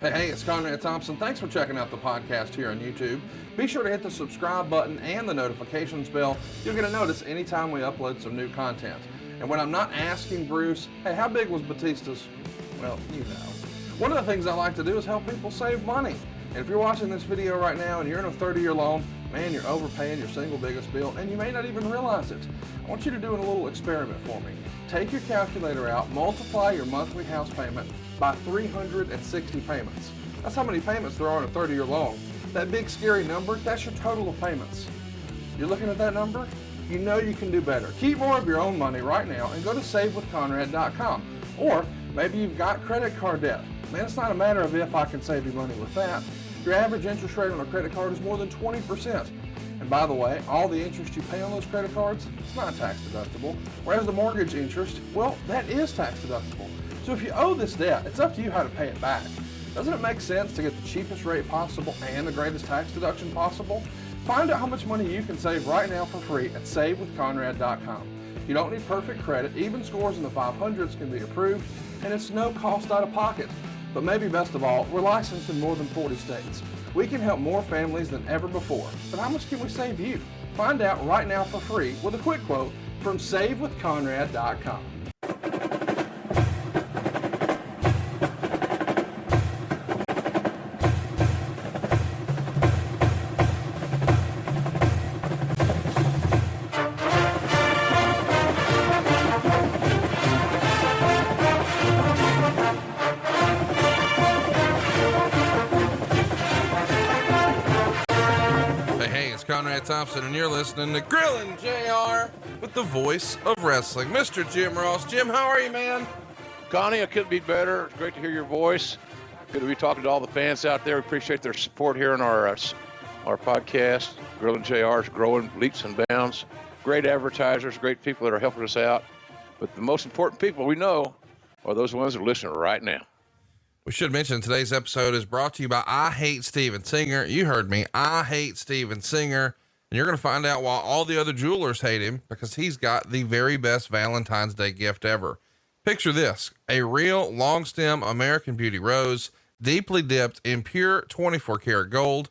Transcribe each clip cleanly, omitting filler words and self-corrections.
Hey, it's Conrad Thompson. Thanks for checking out the podcast here on YouTube. Be sure to hit the subscribe button and the notifications bell. You'll get a notice anytime we upload some new content. And when I'm not asking Bruce, hey, how big was Batista's? Well, you know. One of the things I like to do is help people save money. And if you're watching this video right now and you're in a 30-year loan, man, you're overpaying your single biggest bill and you may not even realize it. I want you to do a little experiment for me. Take your calculator out, multiply your monthly house payment by 360 payments. That's how many payments there are in a 30-year loan. That big scary number, that's your total of payments. You're looking at that number? You know you can do better. Keep more of your own money right now and go to savewithconrad.com. Or maybe you've got credit card debt. Man, it's not a matter of if I can save you money with that. Your average interest rate on a credit card is more than 20%. And by the way, all the interest you pay on those credit cards, it's not tax deductible. Whereas the mortgage interest, well, that is tax deductible. So if you owe this debt, it's up to you how to pay it back. Doesn't it make sense to get the cheapest rate possible and the greatest tax deduction possible? Find out how much money you can save right now for free at savewithconrad.com. You don't need perfect credit. Even scores in the 500s can be approved, and it's no cost out of pocket. But maybe best of all, we're licensed in more than 40 states. We can help more families than ever before. But how much can we save you? Find out right now for free with a quick quote from savewithconrad.com. Conrad Thompson, and you're listening to Grillin' JR with the voice of wrestling, Mr. Jim Ross. Jim, how are you, man? Connie, I couldn't be better. It's great to hear your voice. Good to be talking to all the fans out there. We appreciate their support here on our podcast. Grillin' JR is growing leaps and bounds. Great advertisers, great people that are helping us out. But the most important people we know are those ones that are listening right now. We should mention today's episode is brought to you by I Hate Steven Singer. You heard me. I Hate Steven Singer. And you're going to find out why all the other jewelers hate him, because he's got the very best Valentine's Day gift ever. Picture this, a real long stem American Beauty rose, deeply dipped in pure 24 karat gold.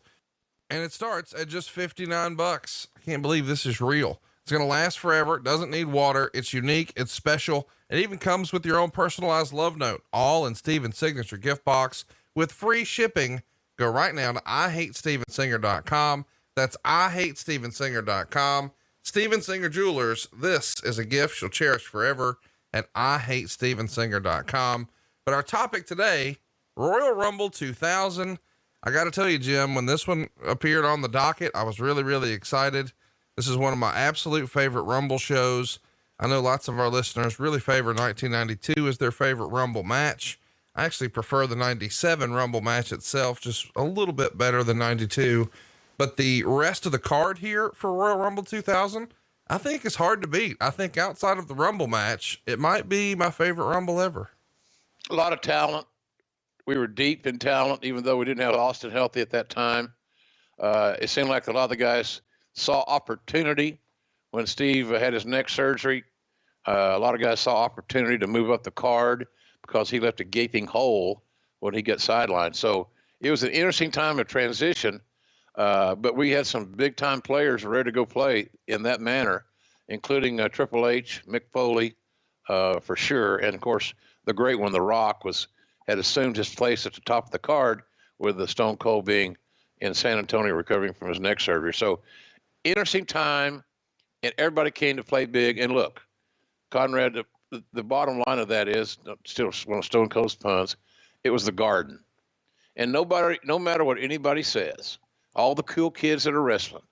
And it starts at just $59. I can't believe this is real. It's going to last forever. It doesn't need water. It's unique. It's special. It even comes with your own personalized love note, all in Steven's signature gift box with free shipping. Go right now to IHateStevenSinger.com. That's IHateStevenSinger.com. Steven Singer Jewelers. This is a gift you'll cherish forever at IHateStevenSinger.com. But our topic today, Royal Rumble 2000. I got to tell you, Jim, when this one appeared on the docket, I was really, really excited. This is one of my absolute favorite Rumble shows. I know lots of our listeners really favor 1992 as their favorite Rumble match. I actually prefer the 97 Rumble match itself, just a little bit better than 92. But the rest of the card here for Royal Rumble 2000, I think is hard to beat. I think outside of the Rumble match, it might be my favorite Rumble ever. A lot of talent. We were deep in talent, even though we didn't have Austin healthy at that time. It seemed like a lot of the guys saw opportunity when Steve had his neck surgery. A lot of guys saw opportunity to move up the card because he left a gaping hole when he got sidelined. So it was an interesting time of transition. But we had some big time players ready to go play in that manner, including Triple H, Mick Foley, for sure. And of course, the great one, The Rock, had assumed his place at the top of the card, with the Stone Cold being in San Antonio recovering from his neck surgery. So interesting time, and everybody came to play big. And look, Conrad, the bottom line of that is, still one of Stone Cold's puns, it was the Garden. And no matter what anybody says, all the cool kids that are wrestling,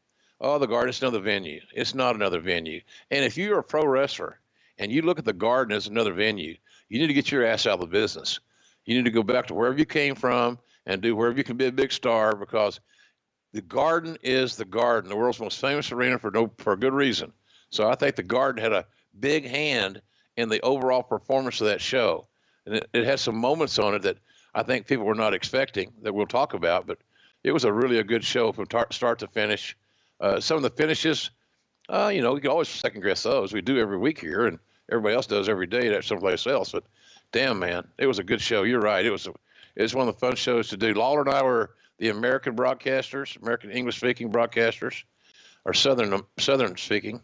oh, the Garden is another venue. It's not another venue. And if you're a pro wrestler and you look at the Garden as another venue, you need to get your ass out of the business. You need to go back to wherever you came from and do wherever you can be a big star, because the Garden is the Garden, the world's most famous arena for a good reason. So I think the Garden had a big hand in the overall performance of that show. And it has some moments on it that I think people were not expecting, that we'll talk about, but it was a good show from start to finish. Some of the finishes, you can always second guess those. We do every week here, and everybody else does every day at someplace else. But damn, man, it was a good show. You're right. It was It's one of the fun shows to do. Lawler and I were the American broadcasters, American English-speaking broadcasters, or Southern speaking,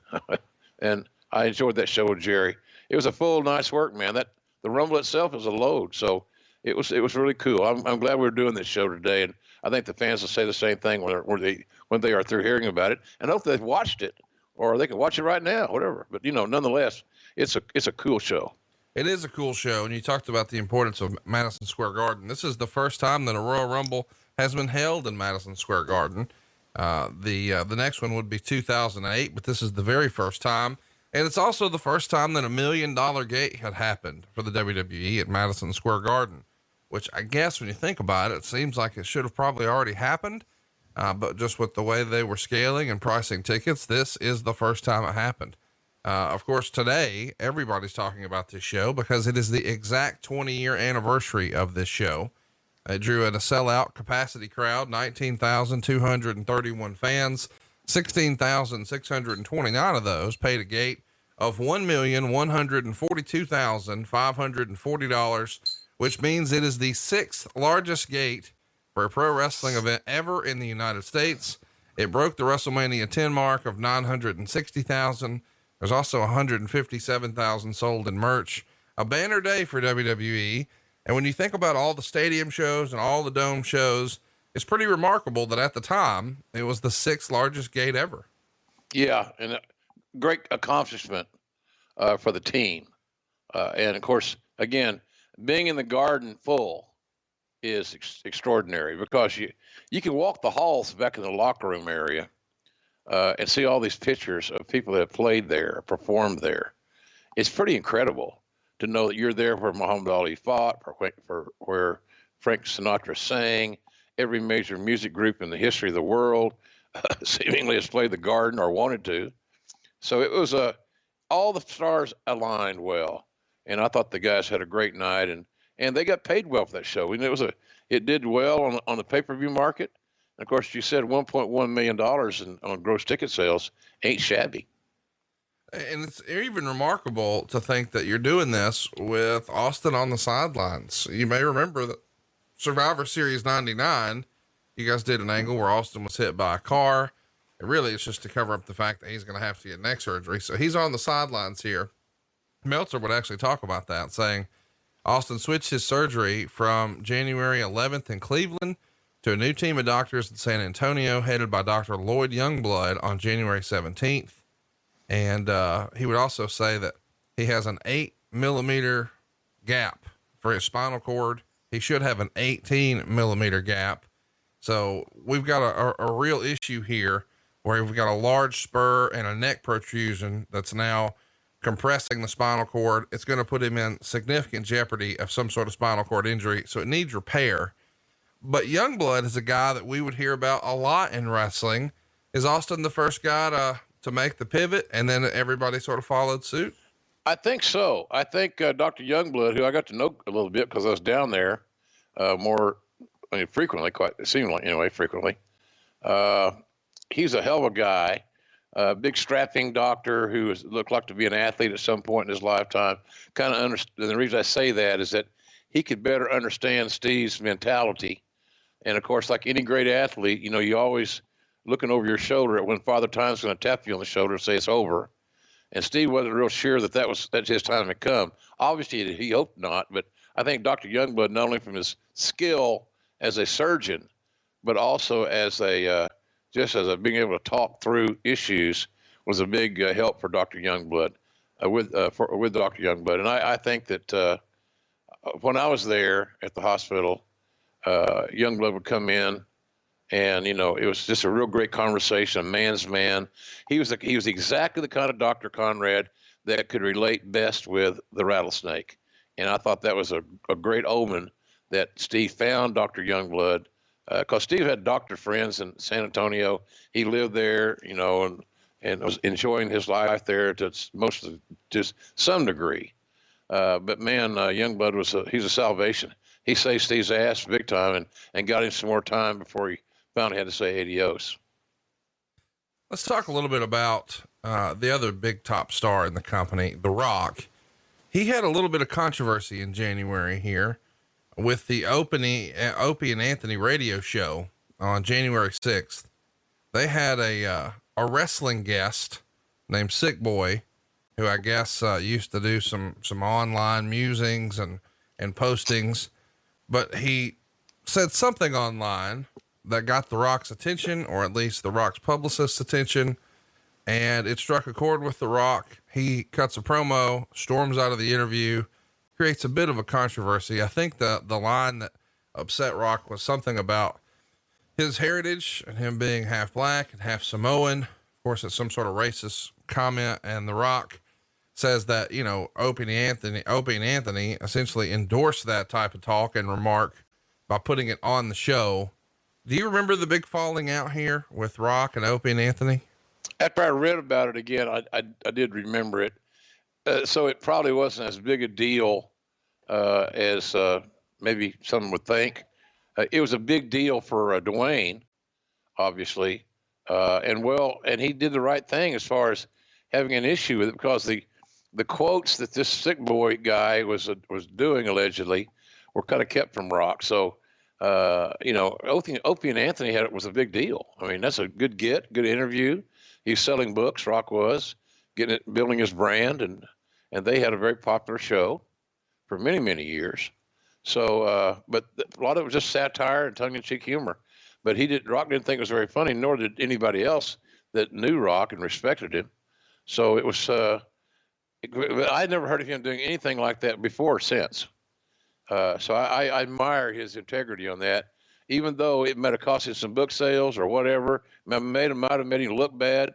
and I enjoyed that show with Jerry. It was a full night's work, man. The Rumble itself is a load, so it was really cool. I'm glad we're doing this show today, and I think the fans will say the same thing when they are through hearing about it, and hopefully they've watched it, or they can watch it right now, whatever. But nonetheless, it's a cool show. It is a cool show, and you talked about the importance of Madison Square Garden. This is the first time that a Royal Rumble has been held in Madison Square Garden. The next one would be 2008, but this is the very first time. And it's also the first time that $1 million gate had happened for the WWE at Madison Square Garden, which I guess when you think about it, it seems like it should have probably already happened. But just with the way they were scaling and pricing tickets, this is the first time it happened. Of course, today everybody's talking about this show because it is the exact 20-year anniversary of this show. It drew in a sellout capacity crowd, 19,231 fans, 16,629 of those paid a gate of $1,142,540, which means it is the sixth largest gate for a pro wrestling event ever in the United States. It broke the WrestleMania 10 mark of 960,000. There's also 157,000 sold in merch, a banner day for WWE. And when you think about all the stadium shows and all the dome shows, it's pretty remarkable that at the time it was the sixth largest gate ever. Yeah. And a great accomplishment for the team. And of course, again, being in the Garden full is extraordinary because you can walk the halls back in the locker room area and see all these pictures of people that have played there, performed there. It's pretty incredible to know that you're there where Muhammad Ali fought, for where Frank Sinatra sang. Every major music group in the history of the world seemingly has played the Garden or wanted to. So it was all the stars aligned well, and I thought the guys had a great night, and they got paid well for that show. And it did well on the pay-per-view market. And of course, you said $1.1 million on gross ticket sales ain't shabby. And it's even remarkable to think that you're doing this with Austin on the sidelines. You may remember that Survivor Series 99, you guys did an angle where Austin was hit by a car. And really, it's just to cover up the fact that he's going to have to get neck surgery. So he's on the sidelines here. Meltzer would actually talk about that, saying Austin switched his surgery from January 11th in Cleveland to a new team of doctors in San Antonio, headed by Dr. Lloyd Youngblood on January 17th. And he would also say that he has an 8mm gap for his spinal cord. He should have an 18mm gap. So we've got a real issue here where we've got a large spur and a neck protrusion that's now compressing the spinal cord. It's going to put him in significant jeopardy of some sort of spinal cord injury. So it needs repair. But Youngblood is a guy that we would hear about a lot in wrestling. Is Austin the first guy to make the pivot, and then everybody sort of followed suit? I think so. I think Dr. Youngblood, who I got to know a little bit because I was down there frequently, it seemed like anyway, frequently. He's a hell of a guy, a big strapping doctor who looked like to be an athlete at some point in his lifetime. And the reason I say that is that he could better understand Steve's mentality. And of course, like any great athlete, you always looking over your shoulder at when Father Time's going to tap you on the shoulder and say it's over. And Steve wasn't real sure that his time had come. Obviously, he hoped not, but I think Dr. Youngblood, not only from his skill as a surgeon, but also as being able to talk through issues, was a big help for Dr. Youngblood, with Dr. Youngblood. And I think that when I was there at the hospital, Youngblood would come in, and it was just a real great conversation, a man's man. He was exactly the kind of Dr. Conrad that could relate best with the rattlesnake. And I thought that was a great omen that Steve found Dr. Youngblood, because Steve had doctor friends in San Antonio. He lived there, and was enjoying his life there to just some degree. But man, Youngblood he's a salvation. He saved Steve's ass big time and got him some more time before he finally had to say adios. Let's talk a little bit about the other big top star in the company, The Rock. He had a little bit of controversy in January here. with the Opie and Anthony radio show on January 6th. They had a wrestling guest named Sick Boy, who I guess used to do some online musings and postings, but he said something online that got The Rock's attention, or at least The Rock's publicist's attention, and it struck a chord with The Rock. He cuts a promo, storms out of the interview, creates a bit of a controversy. I think the line that upset Rock was something about his heritage and him being half black and half Samoan. Of course, it's some sort of racist comment, and The Rock says that, you know, Opie and Anthony essentially endorsed that type of talk and remark by putting it on the show. Do you remember the big falling out here with Rock and Opie and Anthony? After I read about it again, I did remember it. So it probably wasn't as big a deal as maybe some would think. It was a big deal for Dwayne, obviously. And he did the right thing as far as having an issue with it, because the quotes that this Sick Boy guy was doing allegedly were kind of kept from Rock. So, you know, Opie and Anthony was a big deal. I mean, that's a good interview. He's selling books. Rock was building his brand, and they had a very popular show for many, many years. So, but a lot of it was just satire and tongue-in-cheek humor. But Rock didn't think it was very funny, nor did anybody else that knew Rock and respected him. So it was. I'd never heard of him doing anything like that before or since. So I admire his integrity on that, even though it might have cost him some book sales or whatever. Might have made him look bad.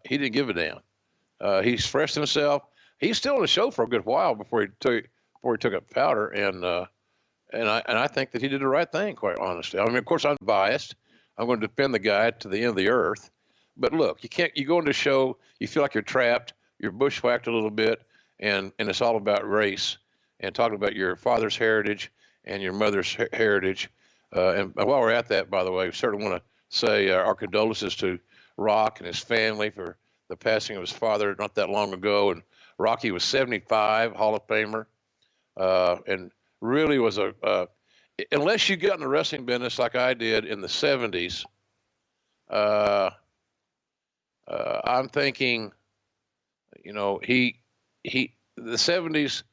He didn't give a damn. He expressed himself. He's still on the show for a good while before he took up powder, and I think that he did the right thing, quite honestly. I mean, of course, I'm biased. I'm going to defend the guy to the end of the earth. But look, you go into a show, you feel like you're trapped, you're bushwhacked a little bit, and it's all about race and talking about your father's heritage and your mother's heritage. And while we're at that, by the way, we certainly want to say our condolences to Rock and his family for the passing of his father not that long ago. And Rocky was 75, Hall of Famer, and really was unless you got in the wrestling business like I did in the 70s, I'm thinking, you know, the 70s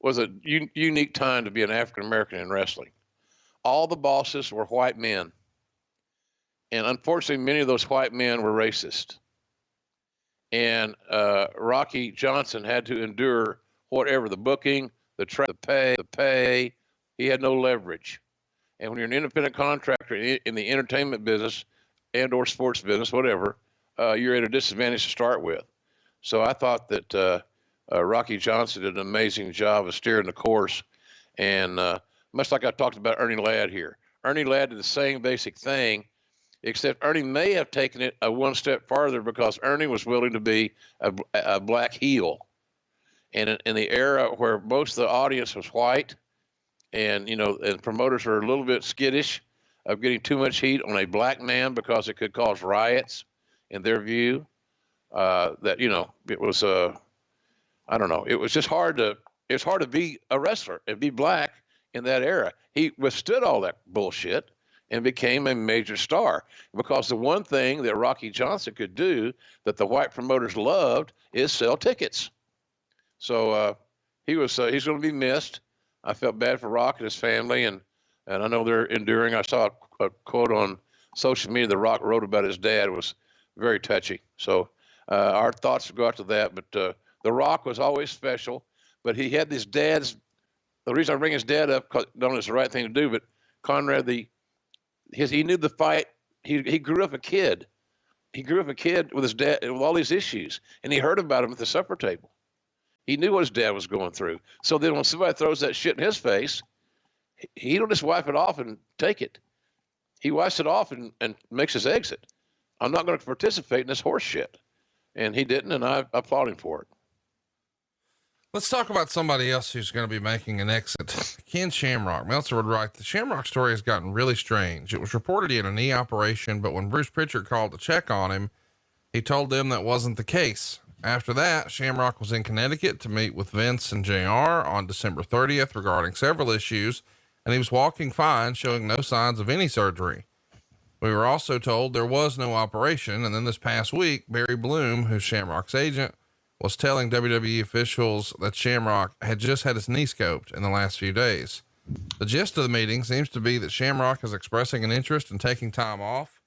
was a unique time to be an African American in wrestling. All the bosses were white men, and unfortunately, many of those white men were racist. And Rocky Johnson had to endure whatever the booking, the pay. He had no leverage. And when you're an independent contractor in the entertainment business and/or sports business, whatever, you're at a disadvantage to start with. So I thought that Rocky Johnson did an amazing job of steering the course. And much like I talked about Ernie Ladd here, Ernie Ladd did the same basic thing, except Ernie may have taken it one step farther, because Ernie was willing to be a black heel. And in the era where most of the audience was white, and, you know, and promoters were a little bit skittish of getting too much heat on a black man because it could cause riots in their view, that, you know, it was, I don't know, it was hard to be a wrestler and be black in that era. He withstood all that bullshit and became a major star, because the one thing that Rocky Johnson could do that the white promoters loved is sell tickets. So he's going to be missed. I felt bad for Rock and his family, and I know they're enduring. I saw a quote on social media that Rock wrote about his dad. It was very touching. So our thoughts go out to that. But The Rock was always special, but he had his dad's. The reason I bring his dad up, because not only it's the right thing to do, but Conrad, he knew the fight. He grew up a kid. He grew up a kid with his dad with all these issues, and he heard about him at the supper table. He knew what his dad was going through. So then when somebody throws that shit in his face, he don't just wipe it off and take it. He wipes it off and makes his exit. I'm not going to participate in this horse shit. And he didn't, and I applaud him for it. Let's talk about somebody else who's going to be making an exit. Ken Shamrock. Meltzer would write, the Shamrock story has gotten really strange. It was reported he had a knee operation, but when Bruce Pritchard called to check on him, he told them that wasn't the case. After that, Shamrock was in Connecticut to meet with Vince and JR on December 30th regarding several issues, and he was walking fine, showing no signs of any surgery. We were also told there was no operation, and then this past week, Barry Bloom, who's Shamrock's agent, was telling WWE officials that Shamrock had just had his knee scoped in the last few days. The gist of the meeting seems to be that Shamrock is expressing an interest in taking time off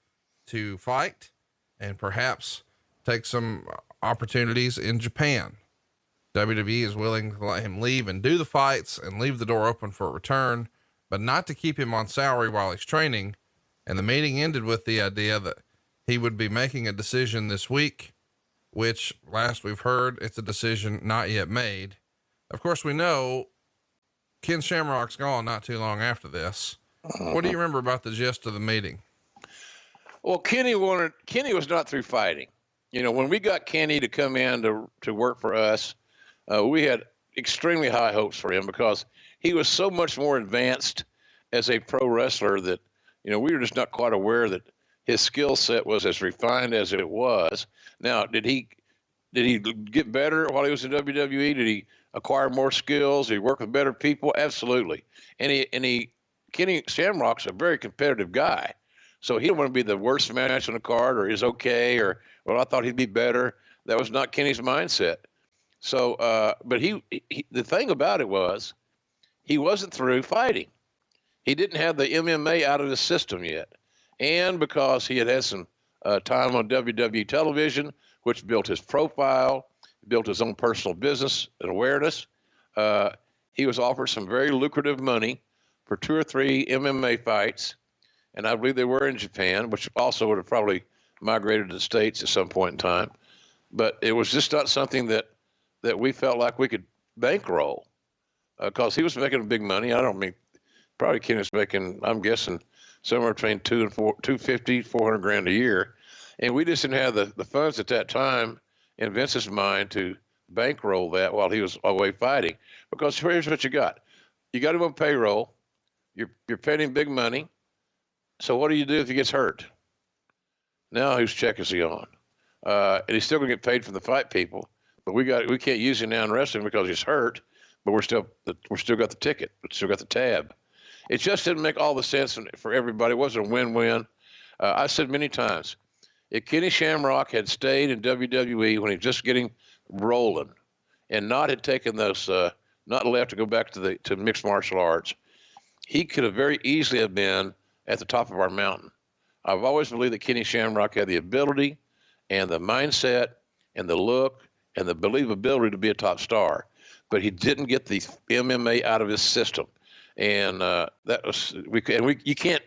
to fight and perhaps take some opportunities in Japan. WWE is willing to let him leave and do the fights and leave the door open for a return, but not to keep him on salary while he's training. And the meeting ended with the idea that he would be making a decision this week, which last we've heard, it's a decision not yet made. Of course, we know Ken Shamrock's gone not too long after this. What do you remember about the gist of the meeting? Well, Kenny was not through fighting. You know, when we got Kenny to come in to work for us, we had extremely high hopes for him because he was so much more advanced as a pro wrestler that, you know, we were just not quite aware that his skill set was as refined as it was. Now, did he get better while he was in WWE? Did he acquire more skills? Did he work with better people? Absolutely. And Kenny Shamrock's a very competitive guy. So he didn't want to be the worst match on the card or is okay, or, well, I thought he'd be better. That was not Kenny's mindset. So, but the thing about it was he wasn't through fighting. He didn't have the MMA out of his system yet. And because he had some time on WWE television, which built his profile, built his own personal business and awareness, he was offered some very lucrative money for 2 or 3 MMA fights. And I believe they were in Japan, which also would have probably migrated to the States at some point in time. But it was just not something that we felt like we could bankroll because he was making big money. I don't mean, probably Ken was making, I'm guessing, somewhere between $250,000 and $400,000 a year. And we just didn't have the funds at that time in Vince's mind to bankroll that while he was away fighting. Because here's what you got. You got him on payroll. You're paying him big money. So what do you do if he gets hurt? Now whose check is he on? And he's still going to get paid from the fight people. But we can't use him now in wrestling because he's hurt. But we're still got the ticket. We still got the tab. It just didn't make all the sense for everybody. It wasn't a win-win. I said many times, if Kenny Shamrock had stayed in WWE when he was just getting rolling and not had taken those, not left to go back to mixed martial arts, he could have very easily have been at the top of our mountain. I've always believed that Kenny Shamrock had the ability and the mindset and the look and the believability to be a top star, but he didn't get the MMA out of his system. And you can't,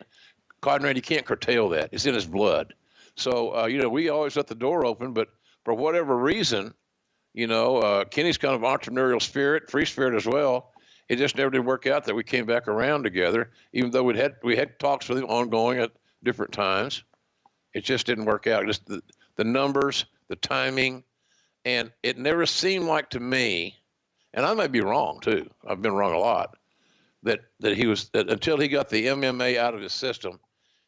Conrad, you can't curtail that. It's in his blood. So, we always let the door open, but for whatever reason, Kenny's kind of entrepreneurial spirit, free spirit as well. It just never did work out that we came back around together, even though we had talks with him ongoing at different times. It just didn't work out. Just the numbers, the timing, and it never seemed like to me, and I might be wrong too. I've been wrong a lot. That until he got the MMA out of his system,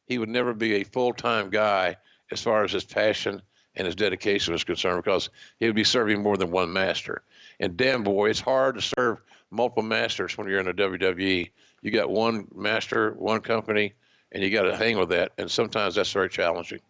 he would never be a full-time guy as far as his passion and his dedication was concerned, because he would be serving more than one master. And damn boy, it's hard to serve multiple masters when you're in the WWE. You got one master, one company, and you got to hang with that. And sometimes that's very challenging.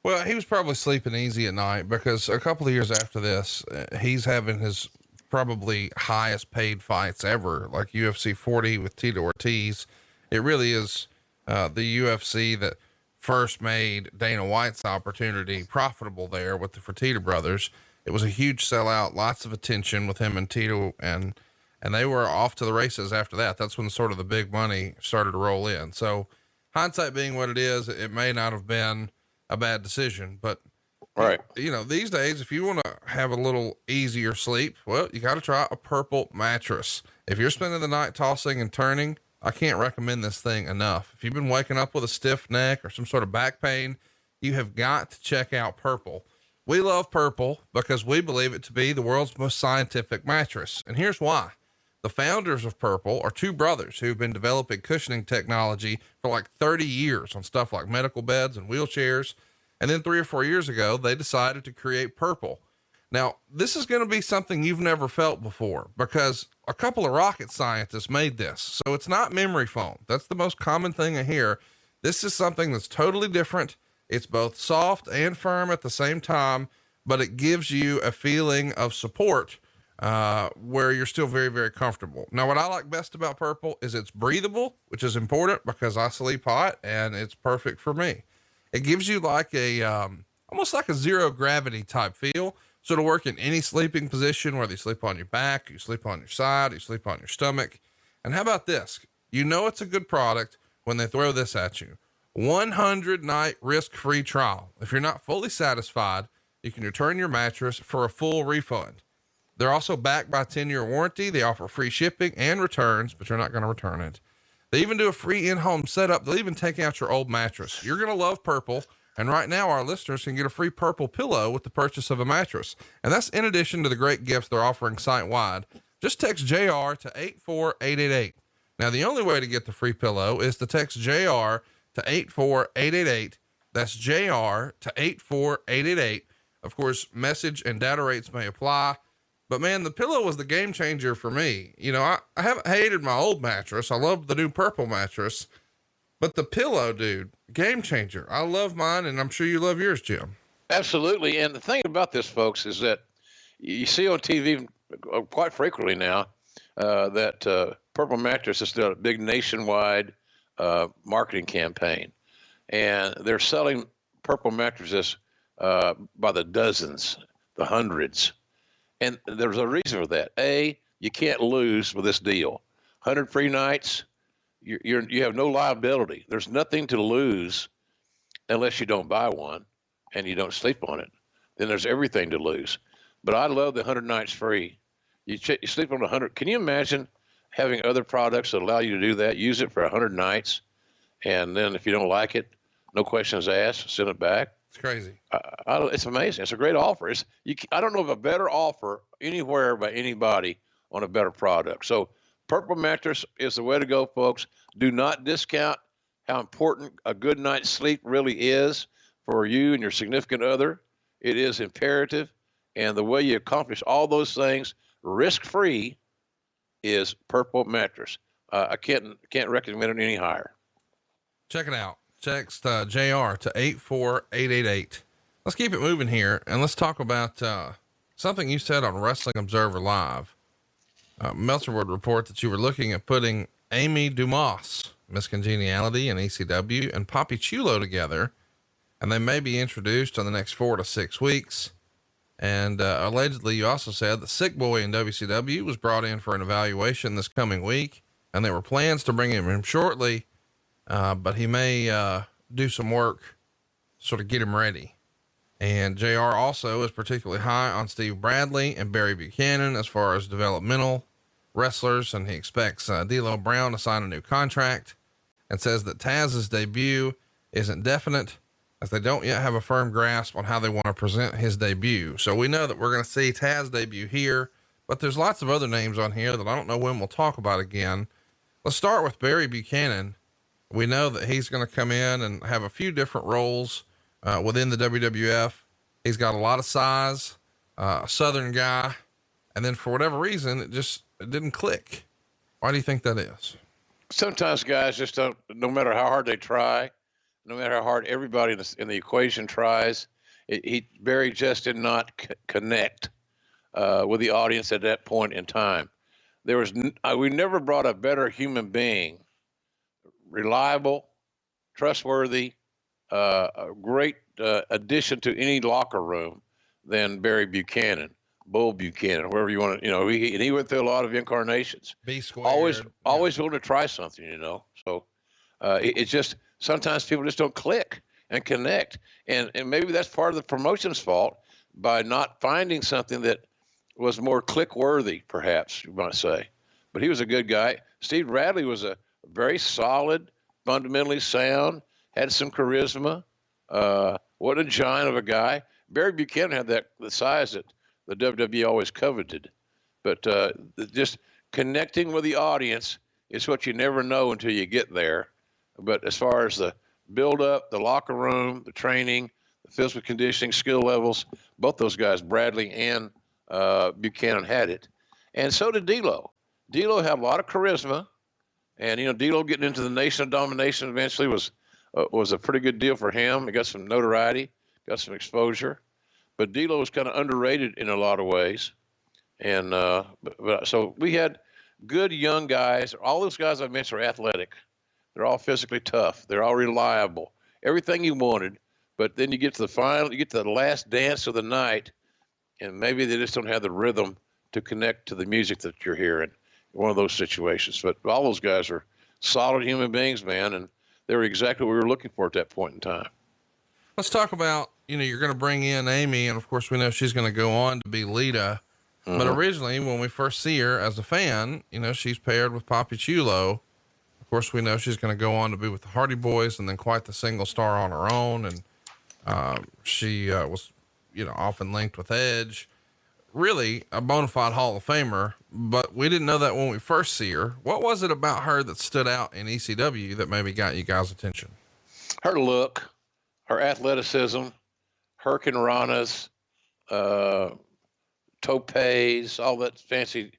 Well, he was probably sleeping easy at night because a couple of years after this, he's having his probably highest paid fights ever, like UFC 40 with Tito Ortiz. It really is the UFC that first made Dana White's opportunity profitable there with the Fertitta brothers. It was a huge sellout, lots of attention with him and Tito, and they were off to the races after that. That's when sort of the big money started to roll in. So hindsight being what it is, it may not have been a bad decision, but right. These days, if you want to have a little easier sleep, well, you got to try a Purple mattress. If you're spending the night tossing and turning, I can't recommend this thing enough. If you've been waking up with a stiff neck or some sort of back pain, you have got to check out Purple. We love Purple because we believe it to be the world's most scientific mattress. And here's why. The founders of Purple are 2 brothers who've been developing cushioning technology for like 30 years on stuff like medical beds and wheelchairs. And then 3 or 4 years ago, they decided to create Purple. Now, this is going to be something you've never felt before because a couple of rocket scientists made this. So it's not memory foam. That's the most common thing I hear. This is something that's totally different. It's both soft and firm at the same time, but it gives you a feeling of support, where you're still very, very comfortable. Now, what I like best about Purple is it's breathable, which is important because I sleep hot and it's perfect for me. It gives you like almost like a zero gravity type feel. So it'll work in any sleeping position, whether you sleep on your back, you sleep on your side, you sleep on your stomach. And how about this? You know, it's a good product when they throw this at you. 100 night risk-free trial. If you're not fully satisfied, you can return your mattress for a full refund. They're also backed by a 10-year warranty. They offer free shipping and returns, but you're not going to return it. They even do a free in-home setup. They'll even take out your old mattress. You're going to love Purple. And right now our listeners can get a free Purple pillow with the purchase of a mattress. And that's in addition to the great gifts they're offering site-wide. Just text JR to 84888. Now, the only way to get the free pillow is to text JR to 84888. That's JR to 84888. Of course, message and data rates may apply, but man, the pillow was the game changer for me. You know, I haven't hated my old mattress. I love the new Purple mattress, but the pillow, dude, game changer. I love mine, and I'm sure you love yours, Jim. Absolutely. And the thing about this, folks, is that you see on TV quite frequently now, that Purple Mattress has done a big nationwide marketing campaign, and they're selling Purple mattresses by the dozens, the hundreds. And there's a reason for that. A, you can't lose with this deal. 100 free nights, you have no liability. There's nothing to lose unless you don't buy one and you don't sleep on it. Then there's everything to lose. But I love the 100 nights free. You sleep on 100. Can you imagine having other products that allow you to do that? Use it for 100 nights, and then if you don't like it, no questions asked, send it back. It's crazy. It's amazing. It's a great offer. I don't know of a better offer anywhere by anybody on a better product. So Purple Mattress is the way to go, folks. Do not discount how important a good night's sleep really is for you and your significant other. It is imperative. And the way you accomplish all those things risk-free is Purple Mattress. I can't recommend it any higher. Check it out. Text JR to 84888. Let's keep it moving here, and let's talk about something you said on Wrestling Observer Live. Meltzer would report that you were looking at putting Amy Dumas, Miss Congeniality, and ECW, and Poppy Chulo together, and they may be introduced in the next 4 to 6 weeks. And allegedly, you also said that Sick Boy in WCW was brought in for an evaluation this coming week, and there were plans to bring him in shortly, but he may do some work, sort of get him ready. And JR also is particularly high on Steve Bradley and Barry Buchanan as far as developmental wrestlers, and he expects D'Lo Brown to sign a new contract, and says that Tazz's debut isn't definite, as they don't yet have a firm grasp on how they want to present his debut. So we know that we're going to see Tazz debut here, but there's lots of other names on here that I don't know when we'll talk about again. Let's start with Barry Buchanan. We know that he's going to come in and have a few different roles within the WWF. He's got a lot of size, a Southern guy. And then for whatever reason, it didn't click. Why do you think that is? Sometimes guys just don't, no matter how hard they try, no matter how hard everybody in the equation tries, Barry just did not connect with the audience at that point in time. We never brought a better human being, reliable, trustworthy, a great addition to any locker room than Barry Buchanan, Bull Buchanan, wherever you want to, he went through a lot of incarnations. Always willing to try something, So it's just, sometimes people just don't click and connect. And maybe that's part of the promotion's fault by not finding something that was more click worthy, perhaps you might say. But he was a good guy. Steve Bradley was a very solid, fundamentally sound, had some charisma. What a giant of a guy. Barry Buchanan had the size that the WWE always coveted. But just connecting with the audience is what you never know until you get there. But as far as the build up, the locker room, the training, physical conditioning, skill levels. Both those guys, Bradley and Buchanan, had it. And so did D'Lo. D'Lo had a lot of charisma. And, D'Lo getting into the Nation of Domination eventually was a pretty good deal for him. He got some notoriety, got some exposure. But D'Lo was kind of underrated in a lot of ways. And so we had good young guys. All those guys I mentioned are athletic. They're all physically tough. They're all reliable. Everything you wanted. But then you get to the final, you get to the last dance of the night, and maybe they just don't have the rhythm to connect to the music that you're hearing. One of those situations. But all those guys are solid human beings, man, and they were exactly what we were looking for at that point in time. Let's talk about, you're going to bring in Amy, and of course we know she's going to go on to be Lita. Mm-hmm. But originally, when we first see her as a fan, she's paired with Papi Chulo. Of course, we know she's going to go on to be with the Hardy Boyz and then quite the single star on her own. And she was, often linked with Edge. Really a bona fide Hall of Famer, but we didn't know that when we first see her. What was it about her that stood out in ECW that maybe got you guys' attention? Her look, her athleticism, hurricanranas, topes, all that fancy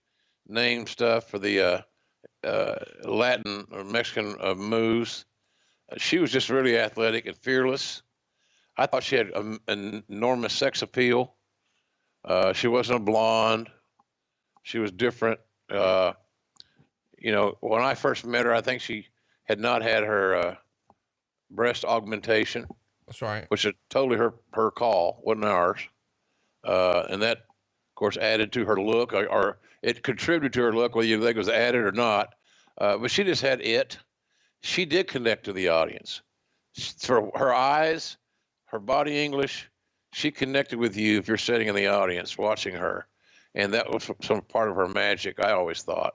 name stuff for the Latin or Mexican moves. She was just really athletic and fearless. I thought she had an enormous sex appeal. She wasn't a blonde. She was different. When I first met her, I think she had not had her breast augmentation. That's right. Which is totally her call, wasn't ours. And that, of course, added to her look, or it contributed to her look, whether you think it was added or not. But she just had it. She did connect to the audience. For her eyes, her body English, she connected with you if you're sitting in the audience watching her. And that was some part of her magic, I always thought.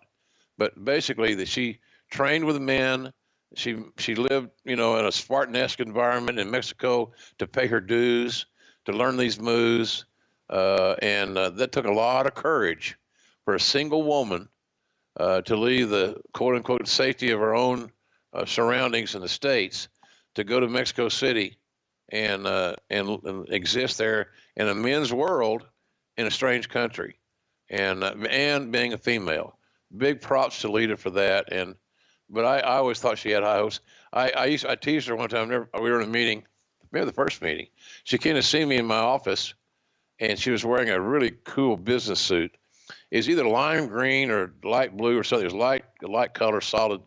But basically, that she trained with men. She lived, in a Spartan-esque environment in Mexico to pay her dues, to learn these moves. And that took a lot of courage for a single woman to leave the quote-unquote safety of her own surroundings in the States to go to Mexico City and exist there in a men's world in a strange country, and being a female. Big props to Lita for that. But I always thought she had high hopes. I teased her one time. We were in a meeting, maybe the first meeting. She came to see me in my office, and she was wearing a really cool business suit. It's either lime green or light blue or something. It was light color, solid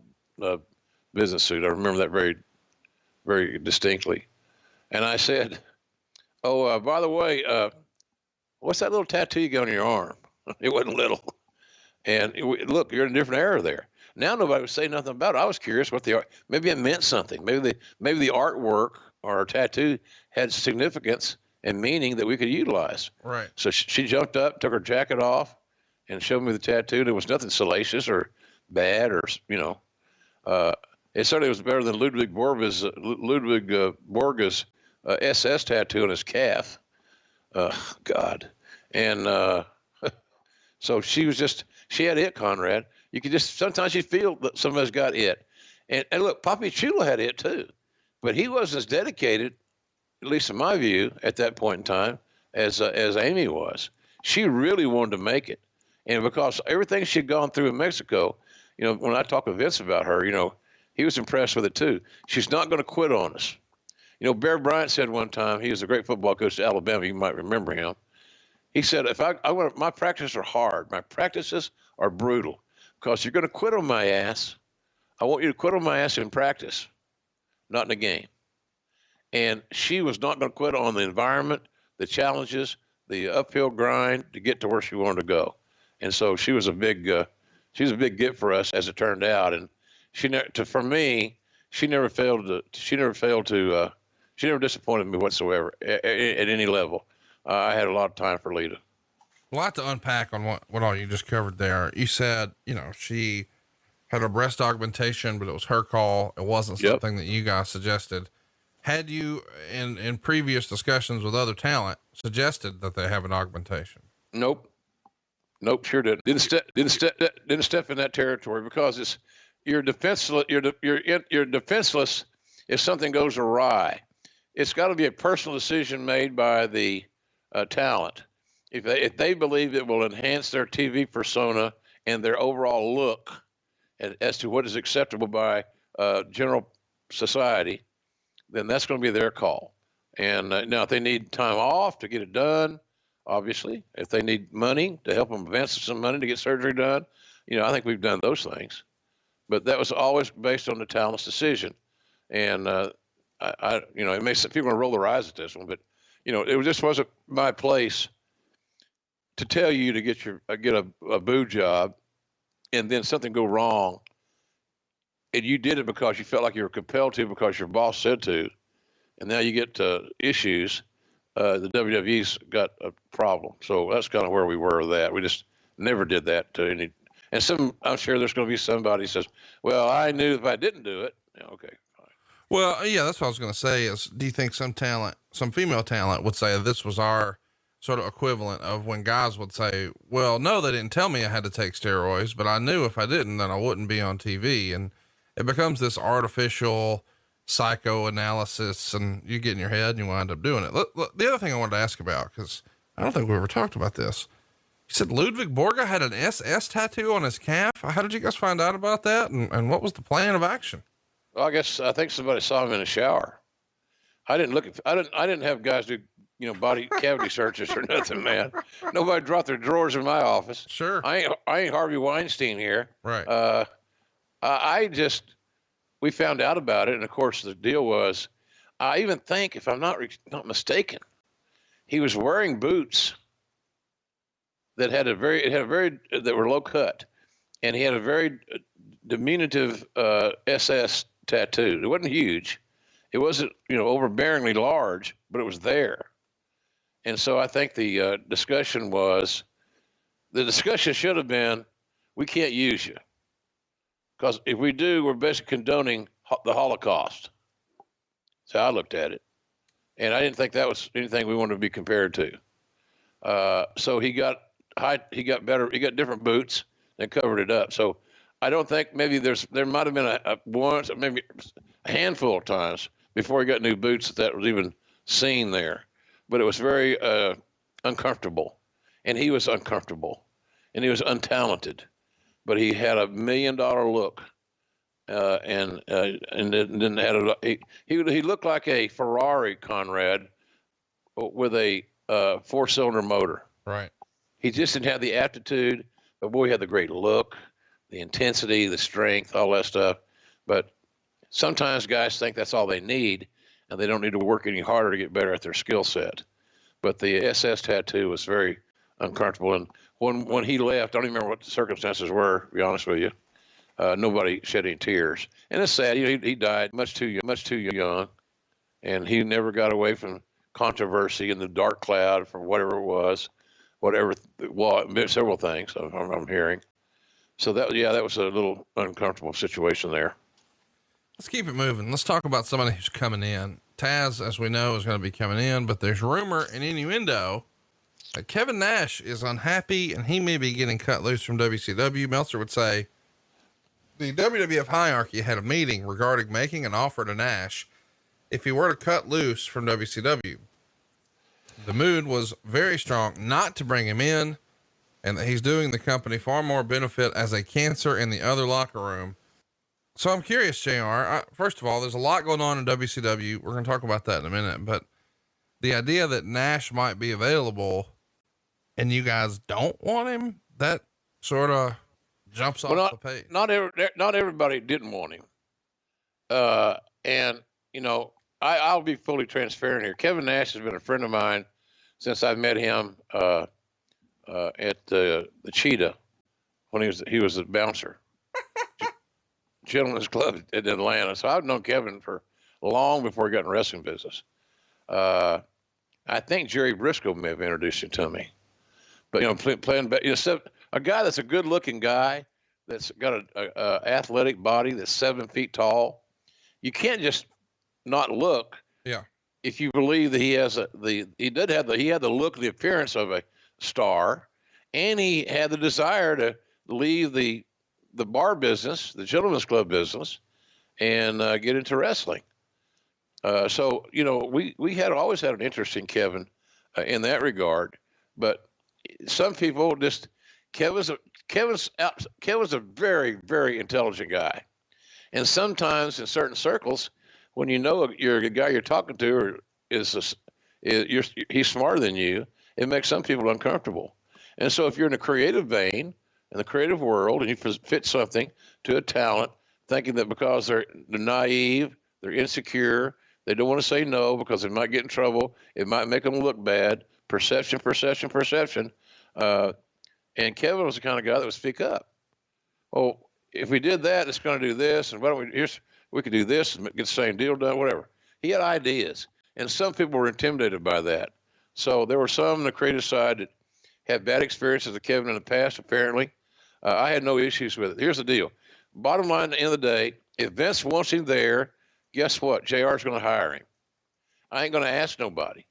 business suit. I remember that very, very distinctly. And I said, "Oh, by the way, what's that little tattoo you got on your arm?" It wasn't little. And look, you're in a different era there. Now nobody would say nothing about it. I was curious what maybe it meant something. Maybe the artwork or tattoo had significance and meaning that we could utilize. Right. So she jumped up, took her jacket off, and showed me the tattoo. There was nothing salacious or bad or it certainly was better than Ludwig Borga's SS tattoo on his calf. God. And so she had it, Conrad. You could sometimes you feel that somebody's got it. And look, Papi Chulo had it too, but he wasn't as dedicated, at least in my view, at that point in time, as Amy was. She really wanted to make it. And because everything she'd gone through in Mexico, when I talk with Vince about her, he was impressed with it too. She's not going to quit on us. Bear Bryant said one time, he was a great football coach at Alabama. You might remember him. He said, my practices are hard. My practices are brutal because you're going to quit on my ass. I want you to quit on my ass in practice, not in a game. And she was not going to quit on the environment, the challenges, the uphill grind to get to where she wanted to go. And so she was a big get for us, as it turned out. And she never disappointed me whatsoever at any level. I had a lot of time for Lita. A lot to unpack on what all you just covered there. You said, she had a breast augmentation, but it was her call. It wasn't something that you guys suggested. Had you, in previous discussions with other talent, suggested that they have an augmentation? Nope, sure didn't. Didn't step in that territory because you're defenseless. You're defenseless if something goes awry. it's got to be a personal decision made by the talent. If they believe it will enhance their TV persona and their overall look as to what is acceptable by general society, then that's going to be their call. And now, if they need time off to get it done, obviously, if they need money to help them advance some money to get surgery done, I think we've done those things. But that was always based on the talent's decision. And it makes people roll their eyes at this one, but it just wasn't my place to tell you to get a boo job, and then something go wrong, and you did it because you felt like you were compelled to because your boss said to, and now you get issues. The WWE's got a problem, so that's kind of where we were with that. We just never did that to any. And I'm sure there's going to be somebody who says, "Well, I knew if I didn't do it." Yeah, okay. Well, yeah, that's what I was going to say is, do you think some female talent would say this was our sort of equivalent of when guys would say, well, no, they didn't tell me I had to take steroids, but I knew if I didn't, then I wouldn't be on TV. And it becomes this artificial psychoanalysis, and you get in your head and you wind up doing it. Look, the other thing I wanted to ask about, cause I don't think we ever talked about this. You said Ludwig Borga had an SS tattoo on his calf. How did you guys find out about that? And what was the plan of action? Well, I think somebody saw him in the shower. I didn't have guys do, body cavity searches or nothing, man. Nobody dropped their drawers in my office. Sure. I ain't Harvey Weinstein here. Right. We found out about it. And of course the deal was, I even think, if I'm not mistaken, he was wearing boots that that were low cut, and he had a very diminutive SS tattoo. It wasn't huge. It wasn't, overbearingly large, but it was there. And so I think the discussion should have been, we can't use you. Because if we do, we're basically condoning the Holocaust. So I looked at it. And I didn't think that was anything we wanted to be compared to. So he got better, he got different boots and covered it up. So I don't think there might have been maybe a handful of times before he got new boots that was even seen there. But it was very uncomfortable, and he was uncomfortable, and he was untalented, but he had $1 million look, and then he looked like a Ferrari, Conrad, with a 4-cylinder motor. Right. He just didn't have the aptitude, but boy, he had the great look, the intensity, the strength, all that stuff. But sometimes guys think that's all they need, and they don't need to work any harder to get better at their skill set. But the SS tattoo was very uncomfortable. And when he left, I don't even remember what the circumstances were, to be honest with you. Nobody shed any tears. And it's sad. He died much too young, and he never got away from controversy in the dark cloud for whatever it was, several things I'm hearing. So that was a little uncomfortable situation there. Let's keep it moving. Let's talk about somebody who's coming in. Tazz, as we know, is going to be coming in, but there's rumor and innuendo that Kevin Nash is unhappy and he may be getting cut loose from WCW. Meltzer would say the WWF hierarchy had a meeting regarding making an offer to Nash if he were to cut loose from WCW. The mood was very strong not to bring him in, and that he's doing the company far more benefit as a cancer in the other locker room. So I'm curious, JR, first of all, there's a lot going on in WCW. We're going to talk about that in a minute, but the idea that Nash might be available and you guys don't want him, that sort of jumps off the page. Not everybody didn't want him. And I'll be fully transparent here. Kevin Nash has been a friend of mine since I met him, at the Cheetah when he was a bouncer. Gentleman's Club in Atlanta. So I've known Kevin for long before he got in the wrestling business. I think Jerry Briscoe may have introduced him to me, but playing back, a guy that's a good looking guy that's got a athletic body that's 7 feet tall. You can't just not look. Yeah. If you believe that he had the look, the appearance of a star, and he had the desire to leave the bar business, the gentleman's club business, and get into wrestling. So we had always had an interest in Kevin in that regard, but some people just Kevin's a very, very intelligent guy, and sometimes in certain circles, when you know the guy you're talking to he's smarter than you, it makes some people uncomfortable. And so if you're in a creative vein, in the creative world, and you fit something to a talent, thinking that because they're naive, they're insecure, they don't want to say no because they might get in trouble, it might make them look bad, perception. And Kevin was the kind of guy that would speak up. Oh, if we did that, it's going to do this, and why don't we could do this and get the same deal done, whatever. He had ideas, and some people were intimidated by that. So there were some on the creative side that had bad experiences with Kevin in the past, apparently. I had no issues with it. Here's the deal. Bottom line, at the end of the day, if Vince wants him there, guess what? JR's going to hire him. I ain't going to ask nobody.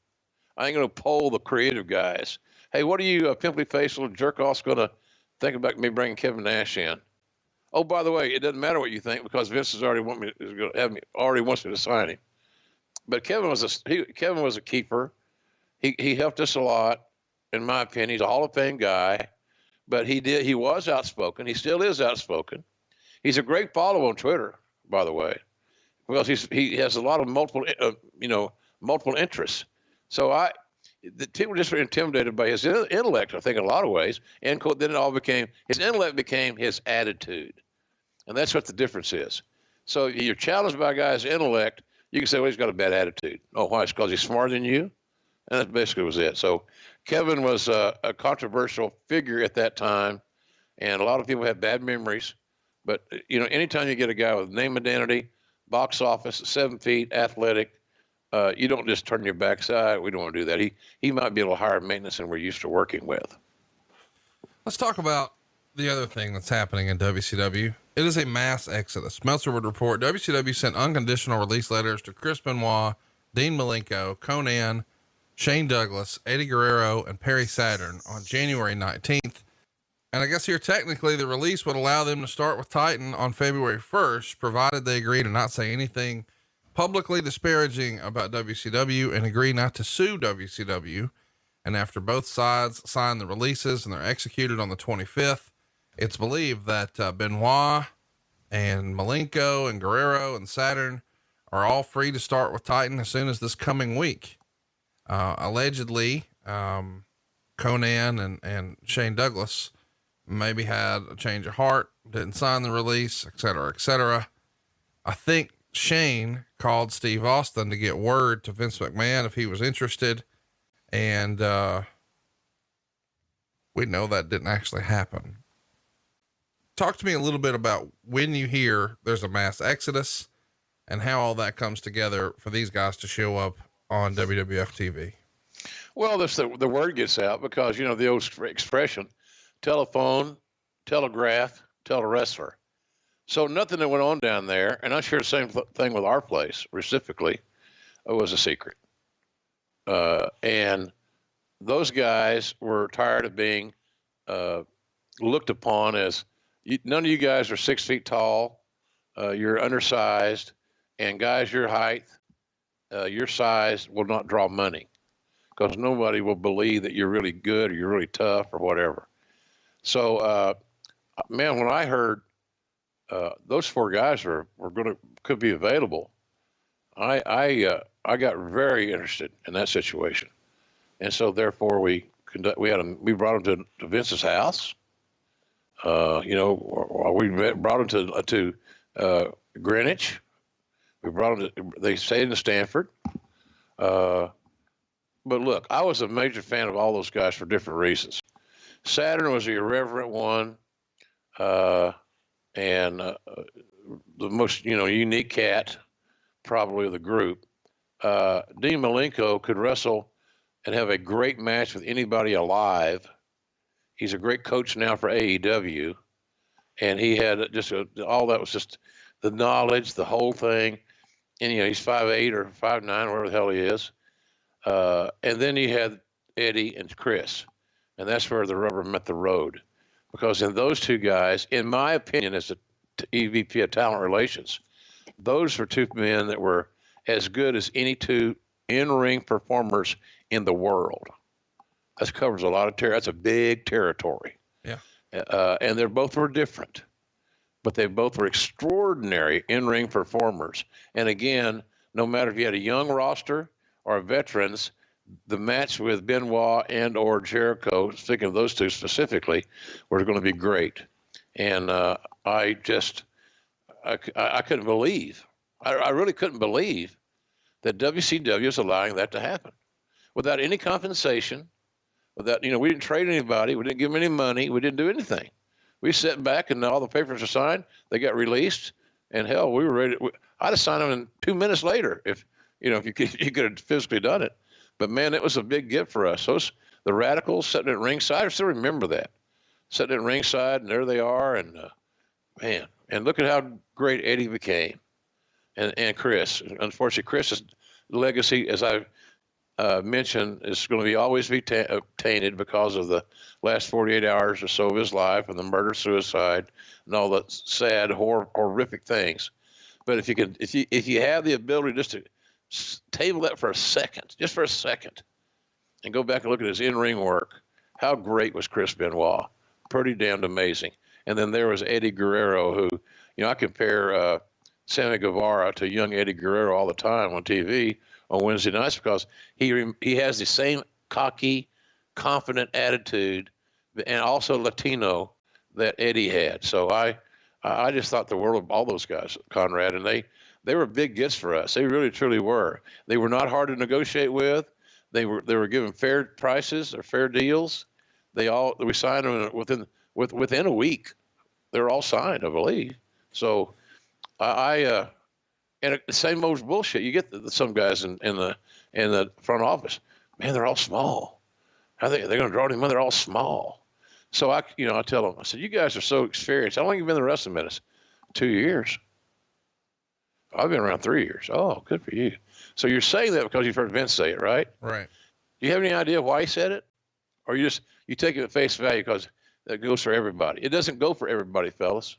I ain't going to poll the creative guys. Hey, what are you, pimply faced little jerk-offs, going to think about me bringing Kevin Nash in? Oh, by the way, it doesn't matter what you think because Vince has already wants me to sign him. But Kevin was a keeper. He helped us a lot, in my opinion. He's a Hall of Fame guy, but he was outspoken. He still is outspoken. He's a great follow on Twitter, by the way, because he has a lot of multiple interests. So the people just were intimidated by his intellect, I think, in a lot of ways. And then his intellect became his attitude. And that's what the difference is. So you're challenged by a guy's intellect, you can say, well, he's got a bad attitude. Oh, why? It's because he's smarter than you? And that basically was it. So Kevin was a controversial figure at that time, and a lot of people had bad memories. But, anytime you get a guy with name, identity, box office, 7 feet, athletic, you don't just turn your back side. We don't want to do that. He might be a little higher maintenance than we're used to working with. Let's talk about the other thing that's happening in WCW. It is a mass exodus. Meltzer would report WCW sent unconditional release letters to Chris Benoit, Dean Malenko, Conan, Shane Douglas, Eddie Guerrero, and Perry Saturn on January 19th. And I guess here, technically the release would allow them to start with Titan on February 1st, provided they agree to not say anything publicly disparaging about WCW and agree not to sue WCW. And after both sides sign the releases and they're executed on the 25th, it's believed that Benoit and Malenko and Guerrero and Saturn are all free to start with Titan as soon as this coming week. Allegedly, Conan and Shane Douglas maybe had a change of heart, didn't sign the release, et cetera, et cetera. I think Shane called Steve Austin to get word to Vince McMahon if he was interested. And, we know that didn't actually happen. Talk to me a little bit about when you hear there's a mass exodus and how all that comes together for these guys to show up on WWF TV. Well, the word gets out because, the old expression, telephone, telegraph, tell a wrestler. So nothing that went on down there, and I'm sure the same thing with our place, reciprocally, was a secret. And those guys were tired of being looked upon as, none of you guys are 6 feet tall, you're undersized, and guys your height, your size will not draw money because nobody will believe that you're really good or you're really tough or whatever. So, man, when I heard those 4 guys could be available, I got very interested in that situation, and so therefore we brought them to Vince's house. We brought them to Greenwich. We brought them they stayed in Stanford. But look, I was a major fan of all those guys for different reasons. Saturn was the irreverent one, and the most, unique cat probably of the group. Dean Malenko could wrestle and have a great match with anybody alive. He's a great coach now for AEW, and he had all that was just the knowledge, the whole thing. And, he's 5'8" or 5'9", whatever the hell he is. And then you had Eddie and Chris, and that's where the rubber met the road. Because in those 2 guys, in my opinion, as the EVP of Talent Relations, those were 2 men that were as good as any two in-ring performers in the world. That covers a lot of territory. That's a big territory. Yeah. And they both were different, but they both were extraordinary in-ring performers. And again, no matter if you had a young roster or veterans, the match with Benoit and or Jericho, speaking of those two specifically, was going to be great. And I couldn't believe, I really couldn't believe that WCW is allowing that to happen without any compensation, without, we didn't trade anybody, we didn't give them any money, we didn't do anything. We sat back and all the papers were signed, they got released, and hell, we were ready. I'd have signed them in 2 minutes later if you could have physically done it. But man, it was a big gift for us. The Radicals sitting at ringside, I still remember that. Sitting at ringside, and there they are, and man, and look at how great Eddie became, and Chris. Unfortunately, Chris's legacy, as I mentioned, is going to always be tainted because of the last 48 hours or so of his life and the murder-suicide and all the sad, horrific things. But if you have the ability just to table that for a second, just for a second, and go back and look at his in-ring work, how great was Chris Benoit? Pretty damned amazing. And then there was Eddie Guerrero, who, I compare Sammy Guevara to young Eddie Guerrero all the time on TV on Wednesday nights because he has the same cocky, confident attitude and also Latino that Eddie had. So I just thought the world of all those guys, Conrad, and they were big gifts for us. They really, truly were. They were not hard to negotiate with. They were given fair prices or fair deals. We signed them within a week. They're all signed, I believe. So and the same old bullshit. You get some guys in the front office. Man, they're all small. How they're going to draw any money? They're all small. So I tell them, I said, you guys are so experienced. How long have you been in the wrestling business? 2 years. I've been around 3 years. Oh, good for you. So you're saying that because you've heard Vince say it, right? Right. Do you have any idea why he said it? Or you take it at face value because that goes for everybody? It doesn't go for everybody, fellas.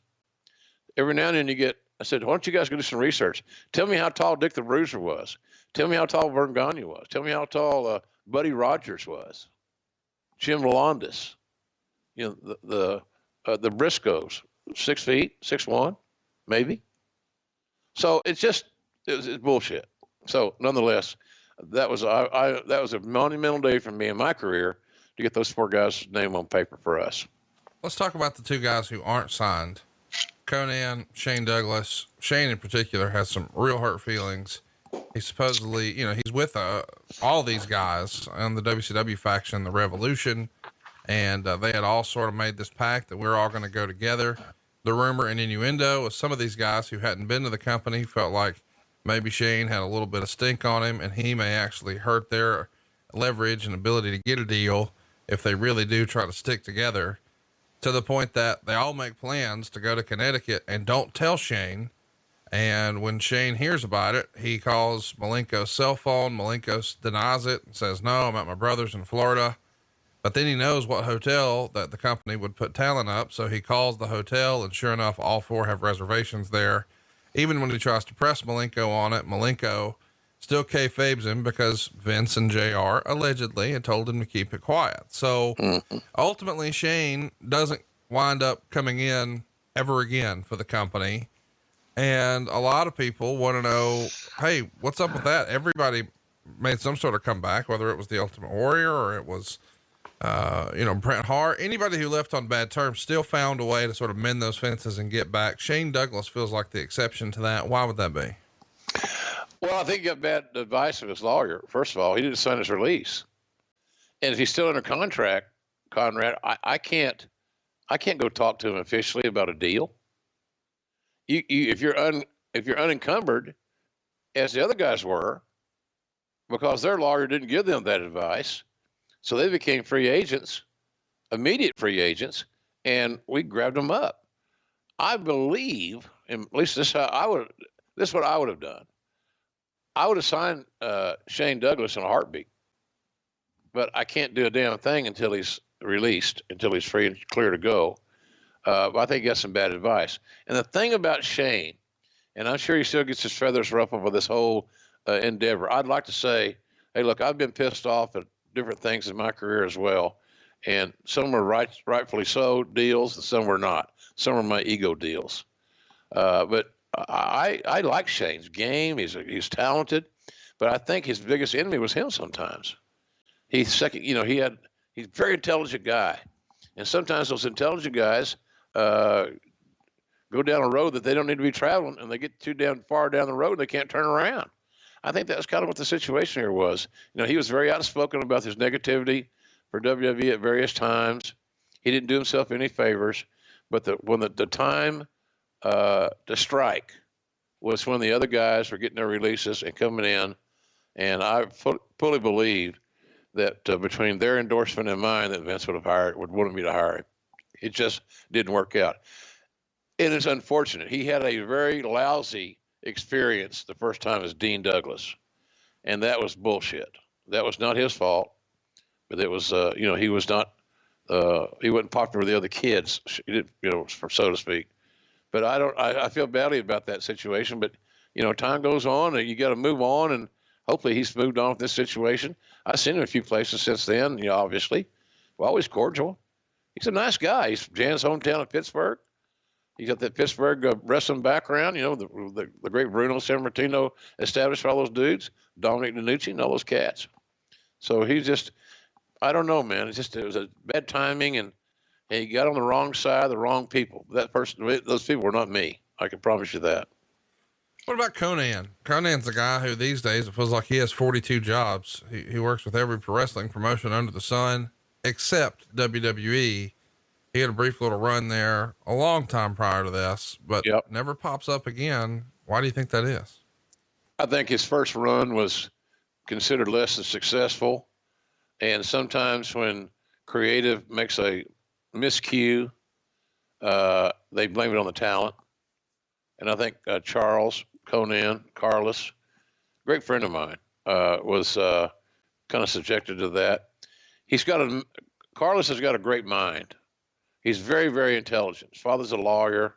Every now and then I said, why don't you guys go do some research? Tell me how tall Dick the Bruiser was. Tell me how tall Vern Gagne was. Tell me how tall Buddy Rogers was. Jim Lalonde. The Briscoes, 6 feet, 6'1", maybe. So it's bullshit. So nonetheless, that was a monumental day for me in my career to get those 4 guys' name on paper for us. Let's talk about the 2 guys who aren't signed. Conan, Shane Douglas. Shane in particular has some real hurt feelings. He supposedly, he's with all these guys on the WCW faction, the Revolution, and they had all sort of made this pact that we're all going to go together. The rumor and innuendo was some of these guys who hadn't been to the company felt like maybe Shane had a little bit of stink on him and he may actually hurt their leverage and ability to get a deal if they really do try to stick together, to the point that they all make plans to go to Connecticut and don't tell Shane. And when Shane hears about it, he calls Malenko's cell phone. Malenko denies it and says, no, I'm at my brother's in Florida. But then he knows what hotel that the company would put talent up. So he calls the hotel, and sure enough, all 4 have reservations there. Even when he tries to press Malenko on it, Malenko still kayfabes him because Vince and JR allegedly had told him to keep it quiet. So ultimately Shane doesn't wind up coming in ever again for the company. And a lot of people want to know, hey, what's up with that? Everybody made some sort of comeback, whether it was the Ultimate Warrior or it was, Bret Hart. Anybody who left on bad terms still found a way to sort of mend those fences and get back. Shane Douglas feels like the exception to that. Why would that be? Well, I think he got bad advice from his lawyer. First of all, he didn't sign his release. And if he's still under contract, Conrad, I can't go talk to him officially about a deal. If you're unencumbered, as the other guys were, because their lawyer didn't give them that advice, so they became free agents, immediate free agents, and we grabbed them up. I believe, and at least this is what I would have done. I would have signed Shane Douglas in a heartbeat, but I can't do a damn thing until he's released, until he's free and clear to go. I think he got some bad advice. And the thing about Shane, and I'm sure he still gets his feathers ruffled with this whole endeavor. I'd like to say, hey, look, I've been pissed off at different things in my career as well, and some were rightfully so deals, and some were not. Some were my ego deals. But I like Shane's game. He's talented, but I think his biggest enemy was him sometimes. He's a very intelligent guy, and sometimes those intelligent guys go down a road that they don't need to be traveling, and they get too far down the road and they can't turn around. I think that's kind of what the situation here was. He was very outspoken about his negativity for WWE at various times. He didn't do himself any favors, but when the time to strike was when the other guys were getting their releases and coming in, and I fully believe that between their endorsement and mine, that Vince would wanted me to hire him. It just didn't work out. And it's unfortunate. He had a very lousy experience the first time as Dean Douglas, and that was bullshit. That was not his fault, but it was, he was not, he wasn't popular with the other kids, so to speak. But I feel badly about that situation, but, time goes on and you got to move on, and hopefully he's moved on with this situation. I've seen him a few places since then, obviously. Well, always cordial. He's a nice guy. He's from Jan's hometown of Pittsburgh. He's got that Pittsburgh wrestling background, the great Bruno Sammartino established for all those dudes, Dominic DiNucci and all those cats. So he's just, I don't know, man. It was a bad timing, and he got on the wrong side of the wrong people. Those people were not me. I can promise you that. What about Conan? Conan's the guy who these days, it feels like he has 42 jobs. He works with every pro wrestling promotion under the sun, except WWE. He had a brief little run there a long time prior to this, but never pops up again. Why do you think that is? I think his first run was considered less than successful. And sometimes when creative makes a miscue, they blame it on the talent. And I think Carlos, great friend of mine, was kind of subjected to that. Carlos has got a great mind. He's very, very intelligent. His father's a lawyer,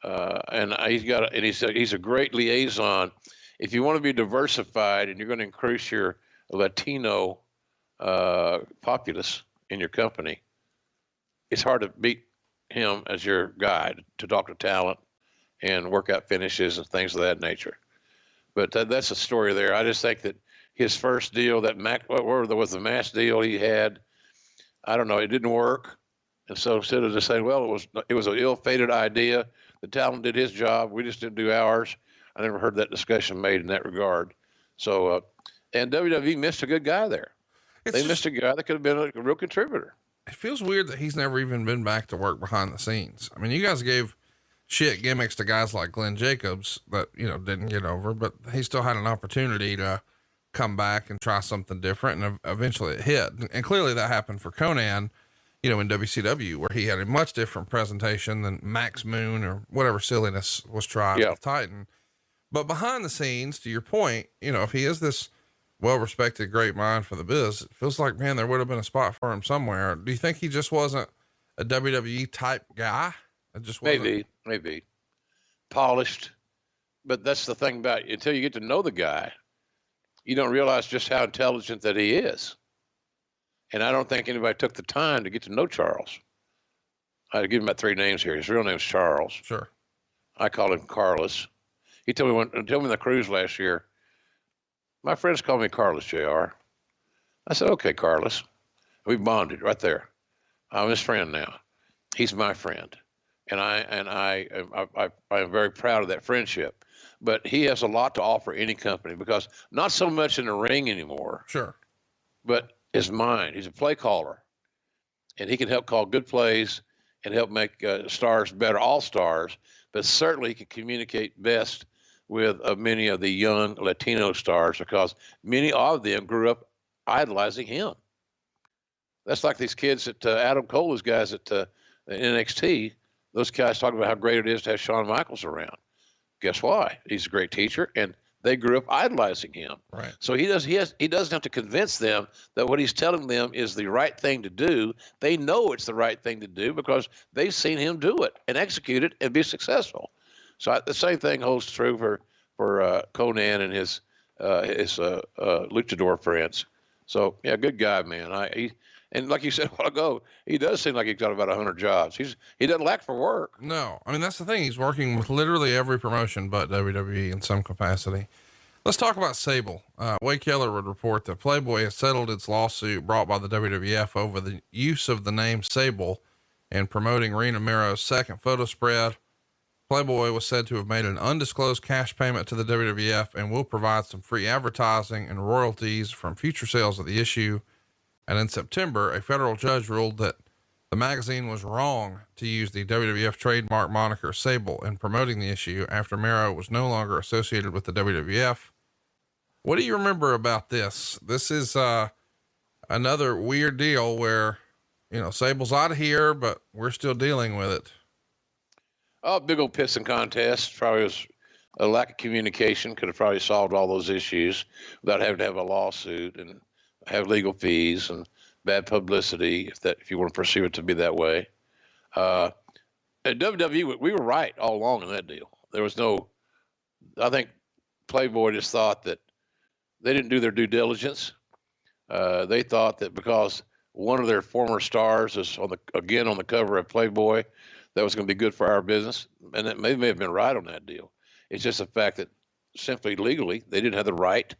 and he's a great liaison. If you want to be diversified and you're going to increase your Latino populace in your company, it's hard to beat him as your guy to talk to talent and work out finishes and things of that nature. But that's a story there. I just think that his first deal, was the mass deal he had, I don't know, it didn't work. And so instead of just saying, well, it was an ill-fated idea, the talent did his job, we just didn't do ours. I never heard that discussion made in that regard. So, and WWE missed a good guy there. They missed a guy that could have been a real contributor. It feels weird that he's never even been back to work behind the scenes. I mean, you guys gave shit gimmicks to guys like Glenn Jacobs that, didn't get over, but he still had an opportunity to come back and try something different. And eventually it hit. And clearly that happened for Conan, in WCW, where he had a much different presentation than Max Moon or whatever silliness was tried with Titan. But behind the scenes, to your point, if he is this well-respected, great mind for the biz, it feels like, man, there would have been a spot for him somewhere. Do you think he just wasn't a WWE type guy? It just wasn't. Maybe polished. But that's the thing about it. Until you get to know the guy, you don't realize just how intelligent that he is. And I don't think anybody took the time to get to know Charles. I'll give him about 3 names here. His real name's Charles. Sure. I call him Carlos. He told me on the cruise last year, my friends call me Carlos, JR. I said, okay, Carlos. We bonded right there. I'm his friend now. He's my friend. And I am very proud of that friendship. But he has a lot to offer any company, because not so much in the ring anymore. Sure. But his mind. He's a play caller, and he can help call good plays and help make stars better, all stars. But certainly he can communicate best with many of the young Latino stars, because many of them grew up idolizing him. That's like these kids at Adam Cole, those guys at NXT. Those guys talk about how great it is to have Shawn Michaels around. Guess why? He's a great teacher, and they grew up idolizing him. Right. So he doesn't have to convince them that what he's telling them is the right thing to do. They know it's the right thing to do because they've seen him do it and execute it and be successful. So the same thing holds true for Conan and his his luchador friends. So yeah, good guy, man. And like you said a while ago, he does seem like he's got about 100 jobs. He doesn't lack for work. No, I mean, that's the thing. He's working with literally every promotion but WWE in some capacity. Let's talk about Sable. Wade Keller would report that Playboy has settled its lawsuit brought by the WWF over the use of the name Sable in promoting Rena Miro's second photo spread. Playboy was said to have made an undisclosed cash payment to the WWF and will provide some free advertising and royalties from future sales of the issue. And in September, a federal judge ruled that the magazine was wrong to use the WWF trademark moniker Sable in promoting the issue after Miro was no longer associated with the WWF. What do you remember about this? This is another weird deal where, Sable's out of here, but we're still dealing with it. Oh, big old pissing contest. Probably was a lack of communication. Could have probably solved all those issues without having to have a lawsuit and have legal fees and bad publicity, if you want to perceive it to be that way. At WWE, we were right all along in that deal. There was I think Playboy just thought that they didn't do their due diligence. They thought that because one of their former stars is on the cover of Playboy, that was going to be good for our business. And it may have been right on that deal. It's just the fact that simply legally, they didn't have the right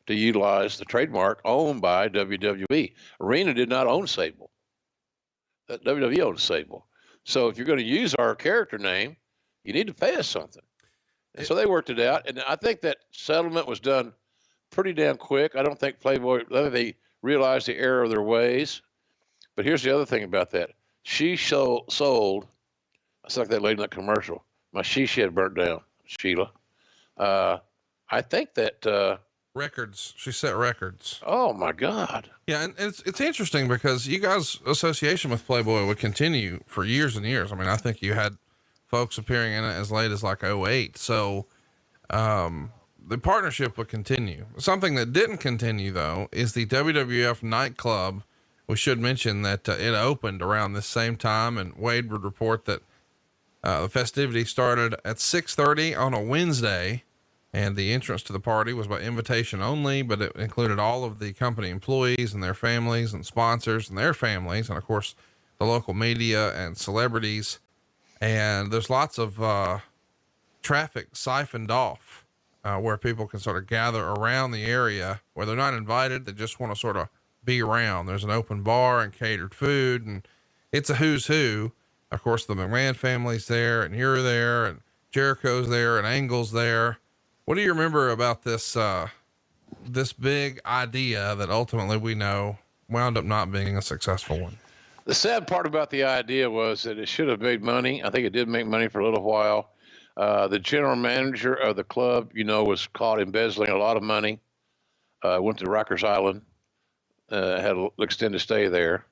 to utilize the trademark owned by WWE. Arena did not own Sable. WWE owned Sable. So if you're going to use our character name, you need to pay us something. And so they worked it out. And I think that settlement was done pretty damn quick. I don't think Playboy, they realized the error of their ways. But here's the other thing about that. She sold, it's like that lady in that commercial. My she had burnt down, Sheila. I think that, records. She set records. Oh my God. Yeah. And it's interesting because you guys' association with Playboy would continue for years and years. I mean, I think you had folks appearing in it as late as like 2008. So, the partnership would continue. Something that didn't continue though, is the WWF Nightclub. We should mention that it opened around this same time, and Wade would report that, the festivity started at 6:30 on a Wednesday, and the entrance to the party was by invitation only, but it included all of the company employees and their families and sponsors and their families. And of course the local media and celebrities. And there's lots of, traffic siphoned off, where people can sort of gather around the area where they're not invited. They just want to sort of be around. There's an open bar and catered food, and it's a who's who. Of course, the McMahon family's there, and you're there, and Jericho's there, and Angle's there. What do you remember about this, this big idea that ultimately we know wound up not being a successful one? The sad part about the idea was that it should have made money. I think it did make money for a little while. The general manager of the club, was caught embezzling a lot of money. Went to Rikers Island, had an extended stay there.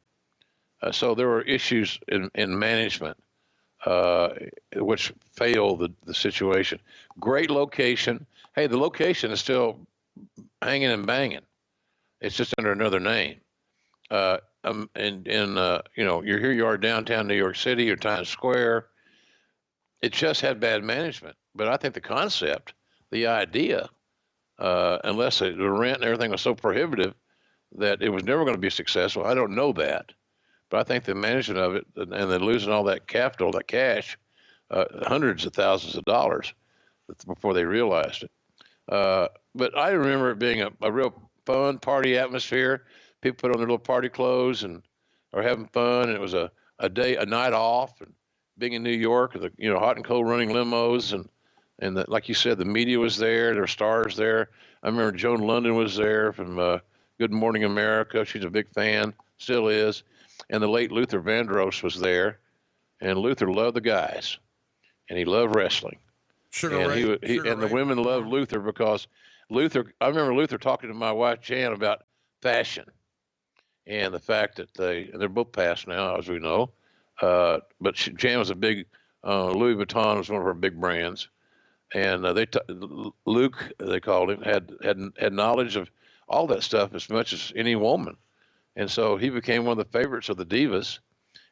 So there were issues in management, which failed the situation. Great location. Hey, the location is still hanging and banging. It's just under another name. Here you are downtown New York City or Times Square. It just had bad management. But I think the concept, the idea, unless the rent and everything was so prohibitive that it was never going to be successful. I don't know that. But I think the management of it and then losing all that capital, that cash, hundreds of thousands of dollars before they realized it. But I remember it being a real fun party atmosphere. People put on their little party clothes and are having fun. And it was a night off, and being in New York, hot and cold running limos. And like you said, the media was there. There were stars there. I remember Joan London was there from Good Morning America. She's a big fan, still is. And the late Luther Vandross was there, and Luther loved the guys, and he loved wrestling. The women loved Luther because I remember Luther talking to my wife Jan about fashion and the fact that they're both passed now, as we know. But Jan was a big, Louis Vuitton was one of her big brands. And Luke, they called him, had knowledge of all that stuff as much as any woman. And so he became one of the favorites of the divas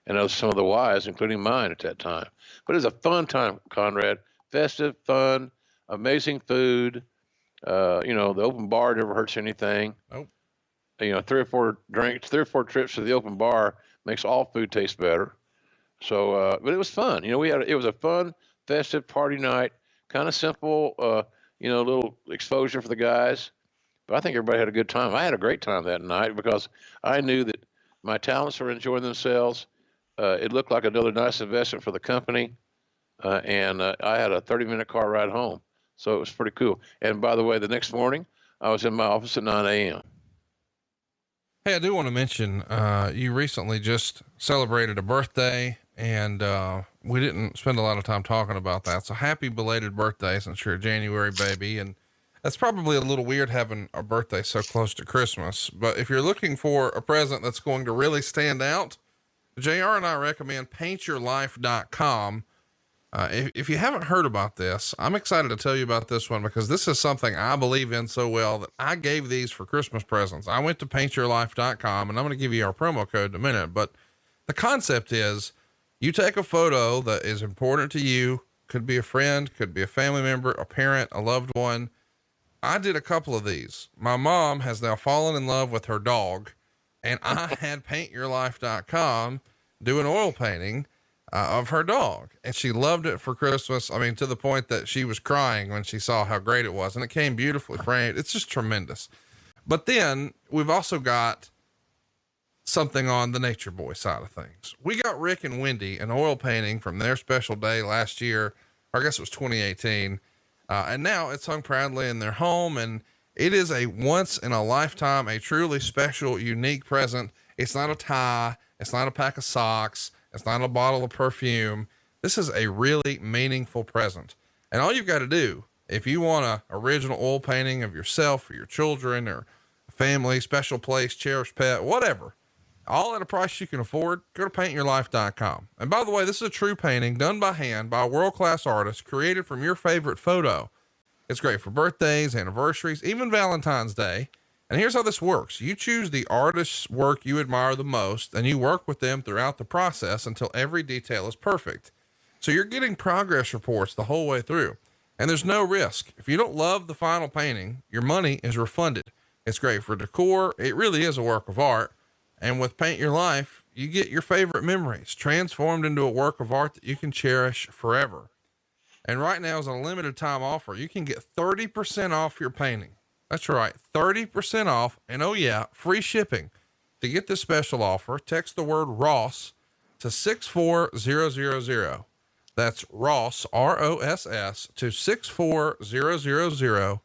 and of some of the wives, including mine at that time. But it was a fun time, Conrad. Festive, fun, amazing food. The open bar never hurts anything. Nope. 3 or 4 drinks, 3 or 4 trips to the open bar makes all food taste better. So, but it was fun. It was a fun, festive party night, kind of simple, little exposure for the guys. But I think everybody had a good time. I had a great time that night because I knew that my talents were enjoying themselves. It looked like another nice investment for the company. And I had a 30-minute car ride home. So it was pretty cool. And by the way, the next morning, I was in my office at 9 a.m. Hey, I do want to mention, you recently just celebrated a birthday, and we didn't spend a lot of time talking about that. So happy belated birthday, since you're a January baby. And that's probably a little weird having a birthday so close to Christmas. But if you're looking for a present that's going to really stand out, JR and I recommend paintyourlife.com. If you haven't heard about this, I'm excited to tell you about this one because this is something I believe in so well that I gave these for Christmas presents. I went to paintyourlife.com, and I'm going to give you our promo code in a minute, but the concept is you take a photo that is important to you. Could be a friend, could be a family member, a parent, a loved one. I did a couple of these. My mom has now fallen in love with her dog, and I had paintyourlife.com do an oil painting of her dog, and she loved it for Christmas. I mean, to the point that she was crying when she saw how great it was, and it came beautifully framed. It's just tremendous. But then we've also got something on the Nature Boy side of things. We got Rick and Wendy an oil painting from their special day last year, or I guess it was 2018. And now it's hung proudly in their home, and it is a once in a lifetime, a truly special, unique present. It's not a tie. It's not a pack of socks. It's not a bottle of perfume. This is a really meaningful present. And all you've got to do, if you want an original oil painting of yourself or your children or family, special place, cherished pet, whatever, all at a price you can afford, go to paintyourlife.com. And by the way, this is a true painting done by hand by a world-class artist, created from your favorite photo. It's great for birthdays, anniversaries, even Valentine's Day. And here's how this works. You choose the artist's work you admire the most, and you work with them throughout the process until every detail is perfect. So you're getting progress reports the whole way through, and there's no risk. If you don't love the final painting, your money is refunded. It's great for decor. It really is a work of art. And with Paint Your Life, you get your favorite memories transformed into a work of art that you can cherish forever. And right now is a limited time offer. You can get 30% off your painting. That's right, 30% off, and oh yeah, free shipping. To get this special offer, text the word Ross to 64000. That's Ross, R-O-S-S, to 64000.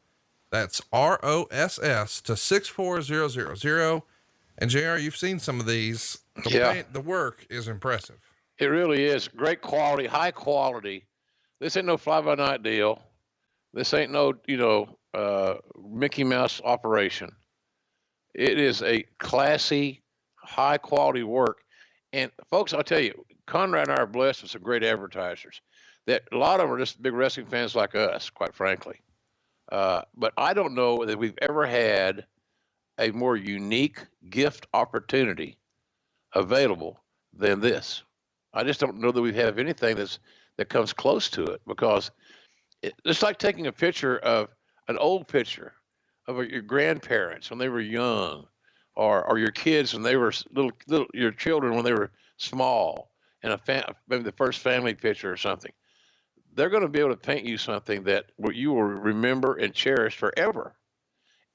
That's R-O-S-S to 64000. And JR, you've seen some of these. The work is impressive. It really is. Great quality, high quality. This ain't no fly-by-night deal. This ain't no, Mickey Mouse operation. It is a classy, high quality work. And folks, I'll tell you, Conrad and I are blessed with some great advertisers that a lot of them are just big wrestling fans like us, quite frankly. But I don't know that we've ever had a more unique gift opportunity available than this. I just don't know that we have anything that comes close to it, because it's like taking a picture of an old picture of your grandparents when they were young, or your kids when they were little, your children when they were small, and maybe the first family picture or something. They're going to be able to paint you something that you will remember and cherish forever.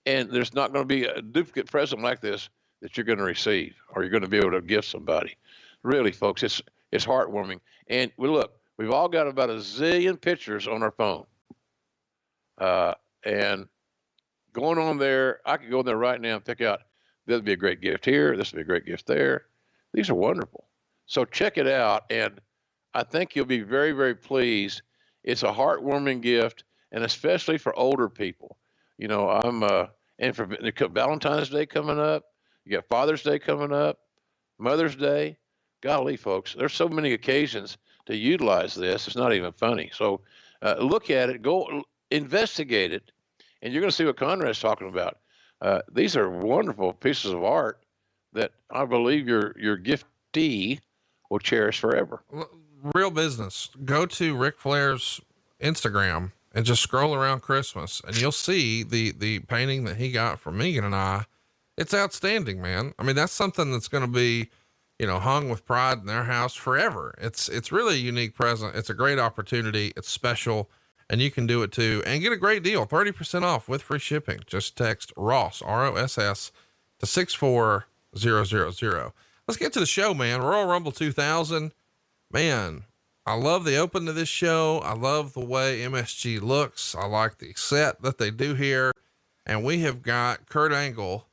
And there's not going to be a duplicate present like this that you're going to receive, or you're going to be able to give somebody. Really, folks, it's heartwarming. And we've all got about a zillion pictures on our phone. And going on there, I could go in there right now and pick out, this would be a great gift here, this would be a great gift there. These are wonderful. So check it out, and I think you'll be very, very pleased. It's a heartwarming gift, and especially for older people. And for Valentine's Day coming up, you got Father's Day coming up, Mother's Day. Golly, folks, there's so many occasions to utilize this. It's not even funny. So look at it, go investigate it, and you're going to see what Conrad's talking about. These are wonderful pieces of art that I believe your giftee will cherish forever. Real business. Go to Ric Flair's Instagram and just scroll around Christmas and you'll see the painting that he got from Megan and I. It's outstanding, man. I mean, that's something that's going to be, hung with pride in their house forever. It's really a unique present. It's a great opportunity. It's special, and you can do it too and get a great deal, 30% off with free shipping. Just text Ross, ROSS to 64000. Let's get to the show, man. Royal Rumble 2000, man. I love the open to this show. I love the way MSG looks. I like the set that they do here. And we have got Kurt Angle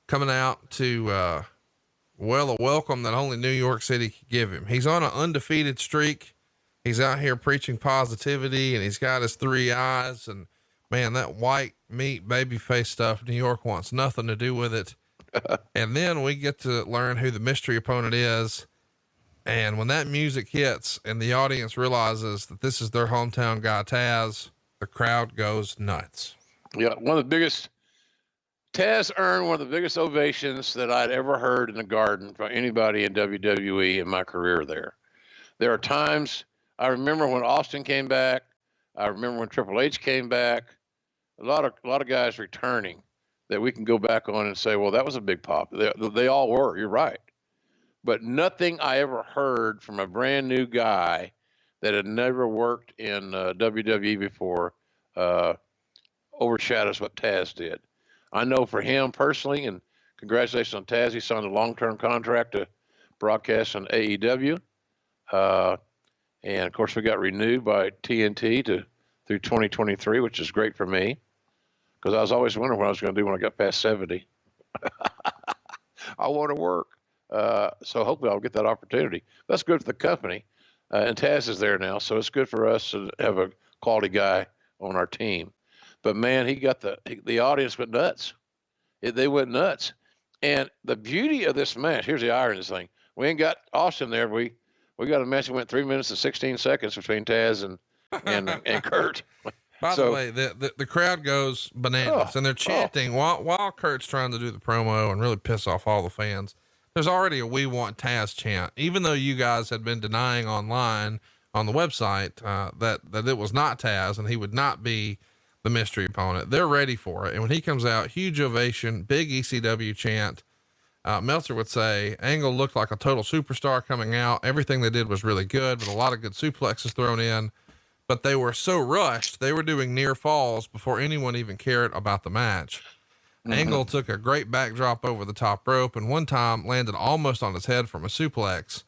coming out to, a welcome that only New York City could give him. He's on an undefeated streak. He's out here preaching positivity, and he's got his 3 eyes, and man, that white meat baby face stuff, New York wants nothing to do with it. And then we get to learn who the mystery opponent is. And when that music hits and the audience realizes that this is their hometown guy, Tazz, the crowd goes nuts. Yeah. Tazz earned one of the biggest ovations that I'd ever heard in the Garden from anybody in WWE in my career there. There are times I remember when Austin came back. I remember when Triple H came back. A lot of guys returning that we can go back on and say, well, that was a big pop. They all were. You're right. But nothing I ever heard from a brand new guy that had never worked in WWE before overshadows what Tazz did. I know for him personally, and congratulations on Tazz, he signed a long-term contract to broadcast on AEW. And of course we got renewed by TNT through 2023, which is great for me because I was always wondering what I was going to do when I got past 70. I want to work. So hopefully I'll get that opportunity. That's good for the company. And Tazz is there now. So it's good for us to have a quality guy on our team. But man, he got the audience went nuts. They went nuts. And the beauty of this match, here's the irony of this thing. We ain't got Austin there. We got a match that went 3 minutes and 16 seconds between Tazz and Kurt. By the way, the crowd goes bananas and they're chanting while Kurt's trying to do the promo and really piss off all the fans. There's already a "We Want Tazz" chant, even though you guys had been denying online on the website, that it was not Tazz and he would not be the mystery opponent. They're ready for it. And when he comes out, huge ovation, big ECW chant. Meltzer would say Angle looked like a total superstar coming out. Everything they did was really good, but a lot of good suplexes thrown in, but they were so rushed. They were doing near falls before anyone even cared about the match. Mm-hmm. Angle took a great backdrop over the top rope and one time landed almost on his head from a suplex.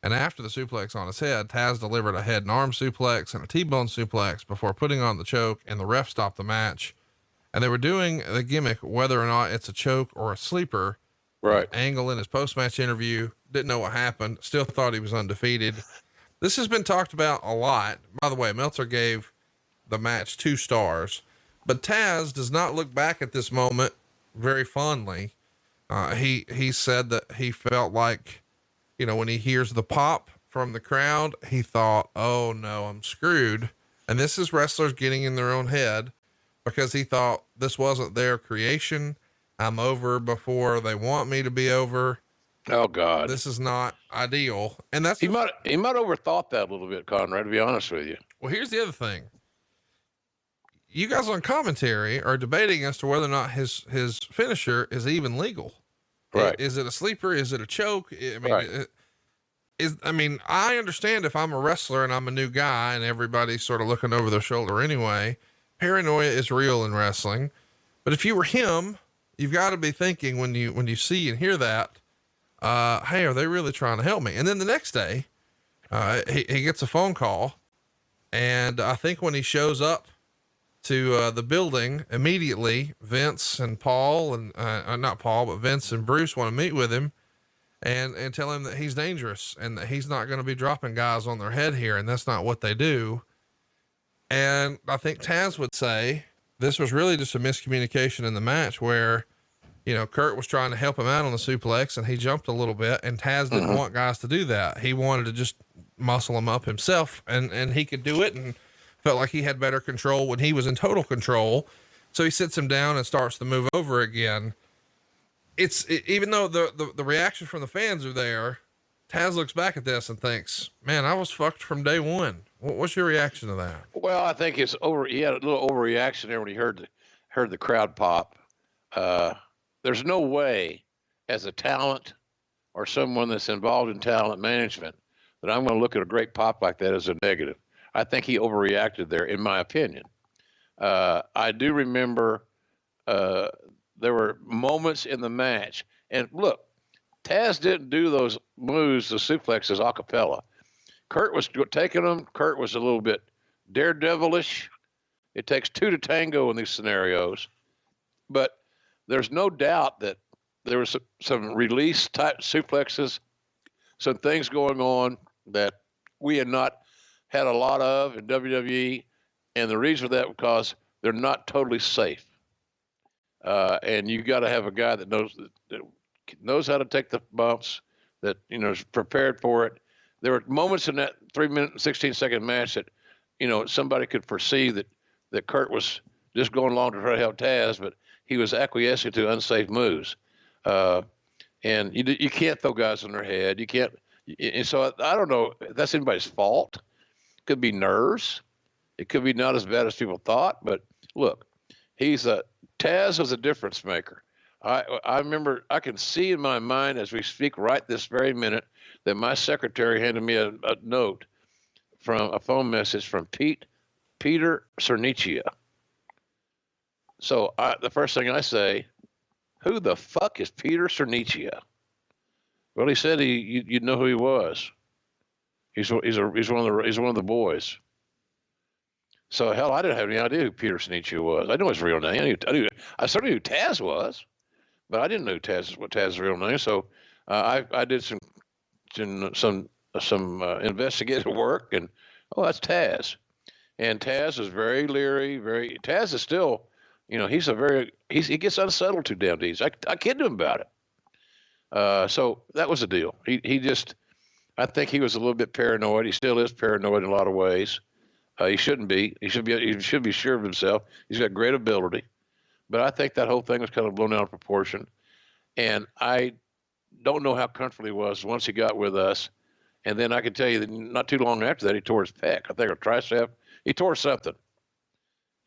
And after the suplex on his head, Tazz delivered a head and arm suplex and a T-bone suplex before putting on the choke, and the ref stopped the match. And they were doing the gimmick, whether or not it's a choke or a sleeper. Right. Angle in his post-match interview didn't know what happened, still thought he was undefeated. This has been talked about a lot. By the way, Meltzer gave the match 2 stars, but Tazz does not look back at this moment very fondly. He said that he felt like, when he hears the pop from the crowd, he thought, oh no, I'm screwed. And this is wrestlers getting in their own head because he thought this wasn't their creation. I'm over before they want me to be over. Oh God, this is not ideal. And that's, he might overthought that a little bit, Conrad, to be honest with you. Well, here's the other thing. You guys on commentary are debating as to whether or not his finisher is even legal. Right. Is it a sleeper? Is it a choke? I mean, right. I understand if I'm a wrestler and I'm a new guy and everybody's sort of looking over their shoulder anyway, paranoia is real in wrestling. But if you were him, you've got to be thinking when you see and hear that, hey, are they really trying to help me? And then the next day, he gets a phone call, and I think when he shows up to the building immediately, Vince and Paul and not Paul, but Vince and Bruce want to meet with him and tell him that he's dangerous and that he's not going to be dropping guys on their head here. And that's not what they do. And I think Tazz would say this was really just a miscommunication in the match where, Kurt was trying to help him out on the suplex and he jumped a little bit, and Tazz didn't want guys to do that. He wanted to just muscle him up himself and he could do it and felt like he had better control when he was in total control. So he sits him down and starts to move over again. Even though the reaction from the fans are there, Tazz looks back at this and thinks, man, I was fucked from day one. What's your reaction to that? Well, I think it's over. He had a little overreaction there when he heard the crowd pop. There's no way, as a talent or someone that's involved in talent management, that I'm going to look at a great pop like that as a negative. I think he overreacted there, in my opinion. I do remember there were moments in the match, and look, Tazz didn't do those moves, the suplexes, a cappella. Kurt was taking them. Kurt was a little bit daredevilish. It takes two to tango in these scenarios, but there's no doubt that there was some release type suplexes, some things going on that we had not had a lot of in WWE, and the reason for that was because they're not totally safe. And you got to have a guy that knows how to take the bumps, that is prepared for it. There were moments in that 3-minute and 16-second match that somebody could perceive that Kurt was just going along to try to help Tazz, but he was acquiescing to unsafe moves. And you can't throw guys on their head. You can't. And so I don't know if that's anybody's fault. It could be nerves. It could be not as bad as people thought. But look, Tazz was a difference maker. I remember, I can see in my mind as we speak right this very minute that my secretary handed me a note from a phone message from Peter Cernicchia. So the first thing I say, who the fuck is Peter Cernicchia? Well, he said you'd know who he was. He's one of the boys. So hell, I didn't have any idea who Peter Cernicchia was. I know his real name. I certainly knew who Tazz was, but I didn't know what Tazz's real name. So I did some investigative work, and that's Tazz. And Tazz is very leery. Tazz is still, he gets unsettled too damn easy. I kid him about it. So that was the deal. He just, I think he was a little bit paranoid. He still is paranoid in a lot of ways. He shouldn't be. He should be sure of himself. He's got great ability, but I think that whole thing was kind of blown out of proportion. And I don't know how comfortable he was once he got with us. And then I can tell you that not too long after that, he tore his pec. I think, or tricep. He tore something,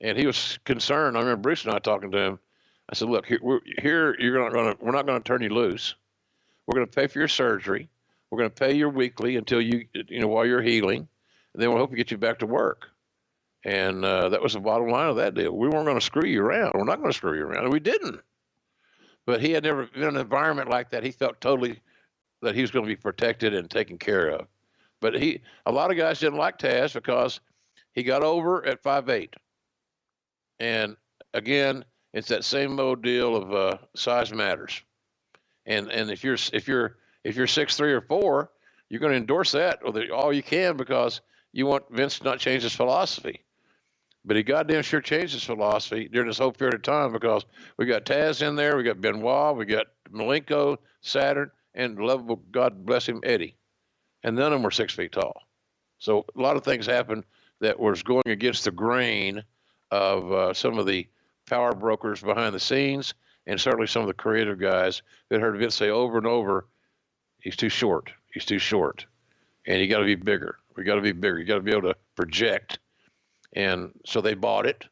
and he was concerned. I remember Bruce and I talking to him. I said, "Look, we're not going to turn you loose. We're going to pay for your surgery. We're going to pay your weekly until while you're healing, and then we'll hope to get you back to work." And that was the bottom line of that deal. We weren't going to screw you around. We're not going to screw you around, and we didn't. But he had never been in an environment like that. He felt totally that he was going to be protected and taken care of. But a lot of guys didn't like Tazz because he got over at 5'8". And again, it's that same old deal of size matters. And if you're 6'3" or 4, you're going to endorse that all you can because you want Vince to not change his philosophy. But he goddamn sure changed his philosophy during this whole period of time because we got Tazz in there, we got Benoit, we got Malenko, Saturn, and lovable, God bless him, Eddie. And none of them were 6 feet tall. So a lot of things happened that was going against the grain of some of the power brokers behind the scenes, and certainly some of the creative guys that heard Vince say over and over, he's too short. He's too short. And you got to be bigger. We got to be bigger. You got to be able to project. And so they bought it.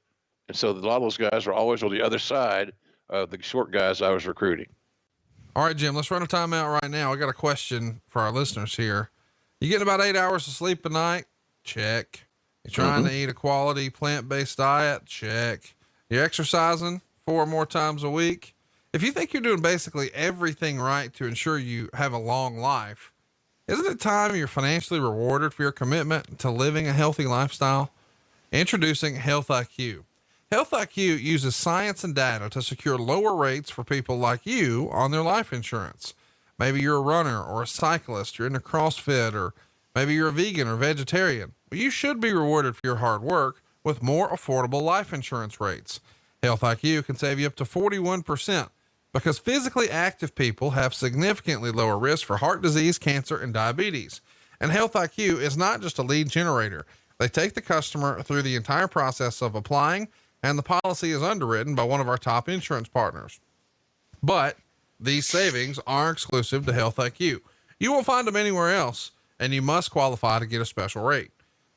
And so a lot of those guys were always on the other side of the short guys I was recruiting. All right, Jim, let's run a timeout right now. I got a question for our listeners here. You getting about 8 hours of sleep a night? Check. You trying to eat a quality plant-based diet? Check. You exercising 4 or more times a week? If you think you're doing basically everything right to ensure you have a long life, isn't it time you're financially rewarded for your commitment to living a healthy lifestyle? Introducing Health IQ. Health IQ uses science and data to secure lower rates for people like you on their life insurance. Maybe you're a runner or a cyclist, you're into CrossFit, or maybe you're a vegan or vegetarian. Well, you should be rewarded for your hard work with more affordable life insurance rates. Health IQ can save you up to 41% because physically active people have significantly lower risk for heart disease, cancer, and diabetes. And Health IQ is not just a lead generator. They take the customer through the entire process of applying, and the policy is underwritten by one of our top insurance partners. But these savings are exclusive to Health IQ. You won't find them anywhere else, and you must qualify to get a special rate.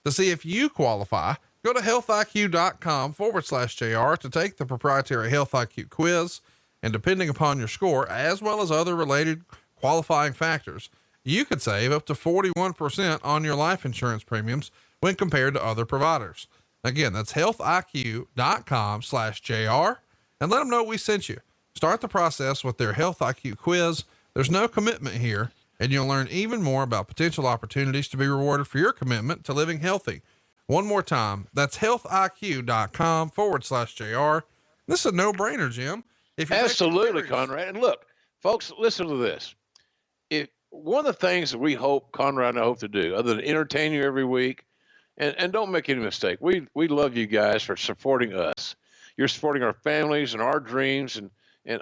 To see if you qualify, go to healthiq.com/JR to take the proprietary Health IQ quiz. And depending upon your score, as well as other related qualifying factors, you could save up to 41% on your life insurance premiums when compared to other providers. Again, that's healthiq.com/JR, and let them know we sent you. Start the process with their Health IQ quiz. There's no commitment here, and you'll learn even more about potential opportunities to be rewarded for your commitment to living healthy. One more time, that's healthiq.com/JR. This is a no-brainer, Jim. Absolutely, Conrad. And look, folks, listen to this. One of the things that we hope, Conrad and I hope to do, other than entertain you every week, and don't make any mistake, we love you guys for supporting us. You're supporting our families and our dreams and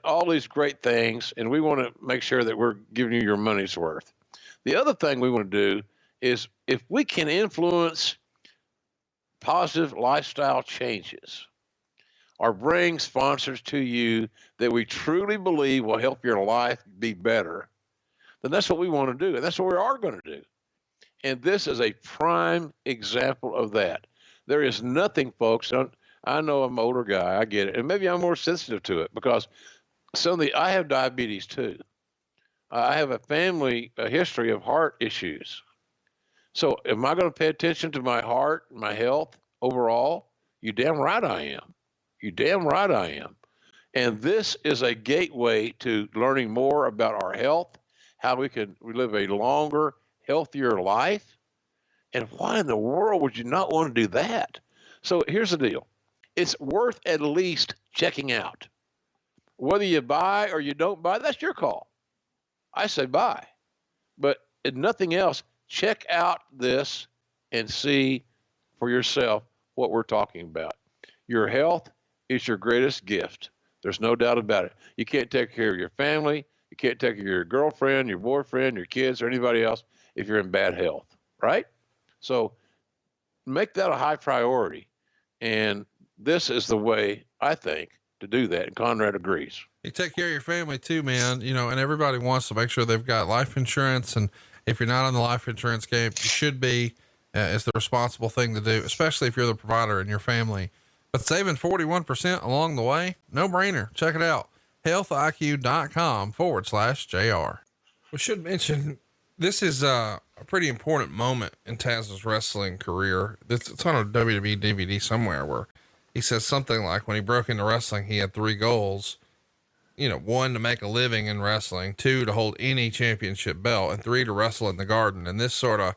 all these great things, and we want to make sure that we're giving you your money's worth. The other thing we want to do is if we can influence positive lifestyle changes or bring sponsors to you that we truly believe will help your life be better, then that's what we want to do. And that's what we are going to do. And this is a prime example of that. There is nothing, folks. I know I'm an older guy. I get it. And maybe I'm more sensitive to it because I have diabetes too. I have a history of heart issues. So am I going to pay attention to my heart, my health overall? You damn right I am. You damn right I am. And this is a gateway to learning more about our health, how we live a longer, healthier life. And why in the world would you not want to do that? So here's the deal. It's worth at least checking out. Whether you buy or you don't buy, that's your call. I say buy. But if nothing else, check out this and see for yourself what we're talking about. Your health is your greatest gift. There's no doubt about it. You can't take care of your family. You can't take care of your girlfriend, your boyfriend, your kids, or anybody else if you're in bad health, right? So make that a high priority. And this is the way, I think, to do that. And Conrad agrees. You take care of your family too, man, and everybody wants to make sure they've got life insurance. And if you're not on the life insurance game, you should be. It's the responsible thing to do, especially if you're the provider in your family. But saving 41% along the way, no brainer. Check it out. healthiq.com/JR. We should mention this is a pretty important moment in Tazz's wrestling career. It's on a WWE DVD somewhere where he says something like when he broke into wrestling, he had 3 goals, 1 to make a living in wrestling, 2 to hold any championship belt, and 3 to wrestle in the Garden. And this sort of,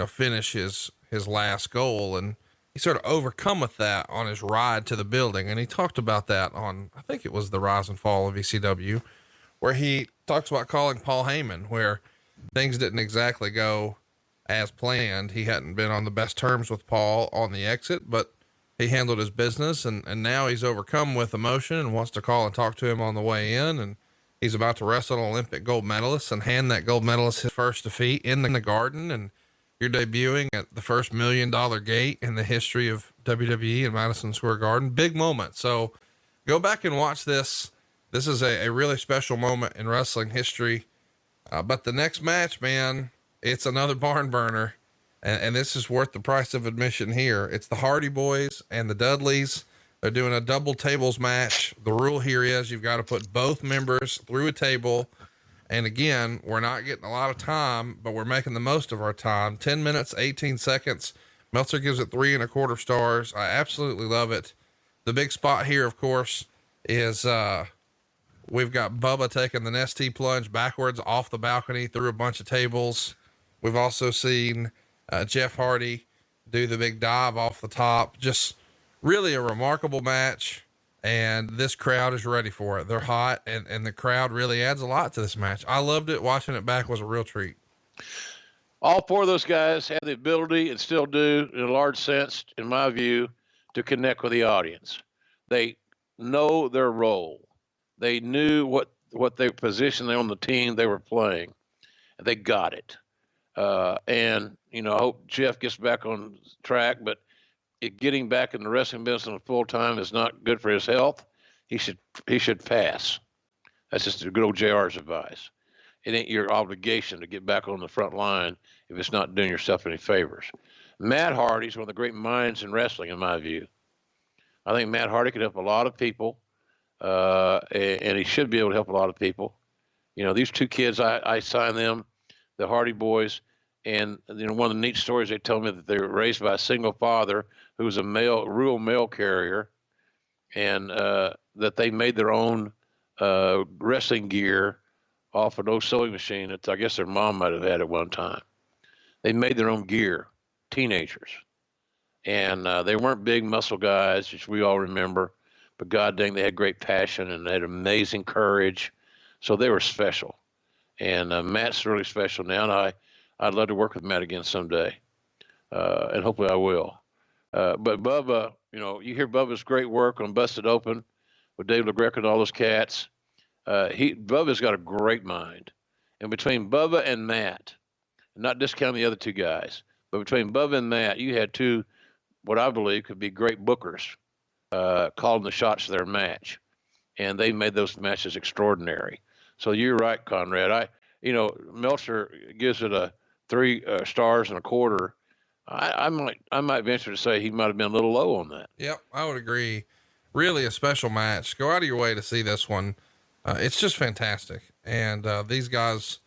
finish his last goal. And he sort of overcometh that on his ride to the building. And he talked about that on, I think it was the Rise and Fall of ECW, where he talks about calling Paul Heyman, where things didn't exactly go as planned. He hadn't been on the best terms with Paul on the exit, but he handled his business, and now he's overcome with emotion and wants to call and talk to him on the way in. And he's about to wrestle an Olympic gold medalist and hand that gold medalist his first defeat in the Garden. And you're debuting at the first $1 million gate in the history of WWE in Madison Square Garden. Big moment. So go back and watch this. This is a really special moment in wrestling history. But the next match, man, it's another barn burner. And this is worth the price of admission here. It's the Hardy Boyz and the Dudleys. They're doing a double tables match. The rule here is you've got to put both members through a table. And again, we're not getting a lot of time, but we're making the most of our time. 10 minutes, 18 seconds. Meltzer gives it 3 1/4 stars. I absolutely love it. The big spot here, of course, is, we've got Bubba taking the Nestea plunge backwards off the balcony through a bunch of tables. We've also seen, Jeff Hardy do the big dive off the top. Just really a remarkable match. And this crowd is ready for it. They're hot, and the crowd really adds a lot to this match. I loved it. Watching it back was a real treat. All 4 of those guys have the ability, and still do in a large sense, in my view, to connect with the audience. They know their role. They knew what their position on the team they were playing. They got it. And I hope Jeff gets back on track, but getting back in the wrestling business full time is not good for his health. He should pass. That's just good old JR's advice. It ain't your obligation to get back on the front line if it's not doing yourself any favors. Matt Hardy's one of the great minds in wrestling, in my view. I think Matt Hardy could help a lot of people, and he should be able to help a lot of people. You know, these two kids, I signed them, the Hardy Boyz, and you know, one of the neat stories they told me that they were raised by a single father who was a rural mail carrier, and that they made their own wrestling gear off an old sewing machine that I guess their mom might have had at one time. They made their own gear, teenagers. And they weren't big muscle guys, which we all remember, but god dang, they had great passion and they had amazing courage. So they were special. And Matt's really special now, and I'd love to work with Matt again someday. And hopefully I will. But Bubba, you know, you hear Bubba's great work on Busted Open with Dave LaGreca and all those cats. Bubba's got a great mind. And between Bubba and Matt, not discounting the other two guys, but between Bubba and Matt, you had two, what I believe could be great bookers, calling the shots of their match. And they made those matches extraordinary. So you're right, Conrad. Meltzer gives it a 3 stars and a quarter. I might venture to say he might have been a little low on that. Yep, I would agree. Really a special match. Go out of your way to see this one. It's just fantastic. And these guys,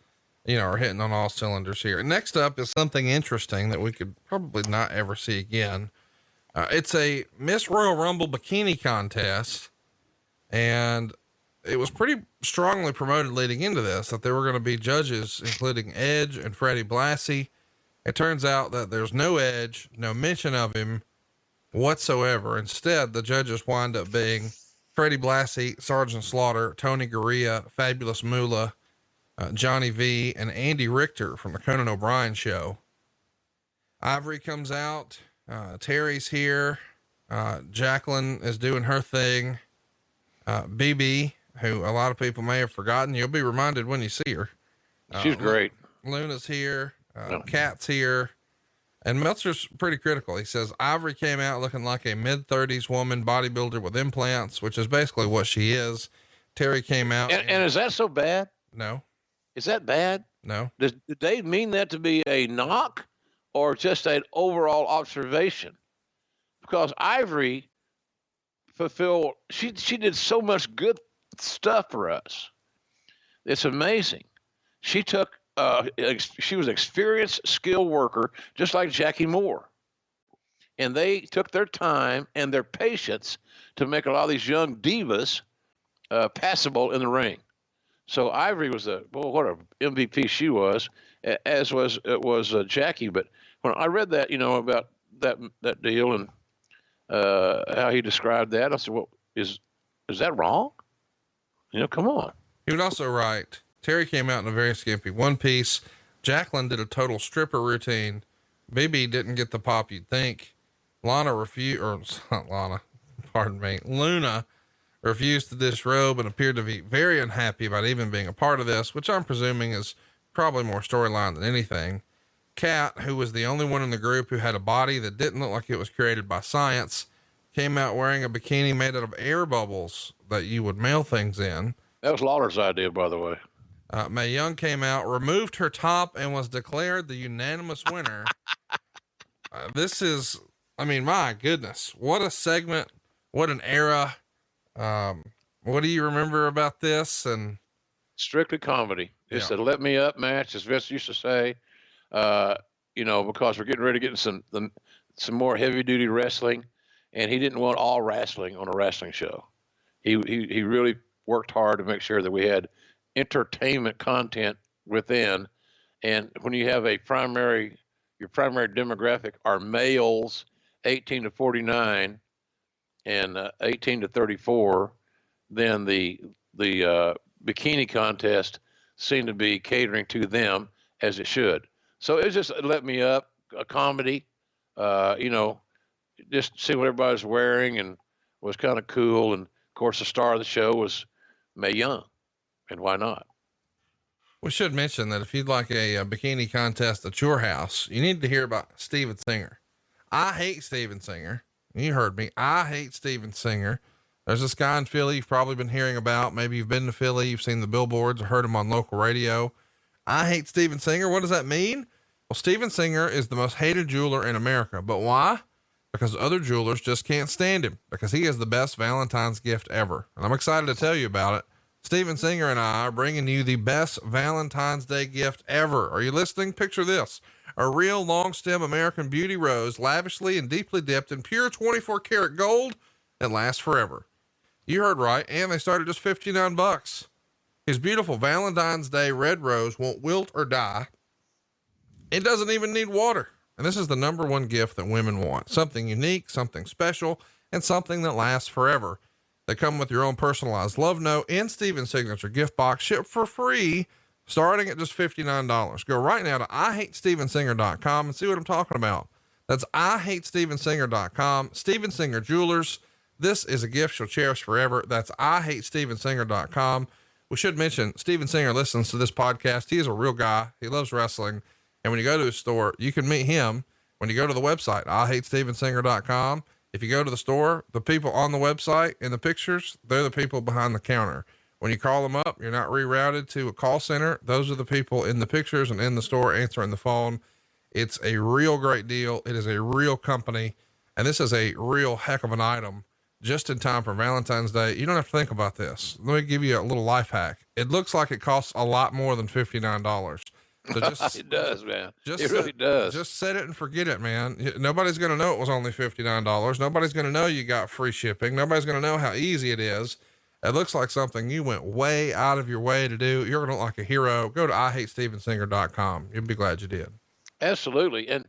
are hitting on all cylinders here. Next up is something interesting that we could probably not ever see again. It's a Miss Royal Rumble bikini contest. And it was pretty strongly promoted leading into this that there were going to be judges, including Edge and Freddie Blassie. It turns out that there's no Edge, no mention of him whatsoever. Instead, the judges wind up being Freddie Blassie, Sergeant Slaughter, Tony Gurria, Fabulous Moolah, Johnny V, and Andy Richter from the Conan O'Brien show. Ivory comes out. Terry's here. Jacqueline is doing her thing. BB, who a lot of people may have forgotten. You'll be reminded when you see her. She's great. Luna's here. Cat's here. And Meltzer's pretty critical. He says Ivory came out looking like a mid-30s woman bodybuilder with implants, which is basically what she is. Terry came out. And is that so bad? No. Is that bad? No. Did they mean that to be a knock or just an overall observation? Because Ivory she did so much good stuff for us. It's amazing. She took, she was an experienced, skilled worker, just like Jackie Moore. And they took their time and their patience to make a lot of these young divas passable in the ring. So Ivory was what a MVP she was, as was Jackie. But when I read that, about that deal and how he described that, I said, well, is that wrong? Come on. He would also write, Terry came out in a very skimpy one piece. Jacqueline did a total stripper routine. BB didn't get the pop you'd think. Luna refused to disrobe and appeared to be very unhappy about even being a part of this, which I'm presuming is probably more storyline than anything. Kat, who was the only one in the group who had a body that didn't look like it was created by science, came out wearing a bikini made out of air bubbles that you would mail things in. That was Lawler's idea, by the way. Mae Young came out, removed her top, and was declared the unanimous winner. My goodness, what a segment. What an era. What do you remember about this? And strictly comedy. It's a let me up match, as Vince used to say, because we're getting ready to get some more heavy duty wrestling, and he didn't want all wrestling on a wrestling show. He really worked hard to make sure that we had entertainment content within. And when you have your primary demographic are males 18 to 49 and 18 to 34, then the bikini contest seemed to be catering to them as it should. So it was just let me up, a comedy, just see what everybody's wearing, and was kind of cool. And of course, the star of the show was Mae Young, and why not? We should mention that if you'd like a bikini contest at your house, you need to hear about Steven Singer. I hate Steven Singer. You heard me. I hate Steven Singer. There's this guy in Philly you've probably been hearing about. Maybe you've been to Philly, you've seen the billboards or heard him on local radio. I hate Steven Singer. What does that mean? Well, Steven Singer is the most hated jeweler in America, but why? Because other jewelers just can't stand him, because he is the best Valentine's gift ever. And I'm excited to tell you about it. Steven Singer and I are bringing you the best Valentine's Day gift ever. Are you listening? Picture this: a real long stem American beauty rose, lavishly and deeply dipped in pure 24 karat gold, and lasts forever. You heard right. And they start at just $59. His beautiful Valentine's Day red rose won't wilt or die. It doesn't even need water. And this is the number one gift that women want: something unique, something special, and something that lasts forever. They come with your own personalized love note and Steven's signature gift box, shipped for free, starting at just $59. Go right now to IHateStevenSinger.com and see what I'm talking about. That's IHateStevenSinger.com. Steven Singer Jewelers. This is a gift you'll cherish forever. That's IHateStevenSinger.com. We should mention Steven Singer listens to this podcast. He is a real guy. He loves wrestling. And when you go to his store, you can meet him. When you go to the website, IHateStevenSinger.com, if you go to the store, the people on the website in the pictures, they're the people behind the counter. When you call them up, you're not rerouted to a call center. Those are the people in the pictures and in the store answering the phone. It's a real great deal. It is a real company. And this is a real heck of an item just in time for Valentine's Day. You don't have to think about this. Let me give you a little life hack. It looks like it costs a lot more than $59. So just, it does, man. It really does. Just set it and forget it, man. Nobody's going to know it was only $59. Nobody's going to know you got free shipping. Nobody's going to know how easy it is. It looks like something you went way out of your way to do. You're going to look like a hero. Go to IHateStevenSinger.com. You'll be glad you did. Absolutely. And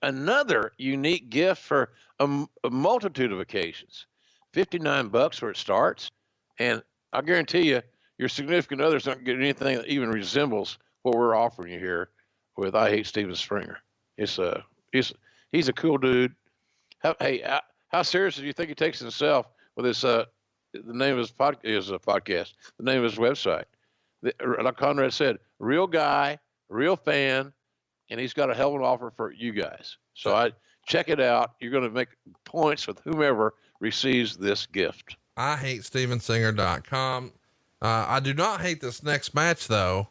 another unique gift for a multitude of occasions. $59 where it starts. And I guarantee you, your significant others don't get anything that even resembles what we're offering you here with I Hate Steven Springer. He's a cool dude. How serious do you think he takes himself with his, the name of his podcast, the name of his website? Like Conrad said, real guy, real fan, and he's got a hell of an offer for you guys. So I check it out. You're going to make points with whomever receives this gift. IHateStevenSinger.com. I do not hate this next match though,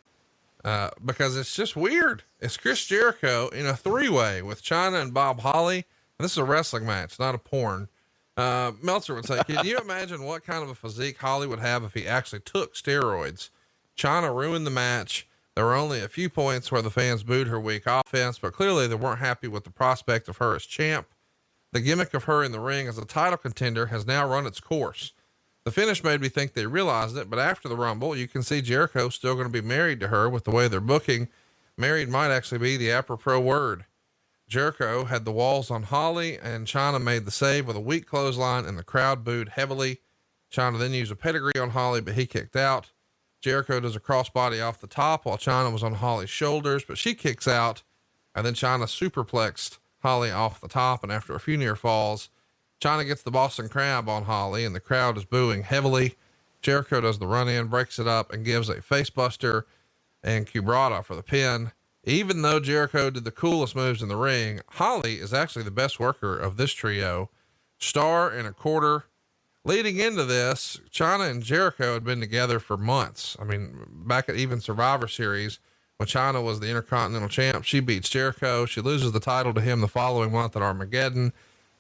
because it's just weird. It's Chris Jericho in a 3-way with Chyna and Bob Holly. And this is a wrestling match, not a porn. Meltzer would say, can you imagine what kind of a physique Holly would have if he actually took steroids? Chyna ruined the match. There were only a few points where the fans booed her weak offense, but clearly they weren't happy with the prospect of her as champ. The gimmick of her in the ring as a title contender has now run its course. The finish made me think they realized it, but after the Rumble, you can see Jericho still going to be married to her with the way they're booking. Married might actually be the apropos word. Jericho had the walls on Holly, and Chyna made the save with a weak clothesline, and the crowd booed heavily. Chyna then used a pedigree on Holly, but he kicked out. Jericho does a crossbody off the top while Chyna was on Holly's shoulders, but she kicks out, and then Chyna superplexed Holly off the top, and after a few near falls, Chyna gets the Boston Crab on Holly, and the crowd is booing heavily. Jericho does the run in, breaks it up, and gives a facebuster and Cubrata for the pin. Even though Jericho did the coolest moves in the ring, Holly is actually the best worker of this trio. Star and a quarter. Leading into this, Chyna and Jericho had been together for months. I mean, back at even Survivor Series, when Chyna was the Intercontinental Champ, she beats Jericho. She loses the title to him the following month at Armageddon.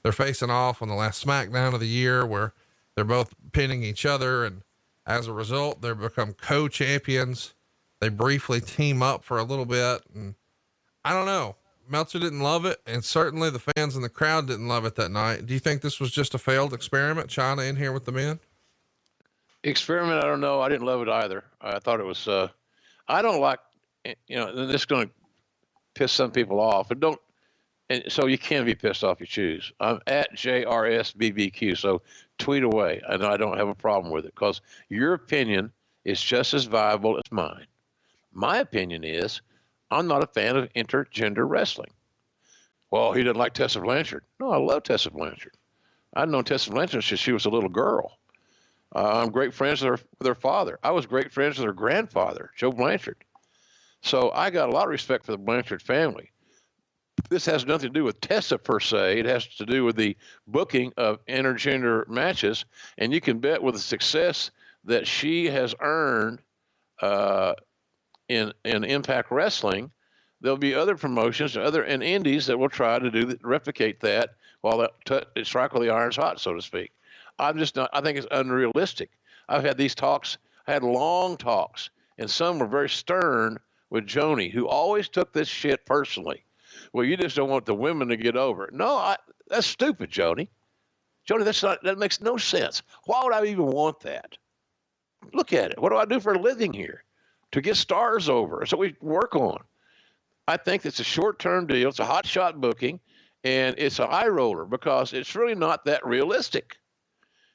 They're facing off on the last SmackDown of the year where they're both pinning each other. And as a result, they become co-champions. They briefly team up for a little bit. And I don't know, Meltzer didn't love it. And certainly the fans in the crowd didn't love it that night. Do you think this was just a failed experiment? Chyna in here with the men? Experiment. I don't know. I didn't love it either. I thought it was, I don't like, this is going to piss some people off, but don't. And so you can be pissed off, you choose. I'm at JRSBBQ. So tweet away. I know I don't have a problem with it because your opinion is just as viable as mine. My opinion is I'm not a fan of intergender wrestling. Well, he didn't like Tessa Blanchard. No, I love Tessa Blanchard. I'd known Tessa Blanchard since she was a little girl. I'm great friends with her father. I was great friends with her grandfather, Joe Blanchard. So I got a lot of respect for the Blanchard family. This has nothing to do with Tessa per se. It has to do with the booking of intergender matches. And you can bet with the success that she has earned in Impact Wrestling, there'll be other promotions and indies that will try to replicate that while strike while the iron's hot, so to speak. I'm just not. I think it's unrealistic. I've had these talks. I had long talks, and some were very stern with Joni, who always took this shit personally. Well, you just don't want the women to get over it. No, that's stupid, Joni. Joni, that makes no sense. Why would I even want that? Look at it. What do I do for a living here? To get stars over. That's what we work on. I think it's a short-term deal. It's a hot shot booking, and it's an eye roller because it's really not that realistic.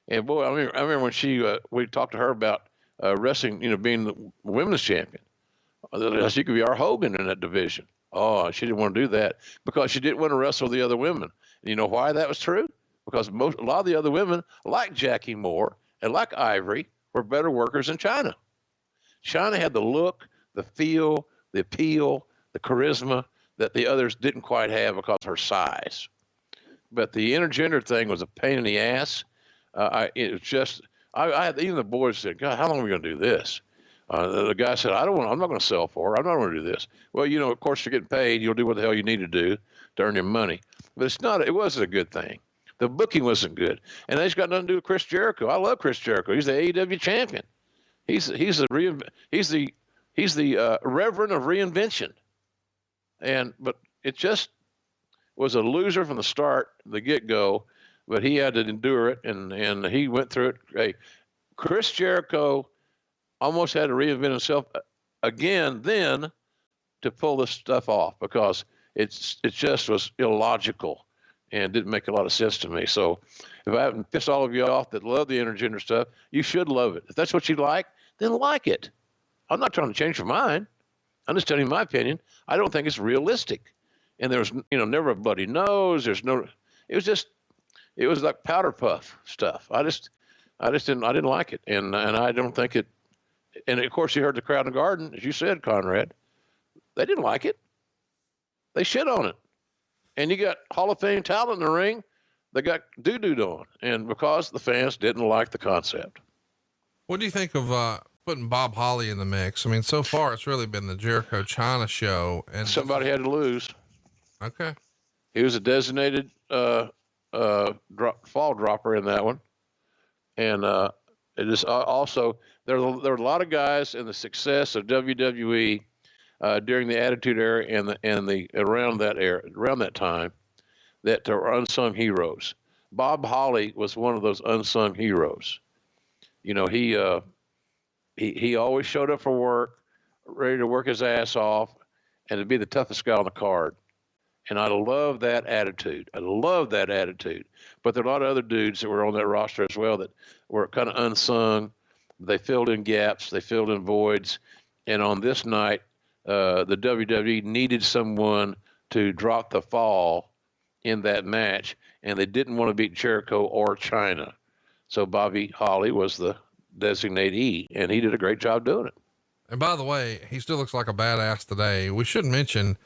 And boy, I remember when we talked to her about wrestling, being the women's champion. She could be our Hogan in that division. Oh, she didn't want to do that because she didn't want to wrestle the other women. And you know why that was true? Because a lot of the other women, like Jackie Moore and like Ivory, were better workers than Chyna. Chyna had the look, the feel, the appeal, the charisma that the others didn't quite have because of her size. But the intergender thing was a pain in the ass. It was just, I had, even the boys said, God, how long are we going to do this? The guy said, I'm not going to sell for her. I'm not going to do this. Well, of course, you're getting paid. You'll do what the hell you need to do to earn your money. But it wasn't a good thing. The booking wasn't good. And that's got nothing to do with Chris Jericho. I love Chris Jericho. He's the AEW champion. He's the Reverend of reinvention. But it just was a loser from the start, the get-go. But he had to endure it, and he went through it. Hey, Chris Jericho almost had to reinvent himself again then to pull this stuff off because it just was illogical and didn't make a lot of sense to me. So if I haven't pissed all of you off that love the intergender stuff, you should love it. If that's what you like, then like it. I'm not trying to change your mind. I'm just telling you my opinion. I don't think it's realistic. And there's, never a bloody nose. It was like powder puff stuff. I didn't like it. And I don't think it, and of course you heard the crowd in the garden, as you said, Conrad, they didn't like it. They shit on it. And you got Hall of Fame talent in the ring, they got doo-dooed on. And because the fans didn't like the concept. What do you think of, putting Bob Holly in the mix? I mean, so far it's really been the Jericho Chyna show, and somebody had to lose. Okay. He was a designated, fall dropper in that one. And, it is also, there were a lot of guys in the success of WWE, during the Attitude Era and the around that time, that there were unsung heroes. Bob Holly was one of those unsung heroes. He always showed up for work, ready to work his ass off, and to be the toughest guy on the card. And I love that attitude. But there are a lot of other dudes that were on that roster as well that were kind of unsung. They filled in gaps. They filled in voids. And on this night, the WWE needed someone to drop the fall in that match, and they didn't want to beat Jericho or Chyna. So Bobby Holly was the designatee, and he did a great job doing it. And by the way, he still looks like a badass today. We should mention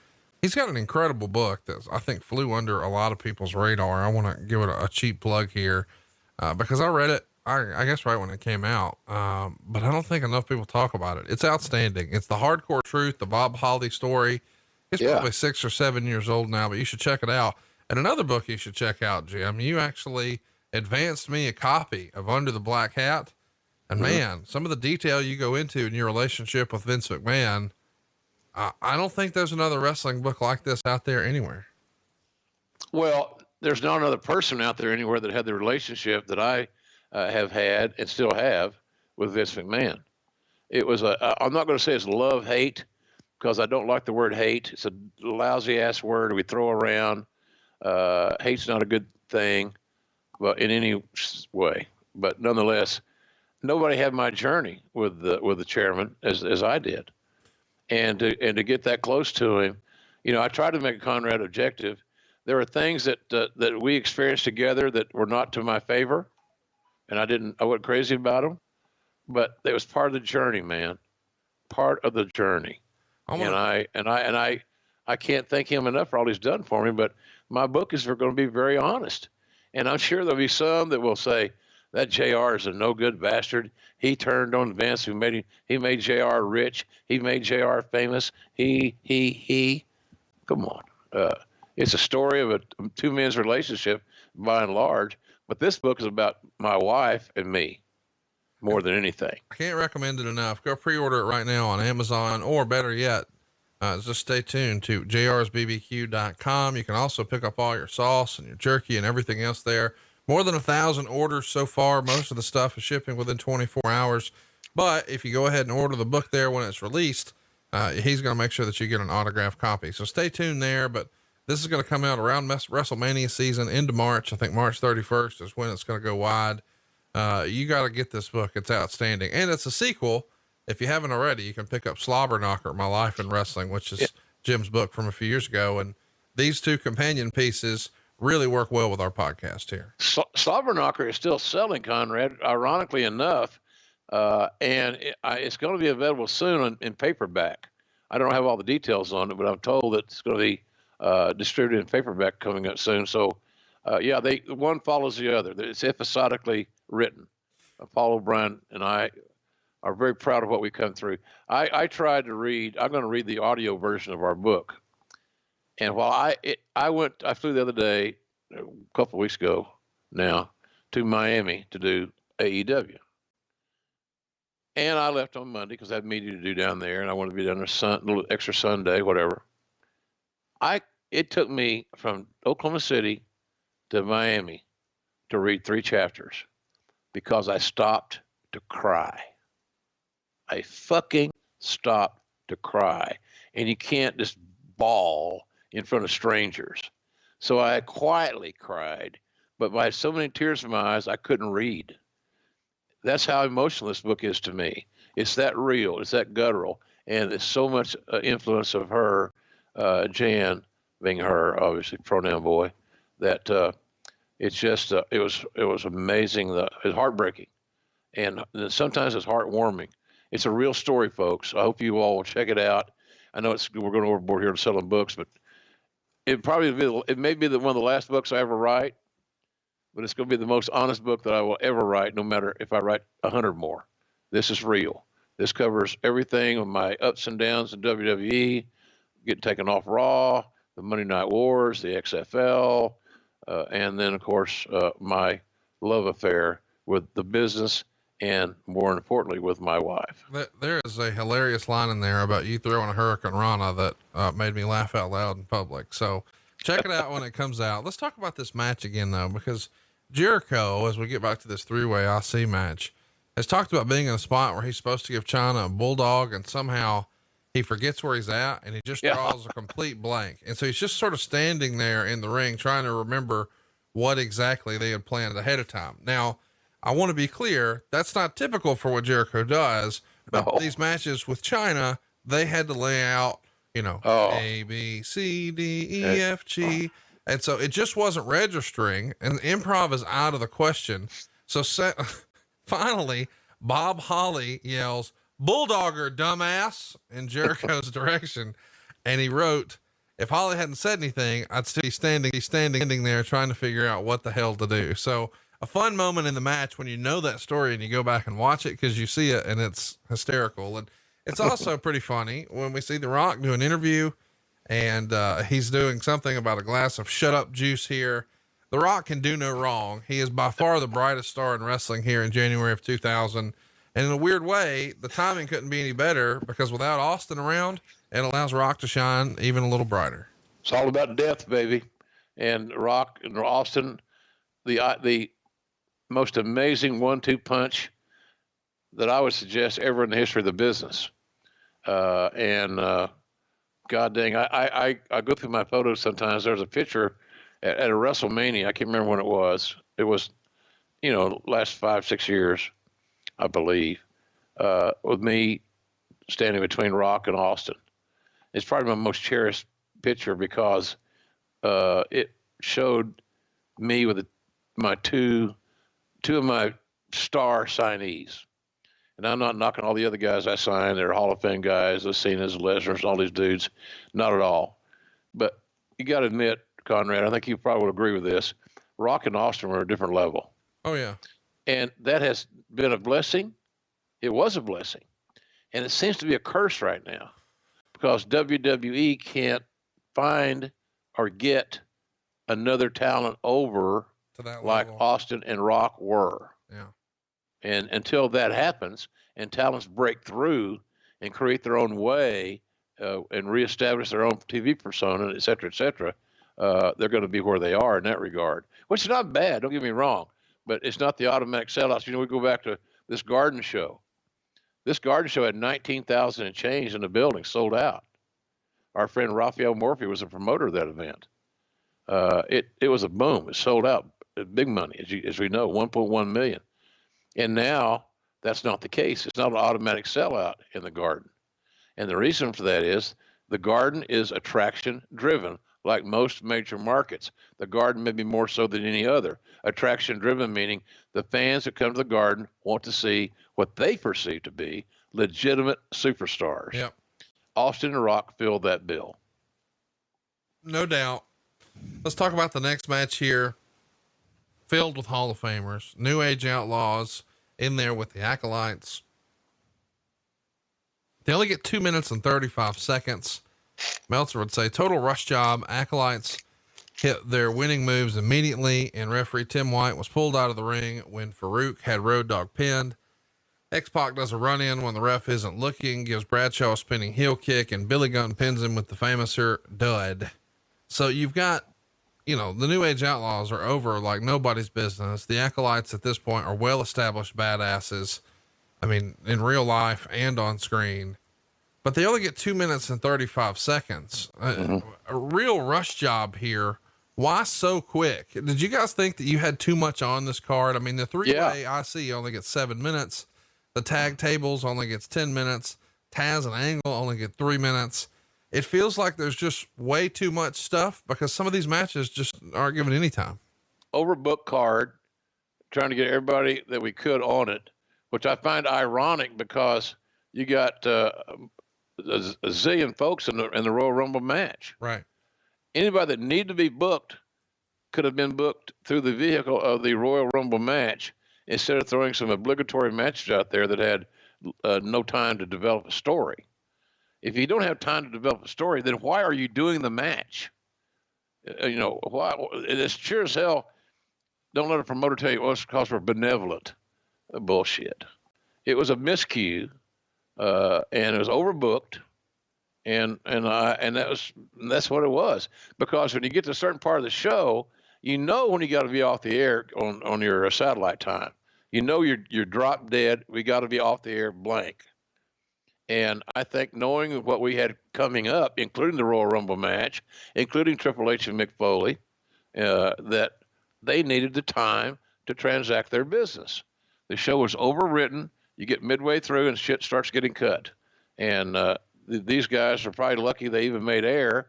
he's got an incredible book that I think flew under a lot of people's radar. I want to give it a cheap plug here, because I read it, I guess right when it came out. But I don't think enough people talk about it. It's outstanding. It's the hardcore truth, the Bob Holly story. It's probably 6 or 7 years old now, but you should check it out. And another book you should check out, Jim, you actually advanced me a copy of Under the Black Hat. And man, some of the detail you go into in your relationship with Vince McMahon, I don't think there's another wrestling book like this out there anywhere. Well, there's not another person out there anywhere that had the relationship that I have had and still have with Vince McMahon. It was I'm not going to say it's love-hate because I don't like the word hate. It's a lousy ass word we throw around. Hate's not a good thing, but in any way, but nonetheless, nobody had my journey with the chairman as I did. And to get that close to him, I tried to make Conrad objective. There were things that we experienced together that were not to my favor, and I wasn't crazy about them, but it was part of the journey, man. Part of the journey. I can't thank him enough for all he's done for me, but my book is going to be very honest. And I'm sure there'll be some that will say that JR is a no good bastard. He turned on Vince, he made JR rich. He made JR famous. He. Come on. It's a story of two men's relationship by and large, but this book is about my wife and me more than anything. I can't recommend it enough. Go pre-order it right now on Amazon, or better yet, just stay tuned to jrsbbq.com. You can also pick up all your sauce and your jerky and everything else there. More than 1,000 orders so far. Most of the stuff is shipping within 24 hours. But if you go ahead and order the book there when it's released, he's going to make sure that you get an autographed copy. So stay tuned there. But this is going to come out around WrestleMania season into March. I think March 31st is when it's going to go wide. You got to get this book. It's outstanding. And it's a sequel. If you haven't already, you can pick up Slobber Knocker, My Life in Wrestling, which is Jim's book from a few years ago. And these two companion pieces really work well with our podcast here. Slobber Knocker is still selling, Conrad, ironically enough. And it's going to be available soon in paperback. I don't have all the details on it, but I'm told that it's going to be distributed in paperback coming up soon. So, one follows the other. It's episodically written. Paul O'Brien and I are very proud of what we come through. I tried to read. I'm going to read the audio version of our book. And while I flew the other day, a couple of weeks ago now, to Miami to do AEW. And I left on Monday because I had a meeting to do down there, and I wanted to be down there a little extra Sunday, whatever. It took me from Oklahoma City to Miami to read 3 chapters because I stopped to cry. I fucking stopped to cry. And you can't just bawl in front of strangers. So I quietly cried, but by so many tears in my eyes, I couldn't read. That's how emotional this book is to me. It's that real, it's that guttural, and it's so much influence of her, Jan, being her, obviously pronoun boy, that it's just it was amazing. It's heartbreaking, and sometimes it's heartwarming. It's a real story, folks. I hope you all will check it out. I know we're going overboard here to selling books, but it may be one of the last books I ever write. But it's going to be the most honest book that I will ever write, no matter if I write 100 more. This is real. This covers everything of my ups and downs in WWE, getting taken off Raw, the Monday Night Wars, the XFL, and then, of course, my love affair with the business and, more importantly, with my wife. There is a hilarious line in there about you throwing a Hurricane Rana that made me laugh out loud in public. So check it out when it comes out. Let's talk about this match again, though, because Jericho, as we get back to this 3-way IC match, has talked about being in a spot where he's supposed to give Chyna a bulldog, and somehow he forgets where he's at and he just draws a complete blank. And so he's just sort of standing there in the ring trying to remember what exactly they had planned ahead of time. Now, I want to be clear, that's not typical for what Jericho does, but these matches with Chyna, they had to lay out, A, B, C, D, E, F, G. And so it just wasn't registering, and improv is out of the question. So finally, Bob Holly yells, "Bulldogger, dumbass," in Jericho's direction. And he wrote, if Holly hadn't said anything, I'd still be standing there trying to figure out what the hell to do. So a fun moment in the match when you know that story and you go back and watch it because you see it and it's hysterical. And it's also pretty funny when we see The Rock do an interview and he's doing something about a glass of shut up juice here. The Rock can do no wrong. He is by far the brightest star in wrestling here in January of 2000. And in a weird way, the timing couldn't be any better because without Austin around, it allows Rock to shine even a little brighter. It's all about depth, baby. And Rock and Austin, the most amazing 1-2 punch that I would suggest ever in the history of the business. God dang, I go through my photos sometimes. There's a picture at a WrestleMania. I can't remember when it was. It was, last 5-6 years, I believe, with me standing between Rock and Austin. It's probably my most cherished picture because it showed me with my two of my star signees. And I'm not knocking all the other guys I signed. They're Hall of Fame guys, the Cena's, Lesnar's, all these dudes. Not at all. But you got to admit, Conrad, I think you probably would agree with this. Rock and Austin were a different level. Oh, yeah. And that has been a blessing. It was a blessing. And it seems to be a curse right now because WWE can't find or get another talent over to that like level. Austin and Rock were. Yeah. And until that happens and talents break through and create their own way and reestablish their own TV persona, et cetera, they're going to be where they are in that regard, which is not bad. Don't get me wrong, but it's not the automatic sellouts. You know, we go back to this garden show. This garden show had 19,000 and change in the building, sold out. Our friend Raphael Morphy was a promoter of that event. It was a boom. It sold out, big money, as we know, 1.1 million. And now that's not the case. It's not an automatic sellout in the garden. And the reason for that is the garden is attraction driven, like most major markets. The garden may be more so than any other. Attraction driven meaning the fans that come to the garden want to see what they perceive to be legitimate superstars. Yep. Austin and Rock filled that bill. No doubt. Let's talk about the next match here. Filled with Hall of Famers, New Age Outlaws in there with the Acolytes. They only get 2 minutes and 35 seconds. Meltzer would say total rush job. Acolytes hit their winning moves immediately, and referee Tim White was pulled out of the ring when Farouk had Road Dogg pinned. X-Pac does a run in when the ref isn't looking, gives Bradshaw a spinning heel kick, and Billy Gunn pins him with the famouser dud. So you've got, you know, the New Age Outlaws are over like nobody's business. The Acolytes at this point are well-established badasses. I mean, in real life and on screen, but they only get 2 minutes and 35 seconds. A real rush job here. Why so quick? Did you guys think that you had too much on this card? I mean, the three-way IC only gets 7 minutes. The tag tables only gets 10 minutes. Taz and Angle only get 3 minutes. It feels like there's just way too much stuff because some of these matches just aren't given any time. Overbooked card, trying to get everybody that we could on it, which I find ironic because you got a zillion folks in the Royal Rumble match. Right. Anybody that needed to be booked could have been booked through the vehicle of the Royal Rumble match instead of throwing some obligatory matches out there that had no time to develop a story. If you don't have time to develop a story, then why are you doing the match? You know, why? It's sure as hell. Don't let a promoter tell you, well, it's because we're benevolent. Bullshit. It was a miscue, and it was overbooked, and that's what it was. Because when you get to a certain part of the show, you know when you got to be off the air on your satellite time. You know you're drop dead. We got to be off the air blank. And I think knowing what we had coming up, including the Royal Rumble match, including Triple H and Mick Foley, that they needed the time to transact their business. The show was overwritten. You get midway through and shit starts getting cut. And these guys are probably lucky they even made air,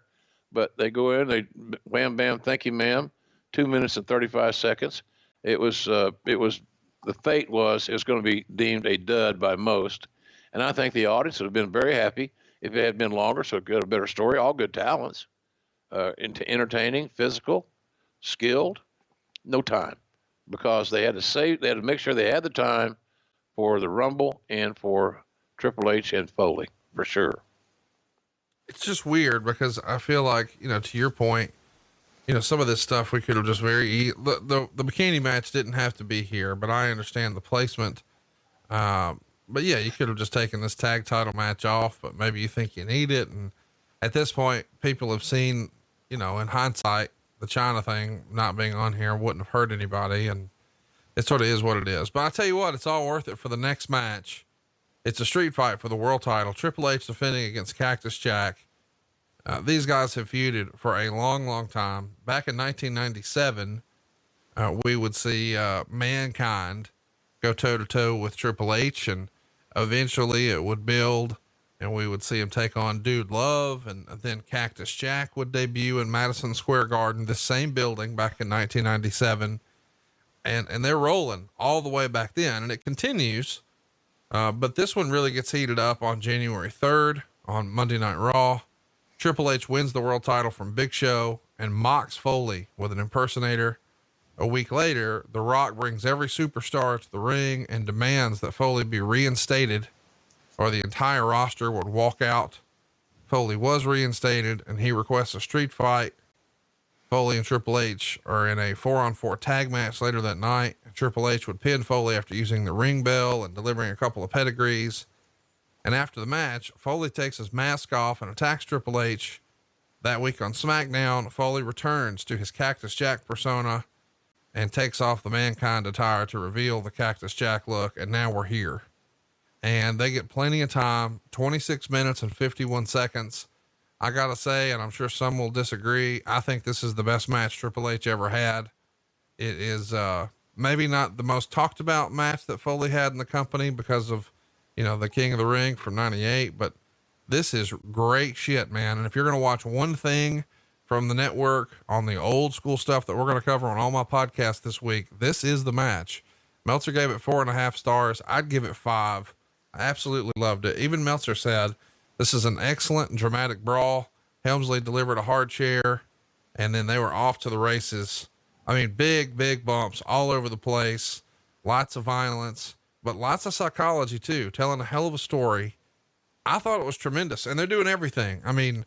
but they go in, they wham, bam, thank you, ma'am. 2 minutes and 35 seconds. It was the fate was it was going to be deemed a dud by most. And I think the audience would have been very happy if it had been longer, so it got a better story. All good talents, into entertaining, physical, skilled, no time, because they had to make sure they had the time for the Rumble and for Triple H and Foley for sure. It's just weird because I feel like, you know, to your point, you know, some of this stuff we could have just the bikini match didn't have to be here, but I understand the placement. But yeah, you could have just taken this tag title match off, but maybe you think you need it. And at this point, people have seen, you know, in hindsight, the Chyna thing not being on here wouldn't have hurt anybody. And it sort of is what it is. But I tell you what, it's all worth it for the next match. It's a street fight for the world title. Triple H defending against Cactus Jack. These guys have feuded for a long, long time. Back in 1997, we would see Mankind go toe to toe with Triple H, and eventually it would build and we would see him take on Dude Love. And then Cactus Jack would debut in Madison Square Garden, the same building back in 1997. And they're rolling all the way back then, and it continues. But this one really gets heated up on January 3rd on Monday Night Raw. Triple H wins the world title from Big Show and mocks Foley with an impersonator. A week later, The Rock brings every superstar to the ring and demands that Foley be reinstated, or the entire roster would walk out. Foley was reinstated, and he requests a street fight. Foley and Triple H are in a 4-on-4 tag match later that night. Triple H would pin Foley after using the ring bell and delivering a couple of pedigrees. And after the match, Foley takes his mask off and attacks Triple H. That week on SmackDown, Foley returns to his Cactus Jack persona and takes off the Mankind attire to reveal the Cactus Jack look. And now we're here. And they get plenty of time, 26 minutes and 51 seconds. I gotta say, and I'm sure some will disagree, I think this is the best match Triple H ever had. It is, maybe not the most talked about match that Foley had in the company because of, the King of the Ring from 98, but this is great shit, man. And if you're going to watch one thing from the network on the old school stuff that we're going to cover on all my podcasts this week, this is the match. Meltzer gave it 4.5 stars. I'd give it 5. I absolutely loved it. Even Meltzer said, this is an excellent and dramatic brawl. Helmsley delivered a hard chair, and then they were off to the races. I mean, big bumps all over the place, lots of violence, but lots of psychology too, telling a hell of a story. I thought it was tremendous, and they're doing everything. I mean,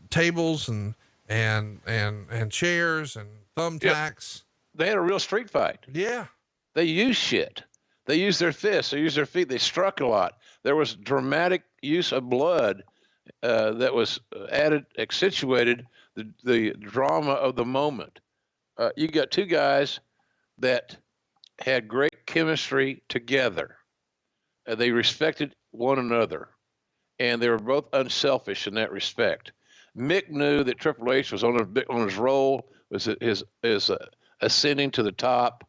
tables and chairs and thumbtacks. Yep. They had a real street fight. Yeah. They used shit. They used their fists. They used their feet. They struck a lot. There was dramatic use of blood that was accentuated the drama of the moment. You got two guys that had great chemistry together. They respected one another, and they were both unselfish in that respect. Mick knew that Triple H was on his roll, was his ascending to the top,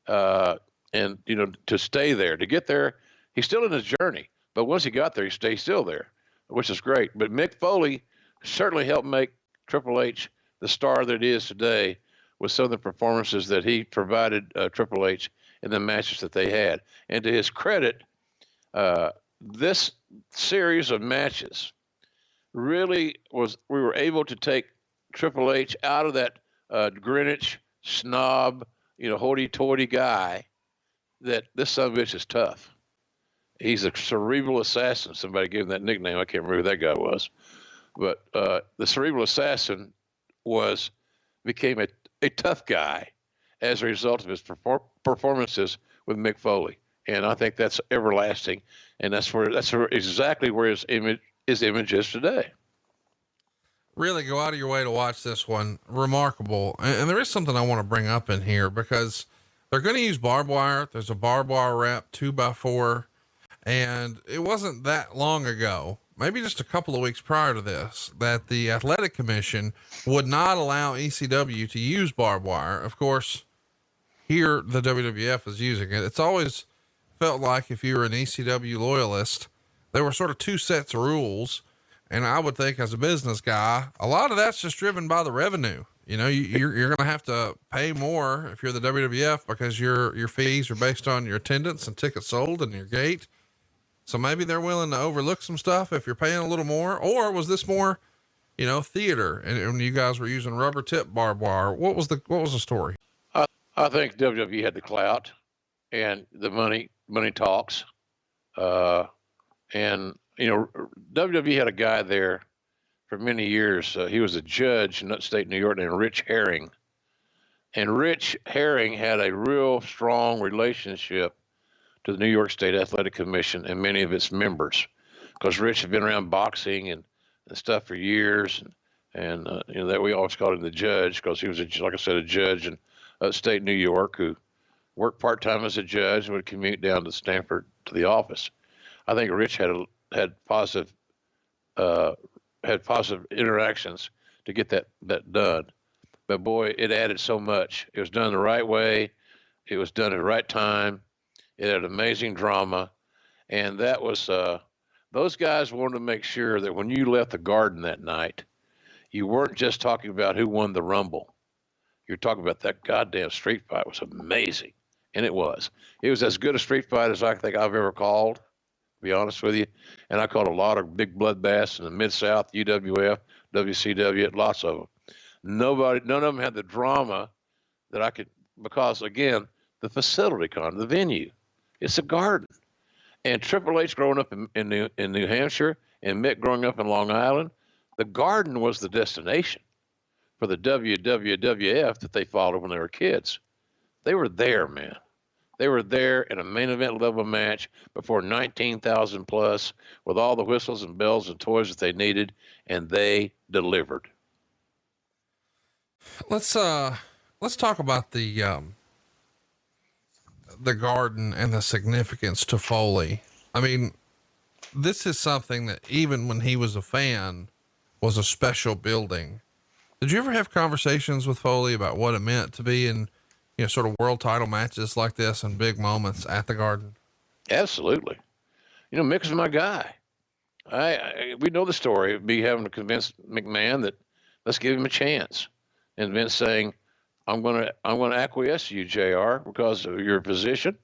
and to stay there, to get there. He's still in his journey, but once he got there, he stayed still there, which is great. But Mick Foley certainly helped make Triple H the star that it is today with some of the performances that he provided Triple H in the matches that they had. And to his credit, this series of matches really we were able to take Triple H out of that Greenwich snob, hoity-toity guy that this son of a bitch is tough. He's a cerebral assassin. Somebody gave him that nickname. I can't remember who that guy was, but the cerebral assassin became a tough guy as a result of his performances with Mick Foley. And I think that's everlasting. And that's exactly where his image is today. Really go out of your way to watch this one. Remarkable. And there is something I want to bring up in here because they're going to use barbed wire. There's a barbed wire wrap 2x4. And it wasn't that long ago, maybe just a couple of weeks prior to this, that the Athletic Commission would not allow ECW to use barbed wire. Of course, here the WWF is using it. It's always felt like if you were an ECW loyalist, there were sort of two sets of rules. And I would think as a business guy, a lot of that's just driven by the revenue. You're going to have to pay more if you're the WWF because your fees are based on your attendance and tickets sold and your gate. So maybe they're willing to overlook some stuff if you're paying a little more, or was this more, theater and you guys were using rubber tip barbed wire? What was the story? I think WWE had the clout and the money talks. And WWE had a guy there for many years. He was a judge in upstate New York named Rich Herring. And Rich Herring had a real strong relationship to the New York State Athletic Commission and many of its members, because Rich had been around boxing and stuff for years. And that we always called him the judge because he was, like I said, a judge in upstate New York who worked part-time as a judge and would commute down to Stanford to the office. I think Rich had positive interactions to get that done. But boy, it added so much. It was done the right way. It was done at the right time. It had amazing drama. And that was, those guys wanted to make sure that when you left the Garden that night, you weren't just talking about who won the Rumble. You're talking about that goddamn street fight was amazing. And it was. It was as good a street fight as I think I've ever called, to be honest with you. And I called a lot of big bloodbaths in the Mid-South, UWF, WCW, lots of them. None of them had the drama that because, again, the facility, the venue, it's a garden. And Triple H growing up in New Hampshire and Mick growing up in Long Island, the garden was the destination for the WWF that they followed when they were kids. They were there, man. They were there in a main event level match before 19,000 plus with all the whistles and bells and toys that they needed, and they delivered. Let's talk about the garden and the significance to Foley. I mean, this is something that even when he was a fan was a special building. Did you ever have conversations with Foley about what it meant to be in, sort of world title matches like this and big moments at the garden? Absolutely. Mick is my guy. We know the story of me having to convince McMahon that let's give him a chance, and Vince saying, I'm going to acquiesce to you, JR, because of your position.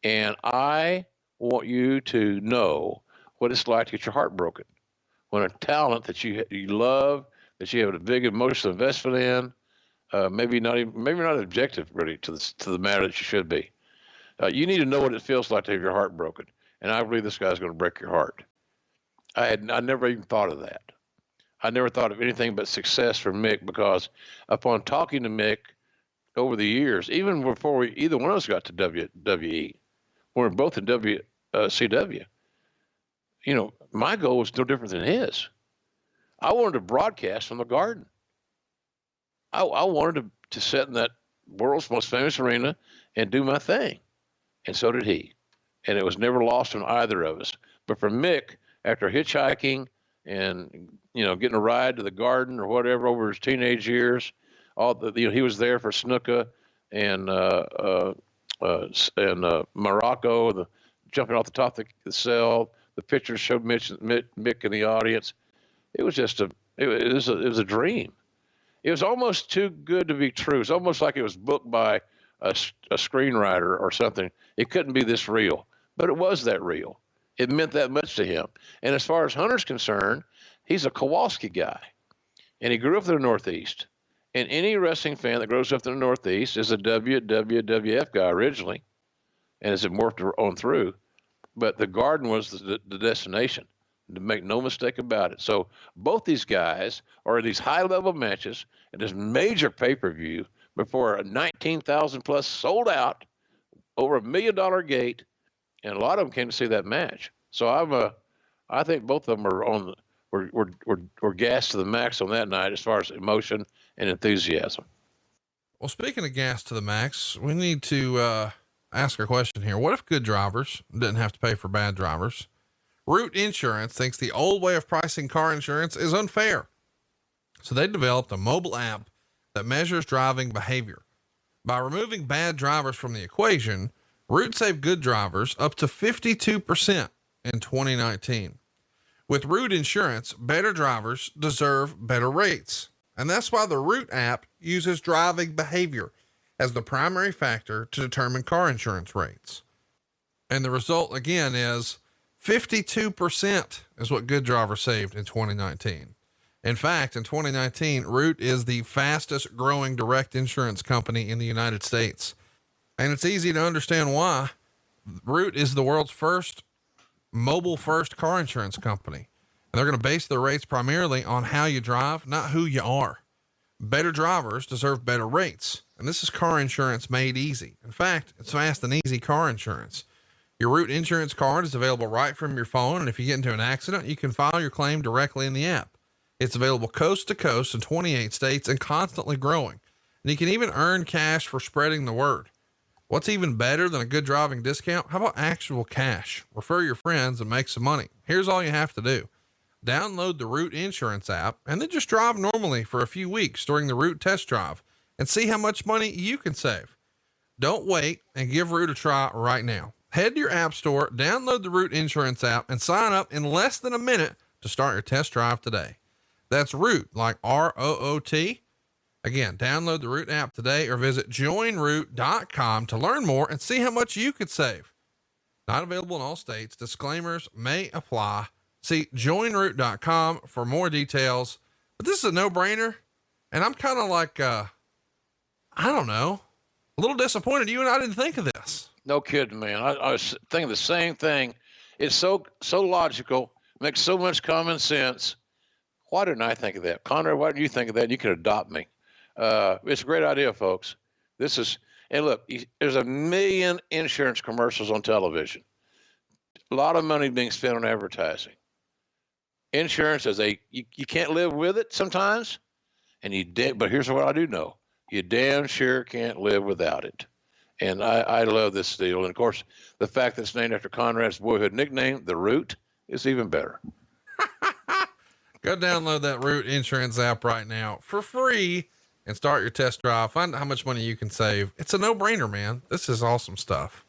And I want you to know what it's like to get your heart broken when a talent that you love, that you have a big emotional investment in, maybe not objective really to the matter that you should be. You need to know what it feels like to have your heart broken. And I believe this guy's going to break your heart. I never even thought of that. I never thought of anything but success for Mick, because upon talking to Mick over the years, even before either one of us got to WWE, we were both in WCW. My goal was no different than his. I wanted to broadcast from the garden. I wanted to sit in that world's most famous arena and do my thing. And so did he. And it was never lost on either of us. But for Mick, after hitchhiking and, getting a ride to the garden or whatever over his teenage years, he was there for Snuka and Morocco, jumping off the top of the cell. The pictures showed Mick in the audience. It was just it was a dream. It was almost too good to be true. It's almost like it was booked by a screenwriter or something. It couldn't be this real, but it was that real. It meant that much to him. And as far as Hunter's concerned, he's a Kowalski guy, and he grew up in the Northeast. And any wrestling fan that grows up in the Northeast is a WWF guy originally, and as it morphed on through. But the garden was the destination, to make no mistake about it. So both these guys are in these high-level matches in this major pay-per-view before a 19,000 plus sold out, over $1 million gate, and a lot of them came to see that match. So I think both of them are were gassed to the max on that night as far as emotion and enthusiasm. Well, speaking of gas to the max, we need to ask a question here. What if good drivers didn't have to pay for bad drivers? Root Insurance thinks the old way of pricing car insurance is unfair. So they developed a mobile app that measures driving behavior. By removing bad drivers from the equation, Root saved good drivers up to 52% in 2019. With Root Insurance, better drivers deserve better rates. And that's why the Root app uses driving behavior as the primary factor to determine car insurance rates. And the result again is 52% is what good drivers saved in 2019. In fact, in 2019, Root is the fastest growing direct insurance company in the United States. And it's easy to understand why. Root is the world's first mobile first car insurance company. And they're going to base their rates primarily on how you drive, not who you are. Better drivers deserve better rates. And this is car insurance made easy. In fact, it's fast and easy car insurance. Your Root insurance card is available right from your phone. And if you get into an accident, you can file your claim directly in the app. It's available coast to coast in 28 states and constantly growing. And you can even earn cash for spreading the word. What's even better than a good driving discount? How about actual cash? Refer your friends and make some money. Here's all you have to do. Download the Root Insurance app and then just drive normally for a few weeks during the Root test drive and see how much money you can save. Don't wait and give Root a try right now. Head to your app store, download the Root Insurance app, and sign up in less than a minute to start your test drive today. That's Root, like ROOT. Again, download the Root app today or visit joinroot.com to learn more and see how much you could save. Not available in all states. Disclaimers may apply. See joinroot.com for more details. But this is a no-brainer. And I'm kind of like, I don't know. A little disappointed. You and I didn't think of this. No kidding, man. I was thinking the same thing. It's so logical, makes so much common sense. Why didn't I think of that? Conrad, why didn't you think of that? You could adopt me. It's a great idea, folks. And look, there's 1 million insurance commercials on television. A lot of money being spent on advertising. Insurance you can't live with it sometimes, but here's what I do know. You damn sure can't live without it. And I love this deal. And of course, the fact that it's named after Conrad's boyhood nickname, The Root, is even better. Go download that Root insurance app right now for free and start your test drive. Find out how much money you can save. It's a no-brainer, man. This is awesome stuff.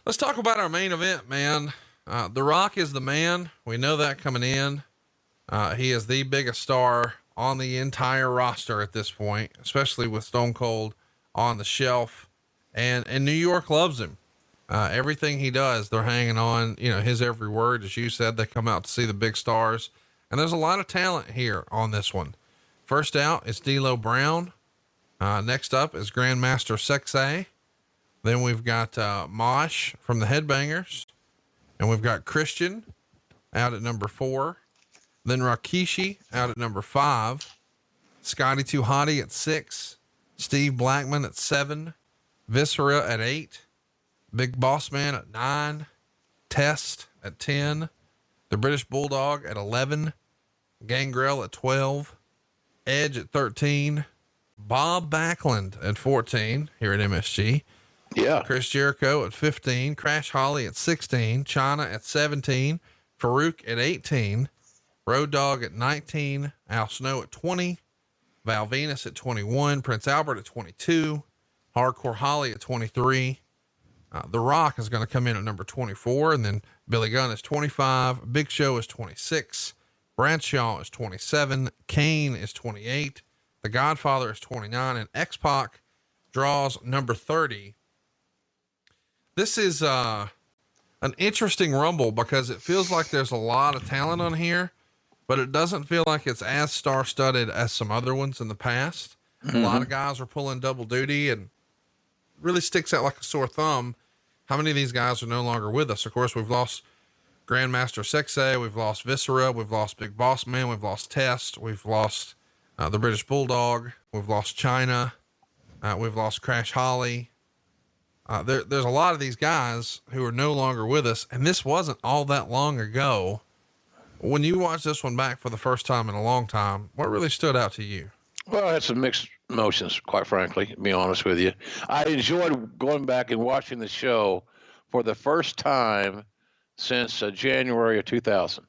Let's talk about our main event, man. The Rock is the man. We know that coming in. He is the biggest star on the entire roster at this point, especially with Stone Cold on the shelf, and New York loves him. Everything he does, they're hanging on, his every word. As you said, they come out to see the big stars, and there's a lot of talent here on this one. First out is D'Lo Brown. Next up is Grandmaster Sexay. Then we've got, Mosh from the Headbangers, and we've got Christian out at number 4. Then Rikishi out at number 5, Scotty 2 Hotty at 6, Steve Blackman at 7, Viscera at 8, Big Boss Man at 9, Test at 10, the British Bulldog at 11, Gangrel at 12, Edge at 13, Bob Backlund at 14 here at MSG. Yeah. Chris Jericho at 15, Crash Holly at 16, Chyna at 17, Farouk at 18, Road Dogg at 19, Al Snow at 20, Val Venus at 21, Prince Albert at 22, Hardcore Holly at 23. The Rock is going to come in at number 24, and then Billy Gunn is 25, Big Show is 26, Bradshaw is 27, Kane is 28, The Godfather is 29, and X-Pac draws number 30. This is an interesting Rumble because it feels like there's a lot of talent on here, but it doesn't feel like it's as star-studded as some other ones in the past. Mm-hmm. A lot of guys are pulling double duty, and really sticks out like a sore thumb how many of these guys are no longer with us. Of course, we've lost Grandmaster Sexay, we've lost Viscera, we've lost Big Boss Man, we've lost Test, we've lost the British Bulldog, we've lost Chyna, we've lost Crash Holly. There's a lot of these guys who are no longer with us, and this wasn't all that long ago. When you watch this one back for the first time in a long time, what really stood out to you? Well, I had some mixed emotions, quite frankly, to be honest with you. I enjoyed going back and watching the show for the first time since January of 2000,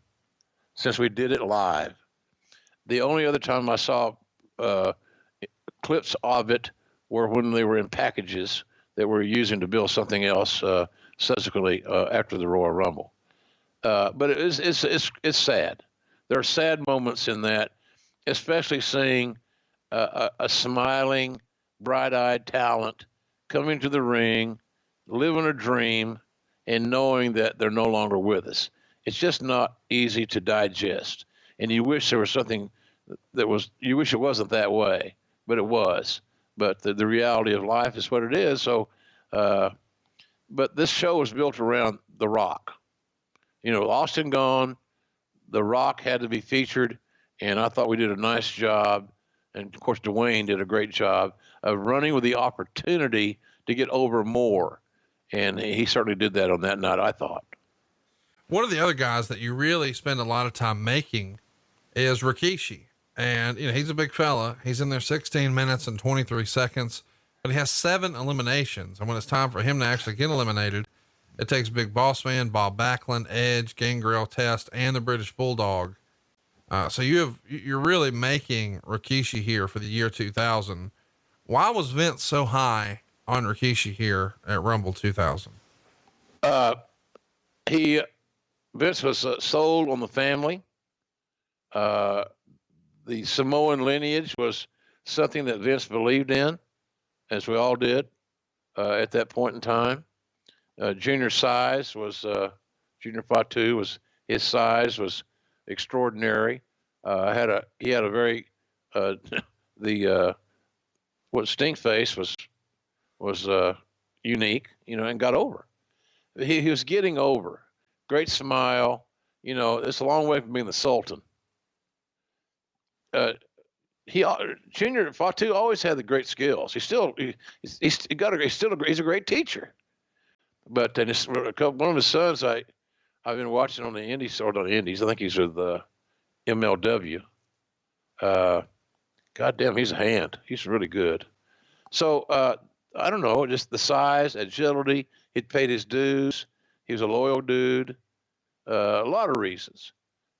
since we did it live. The only other time I saw clips of it were when they were in packages that we're using to build something else subsequently after the Royal Rumble. But it's sad. There are sad moments in that, especially seeing a smiling, bright-eyed talent coming to the ring, living a dream, and knowing that they're no longer with us. It's just not easy to digest. And you wish there was something you wish it wasn't that way, but it was. But the reality of life is what it is. So, but this show was built around The Rock. Austin gone, The Rock had to be featured, and I thought we did a nice job. And of course, Dwayne did a great job of running with the opportunity to get over more. And he certainly did that on that night, I thought. One of the other guys that you really spend a lot of time making is Rikishi. And, he's a big fella. He's in there 16 minutes and 23 seconds, but he has 7 eliminations. And when it's time for him to actually get eliminated, it takes Big Boss Man, Bob Backlund, Edge, Gangrel, Test, and the British Bulldog. So you're really making Rikishi here for the year 2000. Why was Vince so high on Rikishi here at Rumble 2000? Vince was sold on the family. The Samoan lineage was something that Vince believed in, as we all did at that point in time. Junior size was Junior Fatu was his size was extraordinary. He had a very what Stinkface was was unique, and got over. He was getting over. Great smile. It's a long way from being the Sultan. Junior Fatu always had the great skills. He's still a great teacher. But then one of his sons I've been watching on the Indies, or on the Indies. I think he's with MLW. Goddamn, he's a hand. He's really good. So I don't know, just the size, agility. He paid his dues. He was a loyal dude. A lot of reasons,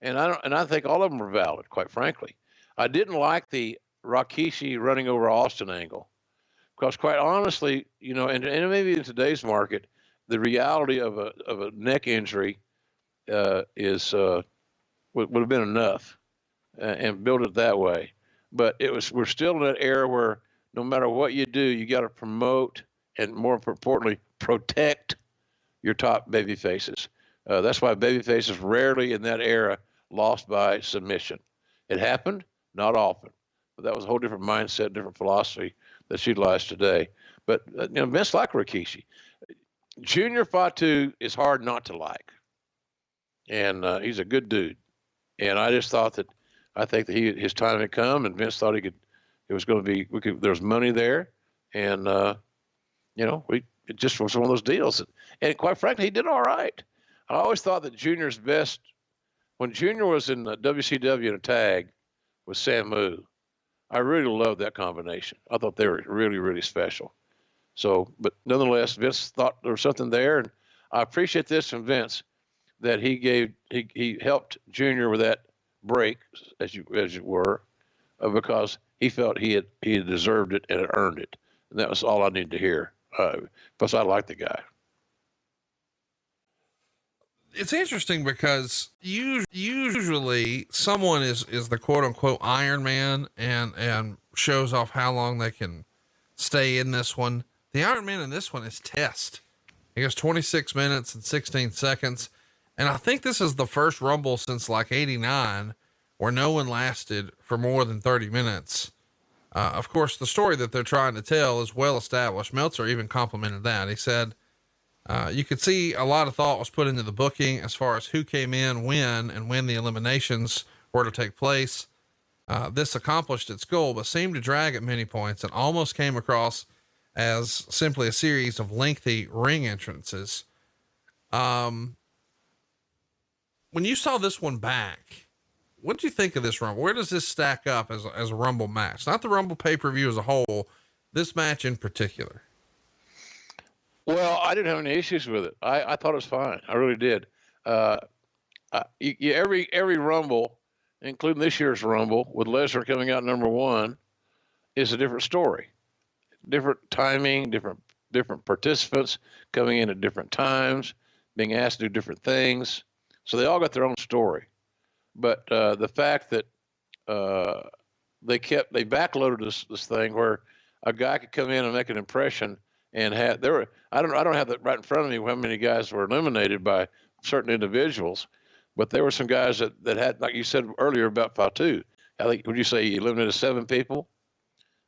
and I think all of them were valid. Quite frankly, I didn't like the Rikishi running over Austin angle, because quite honestly, and maybe in today's market, the reality of a neck injury would have been enough, and build it that way. But we're still in that era where no matter what you do, you got to promote and, more importantly, protect your top baby faces. That's why baby faces rarely in that era lost by submission. It happened, not often, but that was a whole different mindset, different philosophy that's utilized today. But Vince liked Rikishi. Junior Fatu is hard not to like, and he's a good dude. And I just I think that his time had come, and Vince thought it was going to be, there was money there, and it just was one of those deals. And quite frankly, he did all right. I always thought that Junior's best, when Junior was in the WCW in a tag with Samu, I really loved that combination. I thought they were really, really special. So, but nonetheless, Vince thought there was something there, and I appreciate this from Vince, that he helped Junior with that break, as you were, because he felt he had deserved it and had earned it, and that was all I needed to hear. Plus, I like the guy. It's interesting because usually someone is the quote unquote Iron Man and shows off how long they can stay in this one. The Iron Man in this one is Test. He goes 26 minutes and 16 seconds. And I think this is the first Rumble since like 89 where no one lasted for more than 30 minutes. Of course, the story that they're trying to tell is well established. Meltzer even complimented that. He said, you could see a lot of thought was put into the booking as far as who came in, when, and when the eliminations were to take place. This accomplished its goal, but seemed to drag at many points and almost came across as simply a series of lengthy ring entrances. When you saw this one back, what did you think of this Rumble? Where does this stack up as a Rumble match? Not the Rumble pay-per-view as a whole, this match in particular. Well, I didn't have any issues with it. I thought it was fine. I really did. Every Rumble, including this year's Rumble, with Lesnar coming out number one, is a different story. Different timing, different participants coming in at different times, being asked to do different things. So they all got their own story. But the fact that they backloaded this thing where a guy could come in and make an impression, and I don't have that right in front of me how many guys were eliminated by certain individuals, but there were some guys that had, like you said earlier about Fatu, I think, would you say he eliminated 7 people?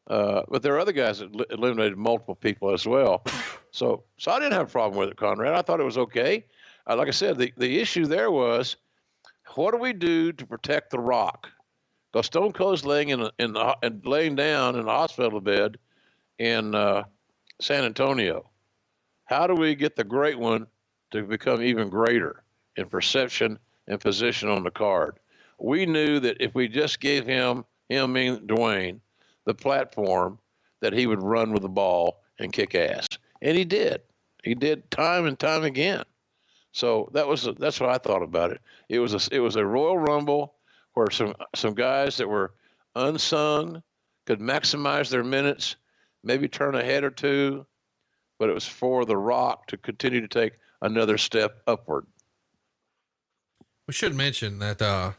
But there are other guys that eliminated multiple people as well. So I didn't have a problem with it, Conrad. I thought it was okay. Like I said, the issue there was, what do we do to protect The Rock? Because Stone Cold's laying laying down in a hospital bed in San Antonio. How do we get the great one to become even greater in perception and position on the card? We knew that if we just gave him meaning Dwayne, the platform, that he would run with the ball and kick ass. And he did. He did time and time again. So that's what I thought about it. It was a Royal Rumble where some guys that were unsung could maximize their minutes, maybe turn a head or two, but it was for The Rock to continue to take another step upward. We should mention that the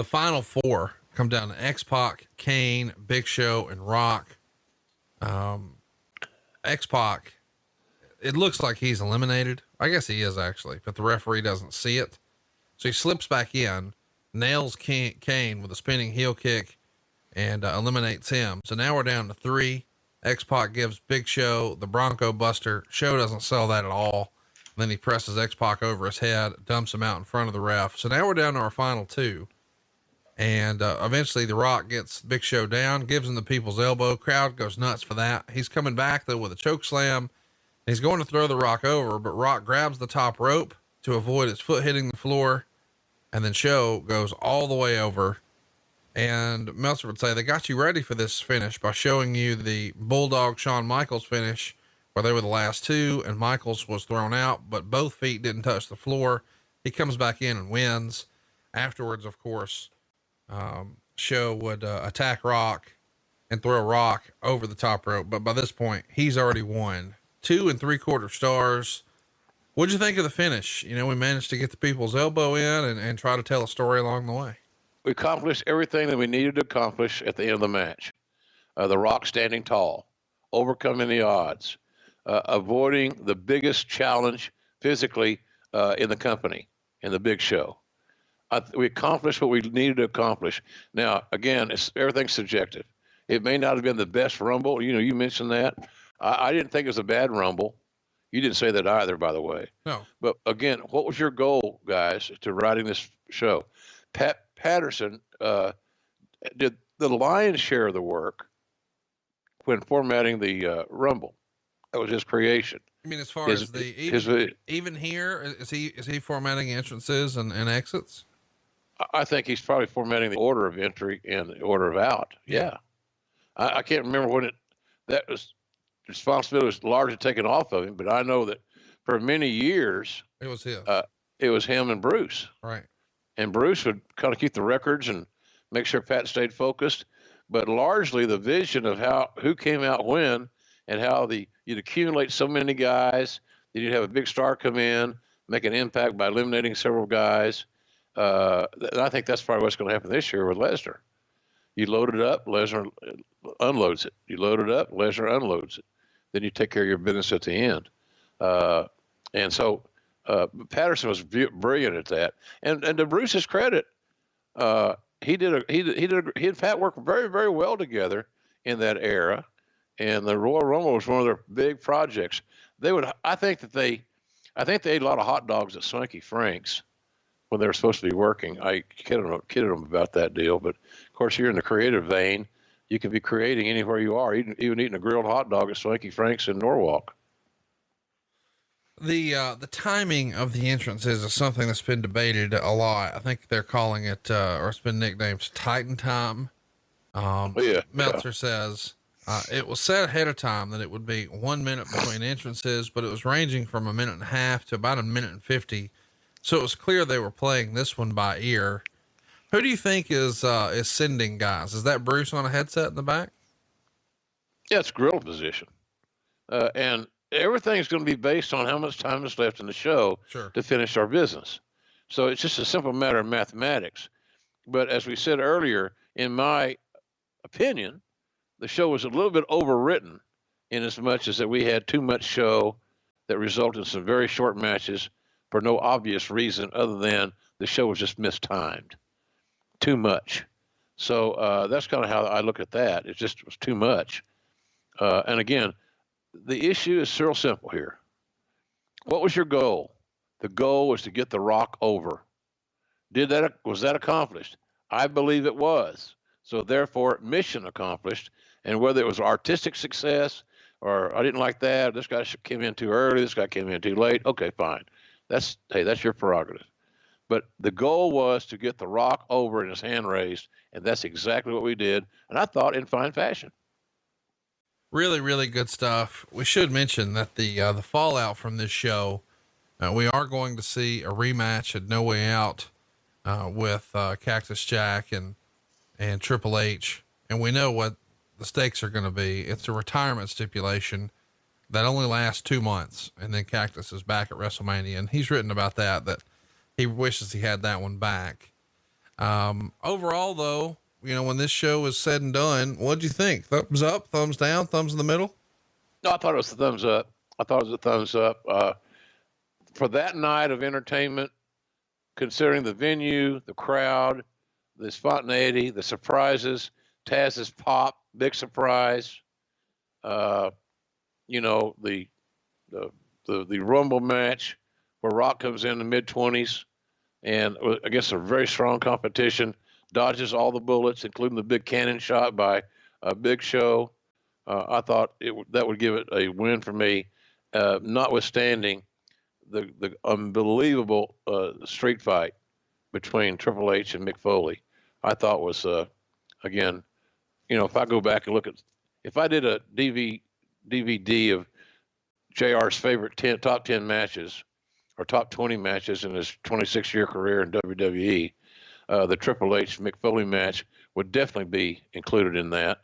final 4 come down to X-Pac, Kane, Big Show, and Rock. X-Pac, it looks like he's eliminated. I guess he is actually, but the referee doesn't see it. So he slips back in, nails Kane with a spinning heel kick, and eliminates him. So now we're down to 3. X-Pac gives Big Show the Bronco Buster. Show doesn't sell that at all. Then he presses X-Pac over his head, dumps him out in front of the ref. So now we're down to our final two. And eventually The Rock gets Big Show down, gives him the people's elbow. Crowd goes nuts for that. He's coming back though with a choke slam. He's going to throw The Rock over, but Rock grabs the top rope to avoid his foot hitting the floor. And then Show goes all the way over. And Meltzer would say they got you ready for this finish by showing you the Bulldog Shawn Michaels finish, where they were the last two and Michaels was thrown out, but both feet didn't touch the floor. He comes back in and wins. Afterwards, of course, Show would attack Rock and throw Rock over the top rope. But by this point, he's already won. 2 3/4 stars. What'd you think of the finish? You know, we managed to get the people's elbow in and try to tell a story along the way. We accomplished everything that we needed to accomplish at the end of the match. The Rock standing tall, overcoming the odds, avoiding the biggest challenge physically in the company, in the Big Show. We accomplished what we needed to accomplish. Now, again, everything's subjective. It may not have been the best Rumble. You know, you mentioned that. I didn't think it was a bad Rumble. You didn't say that either, by the way. No. But again, what was your goal, guys, to writing this show? Pat Patterson did the lion's share of the work when formatting the Rumble. That was his creation. I mean, as far as even here, is he formatting entrances and exits? I think he's probably formatting the order of entry and the order of out. Yeah. I can't remember when that responsibility was largely taken off of him, but I know that for many years it was his. It was him and Bruce. Right. And Bruce would kind of keep the records and make sure Pat stayed focused, but largely the vision of who came out when and how you'd accumulate so many guys that you'd have a big star come in, make an impact by eliminating several guys. And I think that's probably what's going to happen this year with Lesnar. You load it up, Lesnar unloads it. You load it up, Lesnar unloads it. Then you take care of your business at the end. And so Patterson was brilliant at that. And to Bruce's credit, he and Pat worked very, very well together in that era. And the Royal Rumble was one of their big projects. I think they ate a lot of hot dogs at Swanky Frank's when they were supposed to be working. I kidded them about that deal, but of course you're in the creative vein. You can be creating anywhere you are, even eating a grilled hot dog at Swanky Frank's in Norwalk. The timing of the entrances is something that's been debated a lot. I think they're calling it, or it's been nicknamed Titan Time. Meltzer says, it was said ahead of time that it would be 1 minute between entrances, but it was ranging from 1.5 minutes to about 1:50 minutes. So it was clear they were playing this one by ear. Who do you think is sending guys? Is that Bruce on a headset in the back? Yeah, it's grill position. And everything's going to be based on how much time is left in the show to finish our business. So it's just a simple matter of mathematics. But as we said earlier, in my opinion, the show was a little bit overwritten in as much as that we had too much show that resulted in some very short matches for no obvious reason other than the show was just mistimed. Too much. So that's kind of how I look at that. It just was too much. And again, the issue is real simple here. What was your goal? The goal was to get The Rock over. Was that accomplished? I believe it was. So therefore, mission accomplished. And whether it was artistic success or I didn't like that, this guy came in too early, this guy came in too late. Okay, fine. That's your prerogative. But the goal was to get The Rock over and his hand raised, and that's exactly what we did. And I thought in fine fashion. Really, really good stuff. We should mention that the fallout from this show, we are going to see a rematch at No Way Out with Cactus Jack and Triple H. And we know what the stakes are going to be. It's a retirement stipulation that only lasts 2 months. And then Cactus is back at WrestleMania. And he's written about that he wishes he had that one back. Overall though, when this show is said and done, what'd you think? Thumbs up, thumbs down, thumbs in the middle? No, I thought it was a thumbs up. For that night of entertainment, considering the venue, the crowd, the spontaneity, the surprises, Tazz's pop, big surprise, You know, the Rumble match where Rock comes in the mid-20s and against a very strong competition, dodges all the bullets, including the big cannon shot by Big Show. I thought that would give it a win for me, notwithstanding the unbelievable street fight between Triple H and Mick Foley. I thought was, again, you know, if I go back and look at, if I did a DVD of JR's favorite top 10 matches or top 20 matches in his 26-year career in WWE, the Triple H Mick Foley match would definitely be included in that.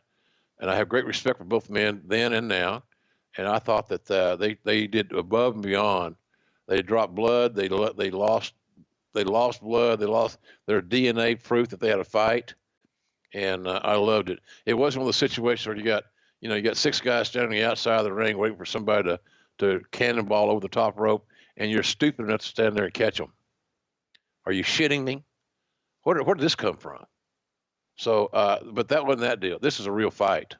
And I have great respect for both men then and now. And I thought that they did above and beyond. They dropped blood. They lost blood. They lost their DNA proof that they had a fight. And I loved it. It wasn't one of the situations where you got 6 guys standing on the outside of the ring waiting for somebody to cannonball over the top rope, and you're stupid enough to stand there and catch them. Are you shitting me? Where did this come from? So, but that wasn't that deal. This is a real fight.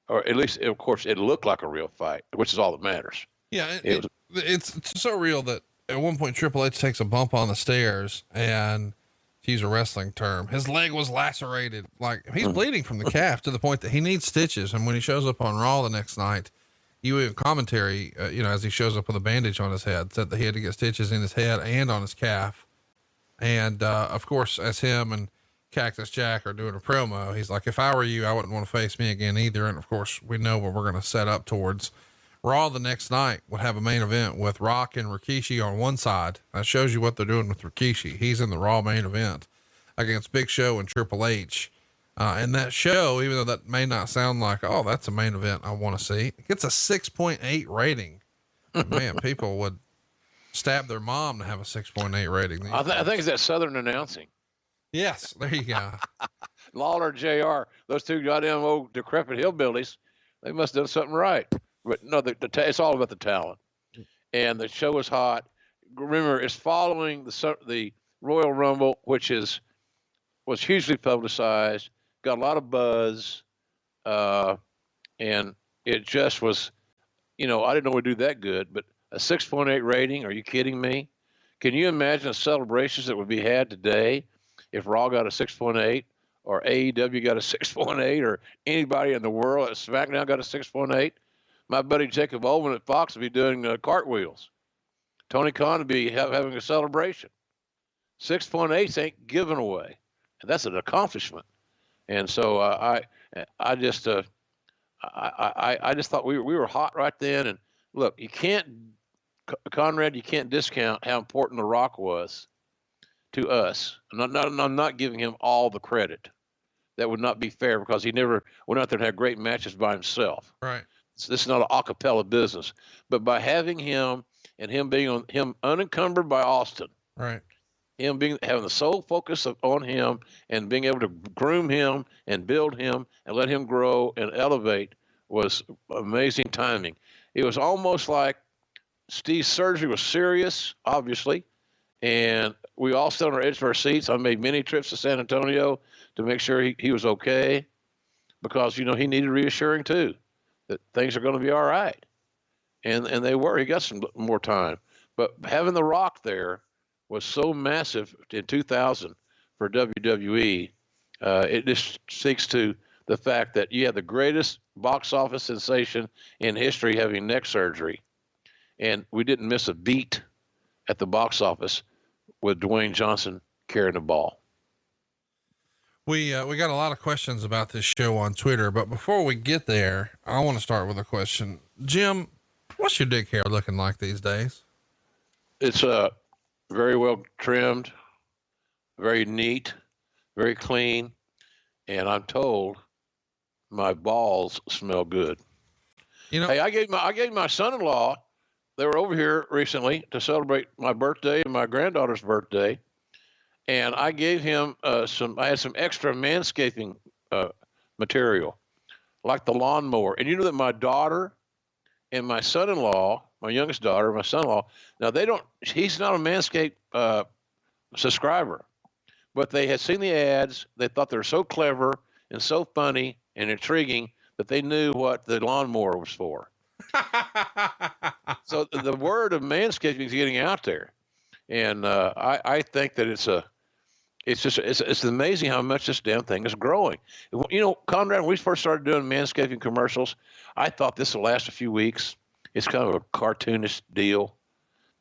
Or at least, of course, it looked like a real fight, which is all that matters. Yeah, it's so real that at one point Triple H takes a bump on the stairs, and to use a wrestling term, his leg was lacerated. Like, he's bleeding from the calf to the point that he needs stitches. And when he shows up on Raw the next night, you have commentary, as he shows up with a bandage on his head, said that he had to get stitches in his head and on his calf. And, of course, as him and Cactus Jack are doing a promo, he's like, if I were you, I wouldn't want to face me again either. And of course, we know what we're going to set up towards. Raw the next night would have a main event with Rock and Rikishi on one side. That shows you what they're doing with Rikishi. He's in the Raw main event against Big Show and Triple H. And that show, even though that may not sound like, oh, that's a main event I want to see, it gets a 6.8 rating. Man, people would stab their mom to have a 6.8 rating. I think it's that Southern announcing. Yes, there you go. Lawler, JR, those two goddamn old decrepit hillbillies, they must have done something right. But no, it's all about the talent. And the show is hot. Remember, it's following the Royal Rumble, which was hugely publicized, got a lot of buzz, and it just was, I didn't know we'd do that good, but a 6.8 rating, are you kidding me? Can you imagine the celebrations that would be had today if Raw got a 6.8 or AEW got a 6.8 or anybody in the world at SmackDown got a 6.8? My buddy Jacob Ullman at Fox would be doing cartwheels. Tony Khan would be having a celebration. 6.8 ain't given away. And that's an accomplishment. And so I just thought we were hot right then. And look, Conrad, you can't discount how important The Rock was to us. I'm not giving him all the credit. That would not be fair because he never went out there and had great matches by himself. Right. So this is not an a cappella business. But by having him and him being unencumbered by Austin. Right. Him having the sole focus on him and being able to groom him and build him and let him grow and elevate was amazing timing. It was almost like Steve's surgery was serious, obviously, and we all stood on our edge of our seats. I made many trips to San Antonio to make sure he was okay because, he needed reassuring too, that things are going to be all right. And they were. He got some more time. But having The Rock there was so massive in 2000 for WWE. It just speaks to the fact that you had the greatest box office sensation in history having neck surgery. And we didn't miss a beat at the box office with Dwayne Johnson carrying the ball. We got a lot of questions about this show on Twitter, but before we get there, I want to start with a question. Jim, what's your dick hair looking like these days? It's very well trimmed, very neat, very clean, and I'm told my balls smell good. Hey, I gave my son-in-law, they were over here recently to celebrate my birthday and my granddaughter's birthday, and I gave him I had some extra manscaping material, like the lawnmower. And you know that my daughter and my son-in-law, my youngest daughter, my son-in-law, now he's not a Manscaped subscriber, but they had seen the ads. They thought they were so clever and so funny and intriguing that they knew what the lawnmower was for. So the word of manscaping is getting out there, and I think that it's amazing how much this damn thing is growing. You know, Conrad, when we first started doing manscaping commercials, I thought this would last a few weeks. It's kind of a cartoonish deal.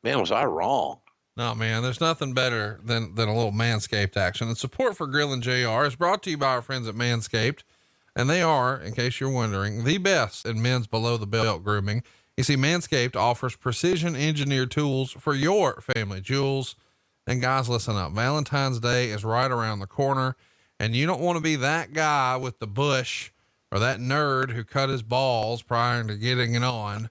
Man, was I wrong? No, man, there's nothing better than a little Manscaped action. And support for Grilling JR is brought to you by our friends at Manscaped. And they are, in case you're wondering, the best in men's below the belt grooming. You see, Manscaped offers precision engineered tools for your family jewels. And guys, listen up. Valentine's Day is right around the corner, and you don't want to be that guy with the bush or that nerd who cut his balls prior to getting it on.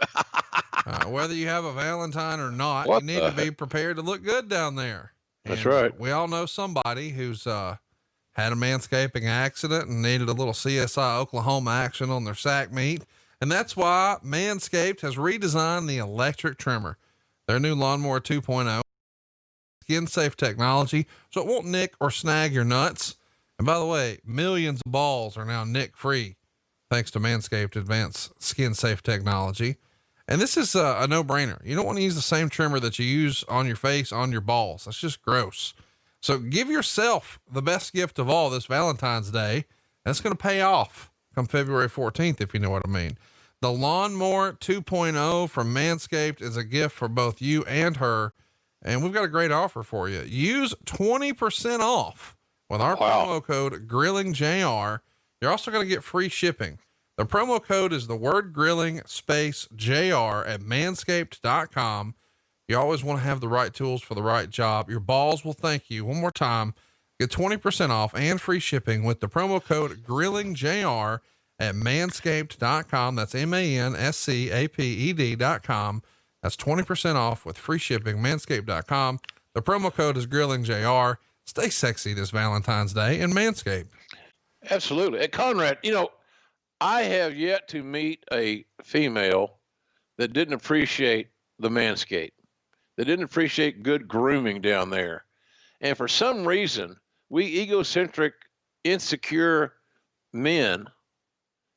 Whether you have a Valentine or not, you need to be prepared to look good down there. That's right. We all know somebody who's, had a manscaping accident and needed a little CSI Oklahoma action on their sack meat. And that's why Manscaped has redesigned the electric trimmer, their new lawnmower 2.0, skin safe technology. So it won't nick or snag your nuts. And by the way, millions of balls are now nick free thanks to Manscaped advanced skin safe technology. And this is a no-brainer. You don't want to use the same trimmer that you use on your face, on your balls. That's just gross. So give yourself the best gift of all this Valentine's Day. And it's going to pay off come February 14th, if you know what I mean. The Lawnmower 2.0 from Manscaped is a gift for both you and her. And we've got a great offer for you. Use 20% off with our promo code GrillingJR. You're also going to get free shipping. The promo code is the word grilling space JR at manscaped.com. You always want to have the right tools for the right job. Your balls will thank you. One more time, get 20% off and free shipping with the promo code GrillingJR at manscaped.com. That's manscaped.com. That's 20% off with free shipping, manscaped.com. The promo code is GrillingJR. Stay sexy this Valentine's Day in Manscaped. Absolutely. And Conrad, you know, I have yet to meet a female that didn't appreciate the Manscaped, that didn't appreciate good grooming down there. And for some reason, we egocentric, insecure men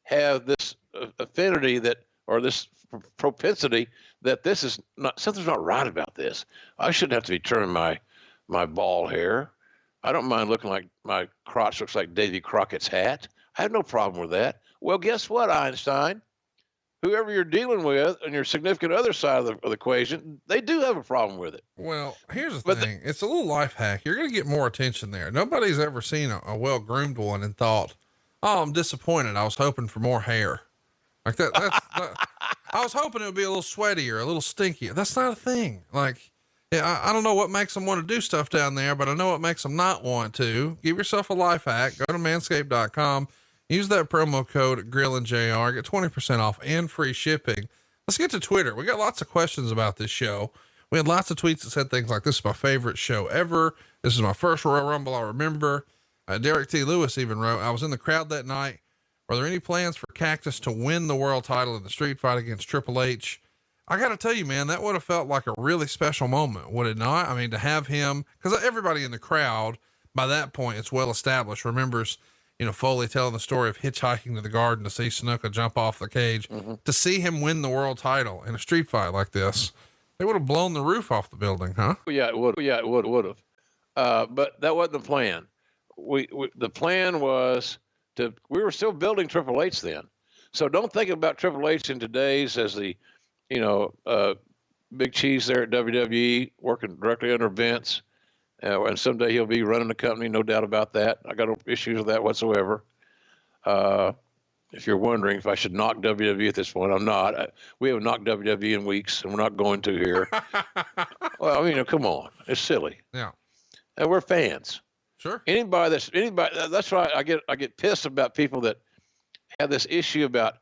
have this affinity that, or this propensity that this is not, something's not right about this. I shouldn't have to be trimming my bald hair. I don't mind looking like my crotch looks like Davy Crockett's hat. I have no problem with that. Well, guess what, Einstein? Whoever you're dealing with on your significant other side of the equation, they do have a problem with it. Well, here's the thing. It's a little life hack. You're going to get more attention there. Nobody's ever seen a well-groomed one and thought, oh, I'm disappointed. I was hoping for more hair. Like that. I was hoping it would be a little sweatier, a little stinkier. That's not a thing. Like, yeah, I don't know what makes them want to do stuff down there, but I know what makes them not want to. Give yourself a life hack. Go to manscaped.com. Use that promo code GrillingJR, get 20% off and free shipping. Let's get to Twitter. We got lots of questions about this show. We had lots of tweets that said things like, this is my favorite show ever. This is my first Royal Rumble I remember. Derek T. Lewis even wrote, I was in the crowd that night. Are there any plans for Cactus to win the world title in the street fight against Triple H? I got to tell you, man, that would have felt like a really special moment, would it not? I mean, to have him, because everybody in the crowd by that point, it's well established, remembers, you know, Foley telling the story of hitchhiking to the Garden to see Snuka jump off the cage. To see him win the world title in a street fight like this, they would have blown the roof off the building, huh? Yeah, it would. Yeah, it would have. But that wasn't the plan. The plan was we were still building Triple H then. So don't think about Triple H in today's as the, you know, big cheese there at WWE, working directly under Vince. And someday he'll be running the company, no doubt about that. I got no issues with that whatsoever. If you're wondering if I should knock WWE at this point, I'm not. We haven't knocked WWE in weeks, and we're not going to here. Well, I mean, come on, it's silly. Yeah, and we're fans. Sure. Anybody. That's why I get pissed about people that have this issue about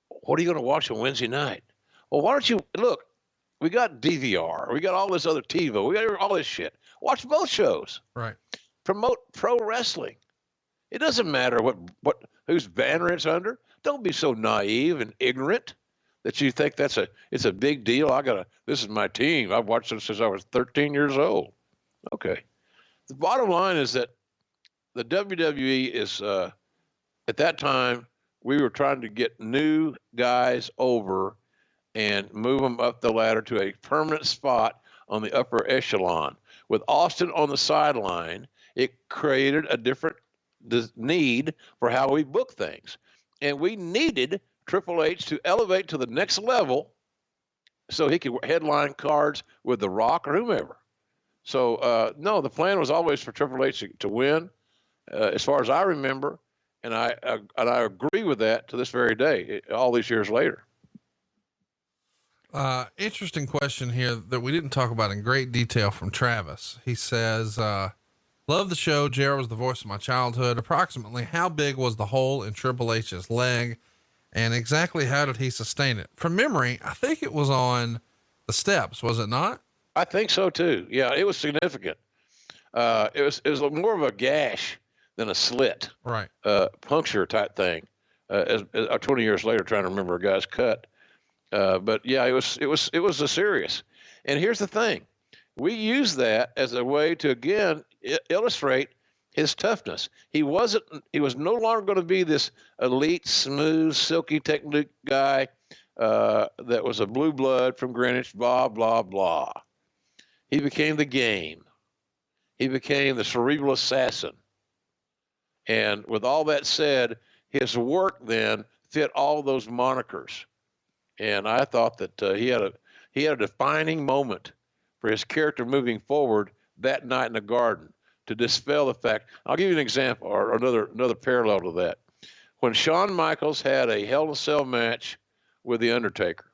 what are you going to watch on Wednesday night? Well, why don't you look? We got DVR. We got all this other TiVo. We got all this shit. Watch both shows. Right. Promote pro wrestling. It doesn't matter whose banner it's under. Don't be so naive and ignorant that you think it's a big deal. This is my team. I've watched them since I was 13 years old. Okay. The bottom line is that the WWE is at that time we were trying to get new guys over and move them up the ladder to a permanent spot on the upper echelon. With Austin on the sideline, it created a different need for how we book things. And we needed Triple H to elevate to the next level so he could headline cards with The Rock or whomever. So, no, the plan was always for Triple H to win, as far as I remember. And I agree with that to this very day, all these years later. Interesting question here that we didn't talk about in great detail from Travis. He says, love the show. Jared was the voice of my childhood. Approximately how big was the hole in Triple H's leg, and exactly how did he sustain it? From memory, I think it was on the steps, was it not? I think so too. Yeah, it was significant. It was more of a gash than a slit, right? Puncture type thing. As 20 years later, trying to remember a guy's cut. But yeah, it was a serious. And here's the thing. We use that as a way to, again, illustrate his toughness. He was no longer going to be this elite, smooth, silky technique guy, that was a blue blood from Greenwich, blah, blah, blah. He became the game. He became the cerebral assassin. And with all that said, his work then fit all those monikers. And I thought that he had a defining moment for his character moving forward that night in the Garden to dispel the fact. I'll give you an example or another parallel to that. When Shawn Michaels had a Hell in a Cell match with The Undertaker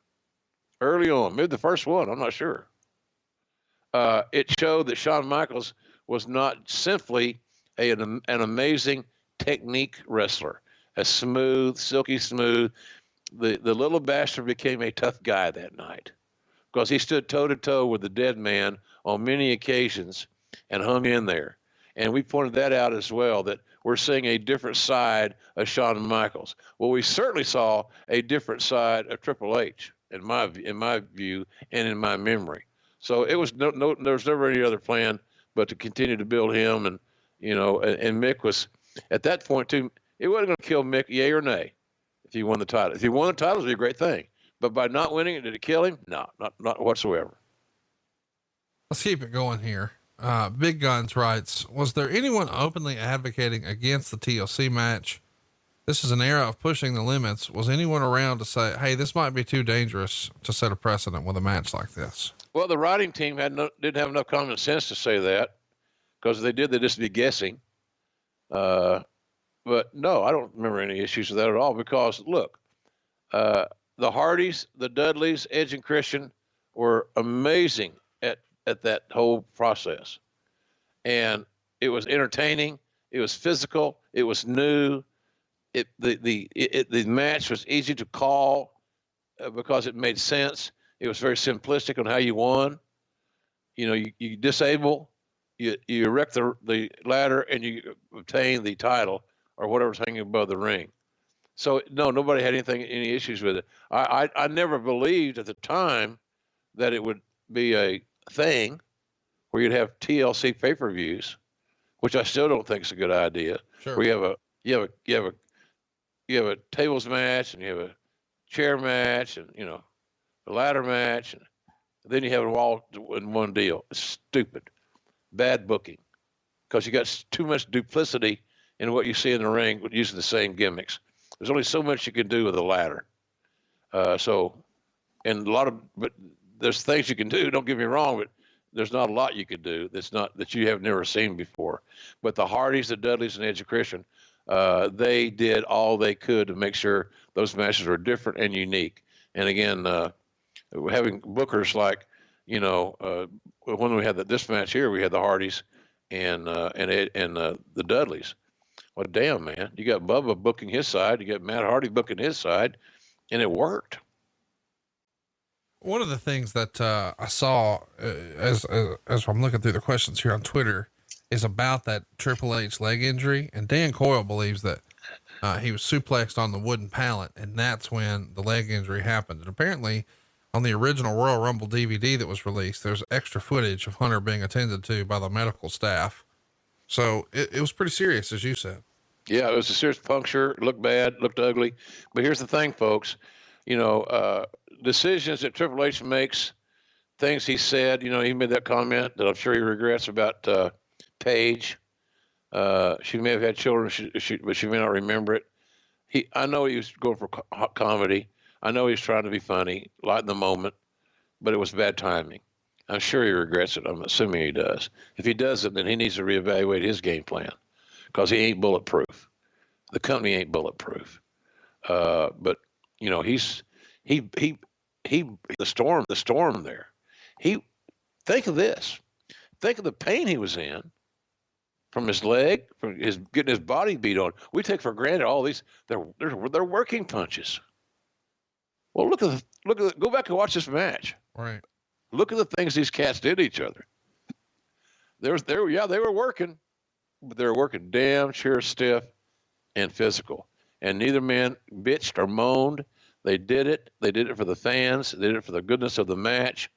early on, maybe the first one, I'm not sure. It showed that Shawn Michaels was not simply an amazing technique wrestler, a smooth, silky smooth. The little bastard became a tough guy that night because he stood toe to toe with the dead man on many occasions and hung in there. And we pointed that out as well, that we're seeing a different side of Shawn Michaels. Well, we certainly saw a different side of Triple H in my view and in my memory. So it was there was never any other plan but to continue to build him. And, and Mick was at that point too, it wasn't going to kill Mick, yay or nay, if he won the title. If he won the title, it would be a great thing. But by not winning it, did it kill him? No, not whatsoever. Let's keep it going here. Big Guns writes, was there anyone openly advocating against the TLC match? This is an era of pushing the limits. Was anyone around to say, hey, this might be too dangerous to set a precedent with a match like this? Well, the writing team didn't have enough common sense to say that, because if they did, they'd just be guessing. But no, I don't remember any issues with that at all, because look, the Hardys, the Dudleys, Edge and Christian were amazing at that whole process. And it was entertaining. It was physical. It was new. The match was easy to call because it made sense. It was very simplistic on how you won. You disable, you erect the ladder, and you obtain the title or whatever's hanging above the ring. So no, nobody had any issues with it. I never believed at the time that it would be a thing where you'd have TLC pay-per-views, which I still don't think is a good idea. Sure. Where you have a tables match, and you have a chair match, and a ladder match, and then you have them all in one deal. It's stupid, bad booking, because you got too much duplicity in what you see in the ring using the same gimmicks. There's only so much you can do with a ladder. But there's things you can do. Don't get me wrong, but there's not a lot you could do that you have never seen before. But the Hardys, the Dudleys, and Edge and Christian, they did all they could to make sure those matches were different and unique. And again, having bookers like, when we had this match here, we had the Hardys and the Dudleys. Well, damn, man, you got Bubba booking his side, you got Matt Hardy booking his side, and it worked. One of the things that I saw as I'm looking through the questions here on Twitter is about that Triple H leg injury. And Dan Coyle believes that he was suplexed on the wooden pallet, and that's when the leg injury happened. And apparently on the original Royal Rumble DVD that was released, there's extra footage of Hunter being attended to by the medical staff. So it was pretty serious, as you said. Yeah, it was a serious puncture. It looked bad, looked ugly. But here's the thing, folks. Decisions that Triple H makes, things he said. He made that comment that I'm sure he regrets about Paige. She may have had children, but she may not remember it. I know he was going for comedy. I know he's trying to be funny, lighten the moment, but it was bad timing. I'm sure he regrets it. I'm assuming he does. If he doesn't, then he needs to reevaluate his game plan because he ain't bulletproof. The company ain't bulletproof. But he's the storm there. Think of this. Think of the pain he was in from his leg, from his getting his body beat on. We take for granted all these. They're working punches. Well, go back and watch this match. Right. Look at the things these cats did to each other. They were working, but they were working damn sure stiff and physical. And neither man bitched or moaned. They did it. They did it for the fans. They did it for the goodness of the match.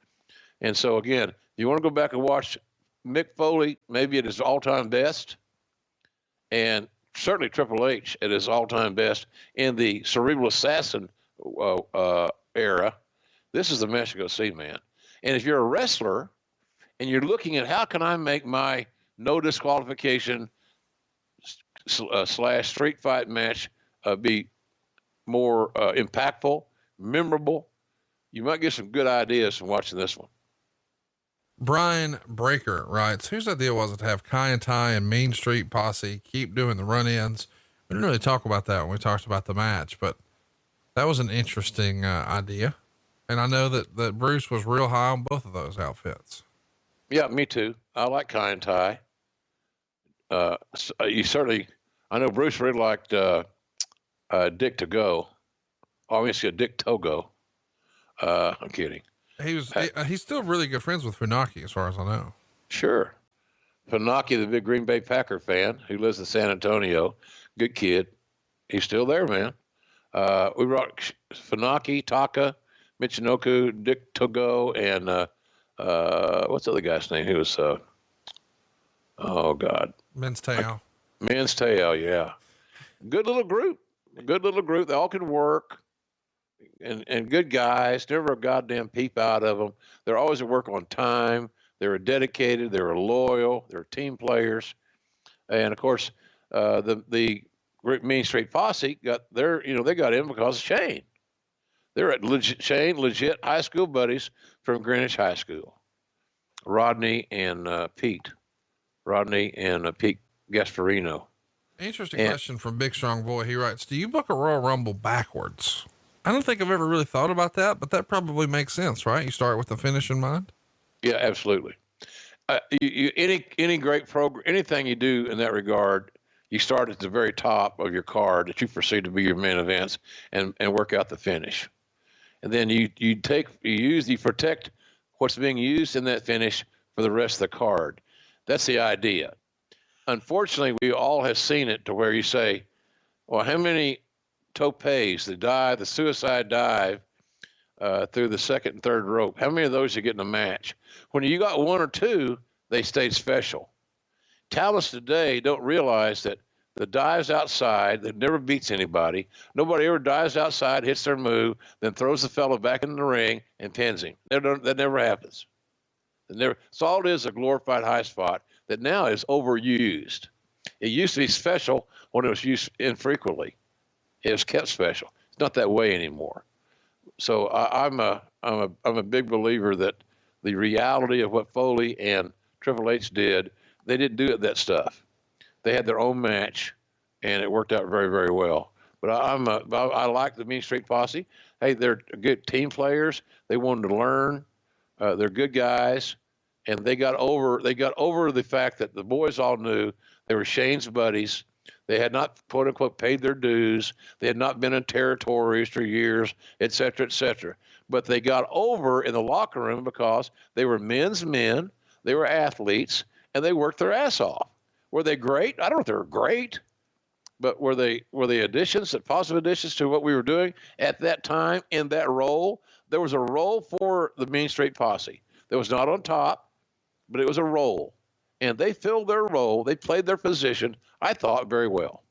And so again, if you want to go back and watch Mick Foley, maybe at his all-time best, and certainly Triple H at his all-time best in the Cerebral Assassin era, this is the match to go see, man. And if you're a wrestler and you're looking at how can I make my no disqualification / street fight match be more impactful, memorable, you might get some good ideas from watching this one. Brian Breaker writes, whose idea was it to have Kai and Ty and Mean Street Posse keep doing the run-ins? We didn't really talk about that when we talked about the match, but that was an interesting idea. And I know that Bruce was real high on both of those outfits. Yeah, me too. I like Kai and Ty. I know Bruce really liked Dick Togo. Obviously, Dick Togo. I'm kidding. He's still really good friends with Funaki, as far as I know. Sure. Funaki, the big Green Bay Packer fan who lives in San Antonio, good kid. He's still there, man. We brought Funaki, Taka, Michinoku, Dick Togo, and what's the other guy's name? He was oh God, Men's Teo, yeah. Good little group. They all can work, and good guys. Never a goddamn peep out of them. They're always at work on time. They were dedicated. They were loyal. They were team players, and of course, the Mean Street Posse got they got in because of Shane. They're legit high school buddies from Greenwich High School. Rodney and Pete Gasparino. Interesting question from Big Strong Boy. He writes, do you book a Royal Rumble backwards? I don't think I've ever really thought about that, but that probably makes sense, right? You start with the finish in mind. Yeah, absolutely. Any great program, anything you do in that regard, you start at the very top of your card that you perceive to be your main events and work out the finish. And then you protect what's being used in that finish for the rest of the card. That's the idea. Unfortunately, we all have seen it to where you say, well, how many topes, the suicide dive through the second and third rope, how many of those you get in a match? When you got one or two, they stayed special. Talents today don't realize that the dives outside that never beats anybody. Nobody ever dives outside, hits their move, then throws the fellow back in the ring and pins him. That never happens. So all it is a glorified high spot that now is overused. It used to be special when it was used infrequently. It was kept special. It's not that way anymore. So I'm a big believer that the reality of what Foley and Triple H did, they didn't do that stuff. They had their own match, and it worked out very, very well. But I like the Mean Street Posse. Hey, they're good team players. They wanted to learn. They're good guys, and they got over the fact that the boys all knew they were Shane's buddies. They had not, quote unquote, paid their dues. They had not been in territories for years, et cetera, et cetera. But they got over in the locker room because they were men's men. They were athletes, and they worked their ass off. Were they great? I don't know if they were great, but were they additions, positive additions to what we were doing at that time in that role? There was a role for the Mean Street Posse. That was not on top, but it was a role. And they filled their role. They played their position, I thought, very well.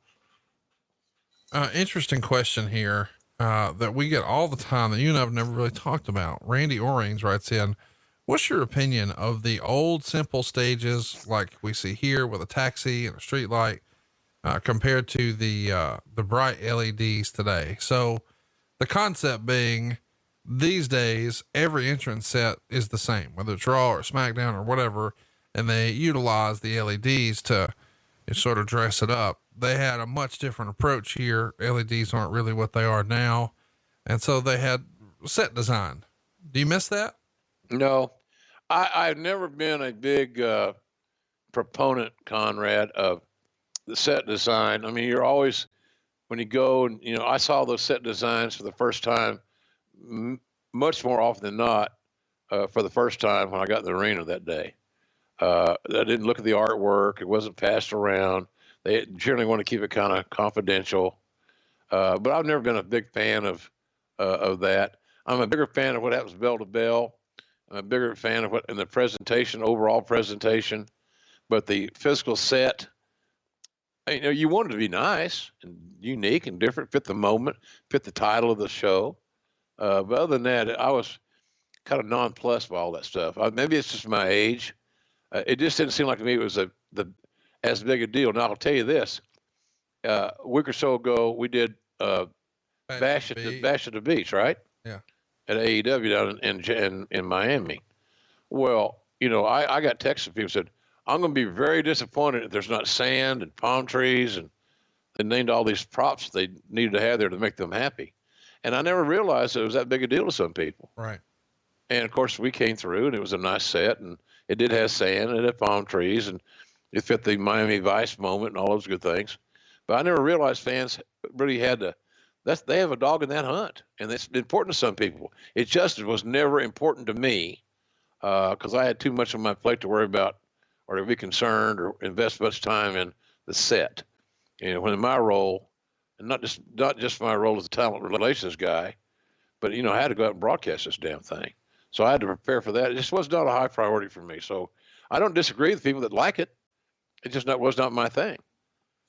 Interesting question here that we get all the time that you and I've never really talked about. Randy Orings writes in, what's your opinion of the old simple stages like we see here with a taxi and a street light compared to the bright LEDs today? So the concept being these days, every entrance set is the same, whether it's Raw or SmackDown or whatever, and they utilize the LEDs to sort of dress it up. They had a much different approach here. LEDs aren't really what they are now. And so they had set design. Do you miss that? No, I've never been a big proponent, Conrad, of the set design. I mean, you're always, when you go and, I saw those set designs for the first time, much more often than not, for the first time when I got in the arena that day. I didn't look at the artwork. It wasn't passed around. They generally want to keep it kind of confidential. But I've never been a big fan of that. I'm a bigger fan of what happens bell to bell. I'm a bigger fan of what in the presentation, overall presentation, but the physical set, you want it to be nice and unique and different, fit the moment, fit the title of the show. But other than that, I was kind of nonplussed by all that stuff. Maybe it's just my age. It just didn't seem like to me it was as big a deal. Now I'll tell you this: a week or so ago, we did Bash at the Beach, right? Yeah. At AEW down in Miami. Well, I got texts from people who said, "I'm going to be very disappointed if there's not sand and palm trees," and they named all these props they needed to have there to make them happy. And I never realized it was that big a deal to some people. Right. And of course, we came through, and it was a nice set, and it did have sand, and it had palm trees, and it fit the Miami Vice moment and all those good things. But I never realized fans really had to. They have a dog in that hunt, and it's important to some people. It just was never important to me because I had too much on my plate to worry about, or to be concerned, or invest much time in the set. When in my role, and not just my role as a talent relations guy, but I had to go out and broadcast this damn thing. So I had to prepare for that. It just was not a high priority for me. So I don't disagree with people that like it. It just was not my thing.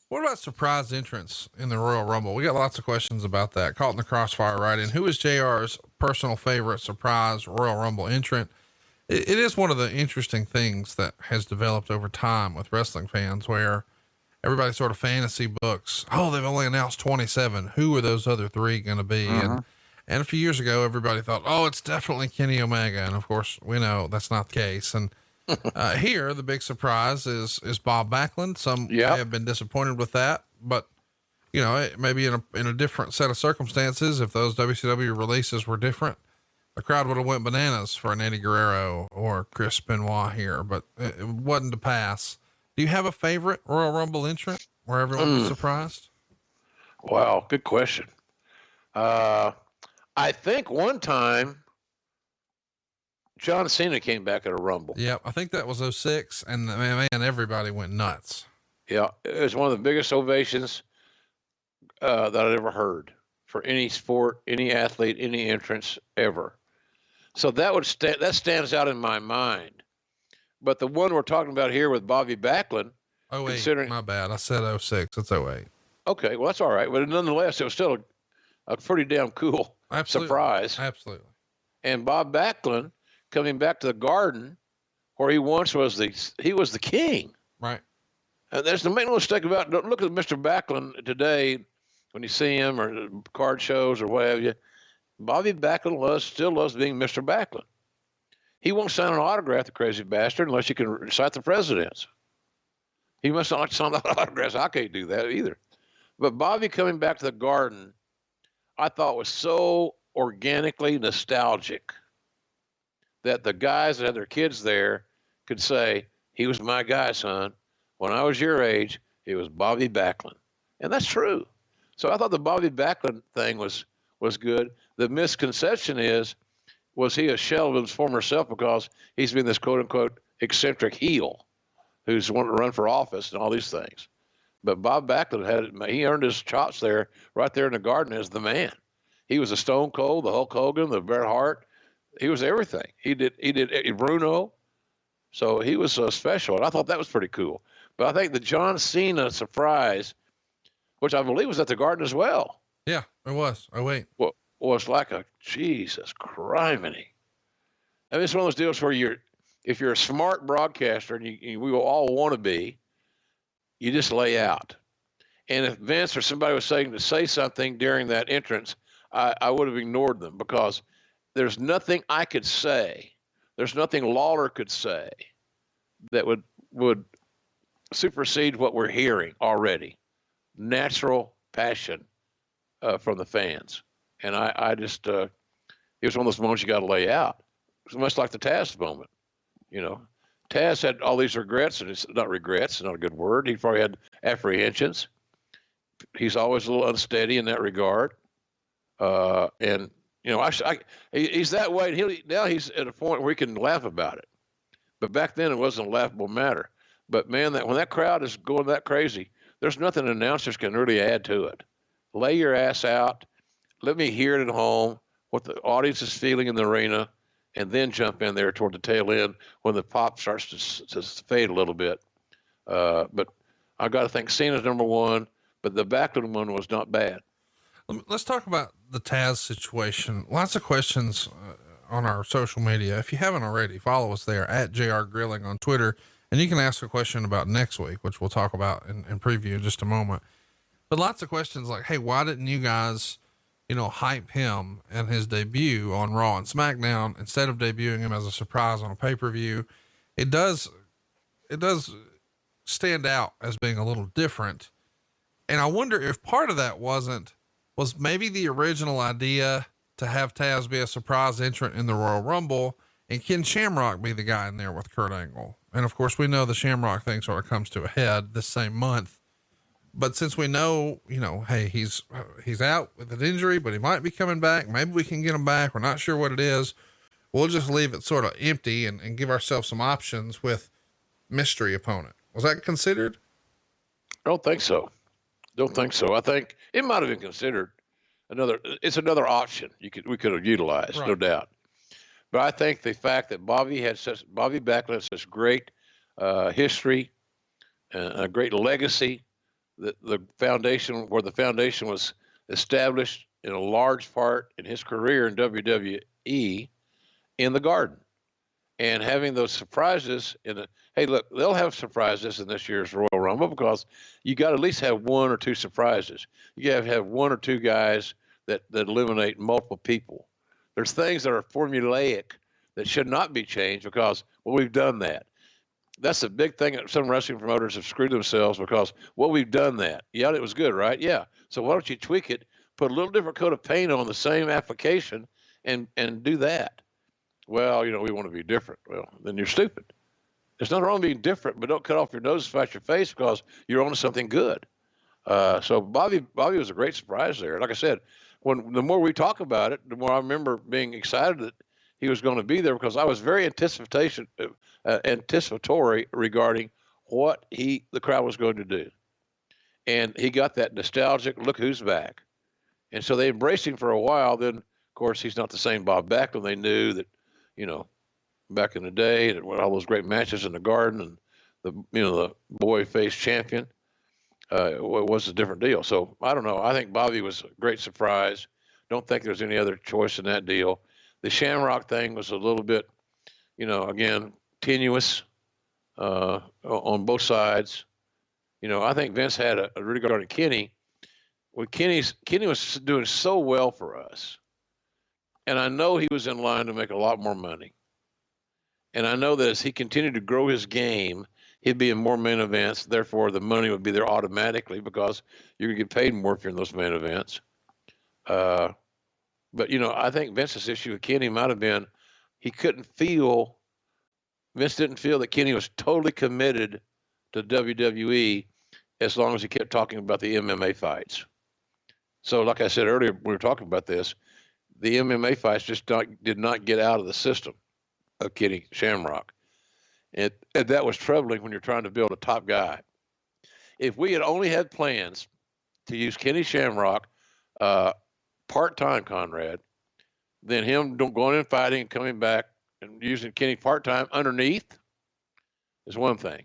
What about surprise entrance in the Royal Rumble? We got lots of questions about that. Caught in the crossfire, right? And who is JR's personal favorite surprise Royal Rumble entrant? It is one of the interesting things that has developed over time with wrestling fans where everybody sort of fantasy books. Oh, they've only announced 27. Who are those other three going to be? And a few years ago, everybody thought, oh, it's definitely Kenny Omega. And of course we know that's not the case. And here, the big surprise is Bob Backlund. Some have been disappointed with that, but maybe in a different set of circumstances, if those WCW releases were different, the crowd would have went bananas for an Eddie Guerrero or Chris Benoit here, but it wasn't to pass. Do you have a favorite Royal Rumble entrant where everyone was surprised? Wow. Good question. I think one time John Cena came back at a Rumble. Yeah. I think that was 2006, and man, everybody went nuts. Yeah. It was one of the biggest ovations that I'd ever heard for any sport, any athlete, any entrance ever. So that stands out in my mind. But the one we're talking about here with Bobby Backlund. Oh, wait, my bad. I said 2006. It's 2008. Okay. Well, that's all right. But nonetheless, it was still a pretty damn cool surprise. Absolutely. And Bob Backlund coming back to the Garden where he once was the king. Right. And there's make no mistake about it. Don't look at Mr. Backlund today when you see him or card shows or what have you. Bobby Backlund still loves being Mr. Backlund. He won't sign an autograph, the crazy bastard, unless you can recite the presidents. He must not like to sign autographs. I can't do that either. But Bobby coming back to the Garden, I thought was so organically nostalgic that the guys that had their kids there could say, he was my guy, son. When I was your age, it was Bobby Backlund. And that's true. So I thought the Bobby Backlund thing was good. The misconception was he a shell of his former self because he's been this quote unquote eccentric heel who's wanted to run for office and all these things. But Bob Backlund he earned his chops there, right there in the Garden as the man. He was a Stone Cold, the Hulk Hogan, the Bret Hart. He was everything. He did Bruno. So he was special. And I thought that was pretty cool. But I think the John Cena surprise, which I believe was at the Garden as well. Yeah, it was. Oh, wait. Well, it's like a Jesus criminy. I mean, it's one of those deals where if you're a smart broadcaster and we will all want to be, you just lay out. And if Vince or somebody was saying to say something during that entrance, I would have ignored them, because there's nothing I could say. There's nothing Lawler could say that would supersede what we're hearing already. Natural passion from the fans. And I just, it was one of those moments you got to lay out. It's much like the Tazz moment. Tazz had all these regrets, and it's not regrets, it's not a good word. He probably had apprehensions. He's always a little unsteady in that regard. And he's that way. Now he's at a point where he can laugh about it. But back then it wasn't a laughable matter. But man, when that crowd is going that crazy, there's nothing announcers can really add to it. Lay your ass out. Let me hear it at home, what the audience is feeling in the arena, and then jump in there toward the tail end when the pop starts to fade a little bit. But I got to think Cena's number one, but the Backlund one was not bad. Let's talk about the Tazz situation. Lots of questions on our social media. If you haven't already, follow us there at JR Grilling on Twitter, and you can ask a question about next week, which we'll talk about and preview in just a moment. But lots of questions like, hey, why didn't you guys, hype him and his debut on Raw and SmackDown instead of debuting him as a surprise on a pay-per-view? It does stand out as being a little different. And I wonder if part of that was maybe the original idea to have Tazz be a surprise entrant in the Royal Rumble and Ken Shamrock be the guy in there with Kurt Angle. And of course we know the Shamrock thing sort of comes to a head this same month. But since we know, hey, he's out with an injury, but he might be coming back. Maybe we can get him back. We're not sure what it is. We'll just leave it sort of empty and give ourselves some options with mystery opponent. Was that considered? I don't think so. I think it might have been considered it's another option we could have utilized, right. No doubt. But I think the fact that Bobby Backlund had such great history and a great legacy, the foundation was established in a large part in his career in WWE in the Garden, and having those surprises hey, look, they'll have surprises in this year's Royal Rumble, because you got to at least have one or two surprises. You got to have one or two guys that eliminate multiple people. There's things that are formulaic that should not be changed, because, we've done that. That's a big thing that some wrestling promoters have screwed themselves, because, we've done that. Yeah, it was good, right? Yeah. So why don't you tweak it, put a little different coat of paint on the same application and do that? Well, we want to be different. Well, then you're stupid. There's nothing wrong with being different, but don't cut off your nose and fight your face, because you're on to something good. So Bobby was a great surprise there. Like I said, the more we talk about it, the more I remember being excited that he was going to be there, because I was very anticipatory regarding what the crowd was going to do. And he got that nostalgic, look who's back. And so they embraced him for a while. Then, of course, he's not the same Bob Backlund. They knew that, back in the day, and all those great matches in the Garden, and the boy face champion, was a different deal. So I don't know. I think Bobby was a great surprise. Don't think there's any other choice in that deal. The Shamrock thing was a little bit, again, tenuous on both sides. I think Vince had a regard to Kenny. Well, Kenny was doing so well for us, and I know he was in line to make a lot more money. And I know that as he continued to grow his game, he'd be in more main events. Therefore, the money would be there automatically, because you're going to get paid more if you're in those main events. But, I think Vince's issue with Kenny might have been Vince didn't feel that Kenny was totally committed to WWE as long as he kept talking about the MMA fights. So like I said earlier, we were talking about this, the MMA fights just did not get out of the system of Kenny Shamrock. And that was troubling when you're trying to build a top guy. If we had only had plans to use Kenny Shamrock part-time, Conrad, then him going and fighting and coming back and using Kenny part-time underneath is one thing.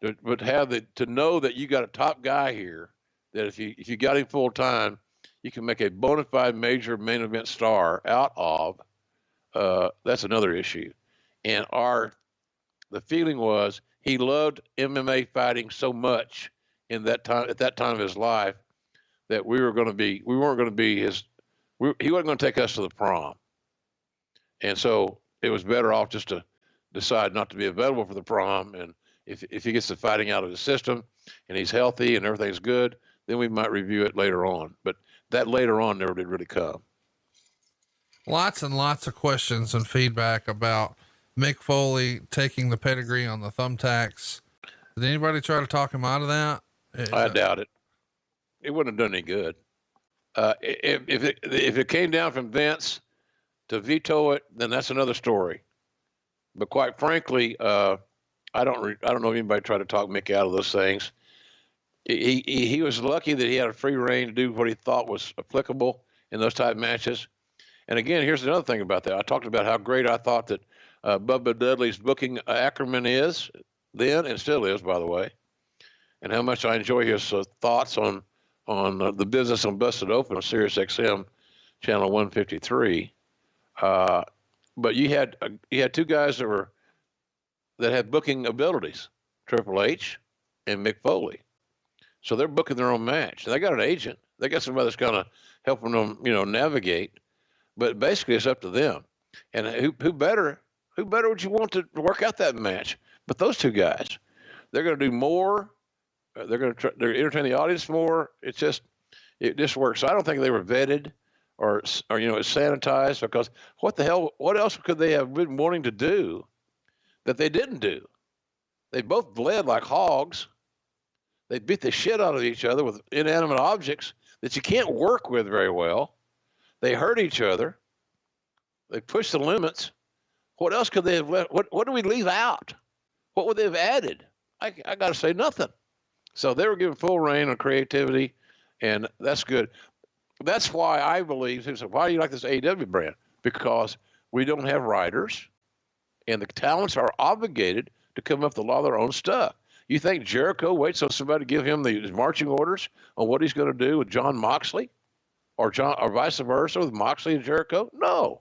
But to know that you got a top guy here that if you got him full time, you can make a bona fide major main event star out of. That's another issue. And the feeling was he loved MMA fighting so much at that time of his life, that we weren't going to be he wasn't going to take us to the prom. And so it was better off just to decide not to be available for the prom. And if he gets the fighting out of his system and he's healthy and everything's good, then we might review it later on. But that later on never did really come. Lots and lots of questions and feedback about Mick Foley taking the pedigree on the thumbtacks. Did anybody try to talk him out of that? I doubt it. It wouldn't have done any good. If it came down from Vince to veto it, then that's another story. But quite frankly, I don't know if anybody tried to talk Mick out of those things. He was lucky that he had a free reign to do what he thought was applicable in those type matches. And again, here's another thing about that. I talked about how great I thought that Bubba Dudley's booking acumen is then, and still is, by the way, and how much I enjoy his thoughts on the business on Busted Open on Sirius XM channel 153. But you had two guys that had booking abilities, Triple H and Mick Foley. So they're booking their own match. They got an agent. They got somebody that's kind of helping them, navigate. But basically, it's up to them. And who better would you want to work out that match? But those two guys, they're going to do more. They're going to entertain the audience more. It just works. So I don't think they were vetted or it's sanitized, because what the hell? What else could they have been wanting to do that they didn't do? They both bled like hogs. They beat the shit out of each other with inanimate objects that you can't work with very well. They hurt each other. They pushed the limits. What else could they have left? What do we leave out? What would they have added? I got to say nothing. So they were given full reign on creativity, and that's good. That's why I believe, why do you like this AEW brand? Because we don't have writers, and the talents are obligated to come up with a lot of their own stuff. You think Jericho waits on somebody to give him the marching orders on what he's going to do with John Moxley, or vice versa with Moxley and Jericho? No,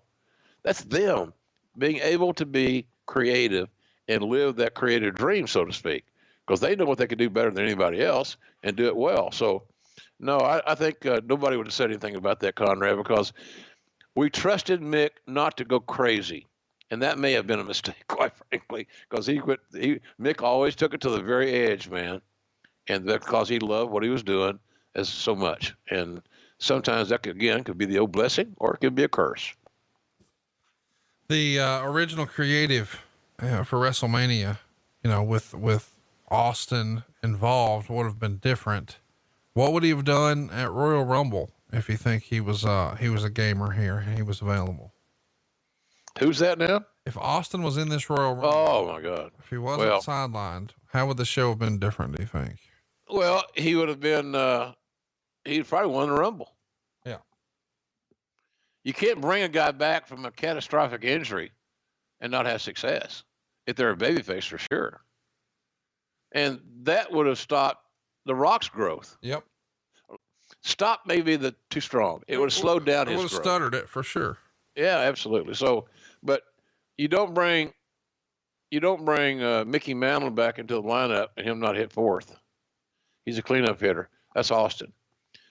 that's them being able to be creative and live that creative dream, so to speak, because they know what they can do better than anybody else and do it well. So, no, I think nobody would have said anything about that, Conrad, because we trusted Mick not to go crazy. And that may have been a mistake, quite frankly, because Mick always took it to the very edge, man. And because he loved what he was doing as so much. And sometimes that could be the old blessing, or it could be a curse. The original creative for WrestleMania, with Austin involved, would have been different. What would he have done at Royal Rumble if you think he was a gamer here and he was available? Who's that now? If Austin was in this Royal Rumble, oh my God! If he wasn't sidelined, how would the show have been different, do you think? Well, he would have been. He'd probably won the Rumble. Yeah. You can't bring a guy back from a catastrophic injury and not have success if they're a babyface, for sure. And that would have stopped The Rock's growth. Yep. Stop maybe too strong. It would have slowed down his growth. It would have stuttered it for sure. Yeah, absolutely. So, but you don't bring Mickey Mantle back into the lineup and him not hit fourth. He's a cleanup hitter. That's Austin.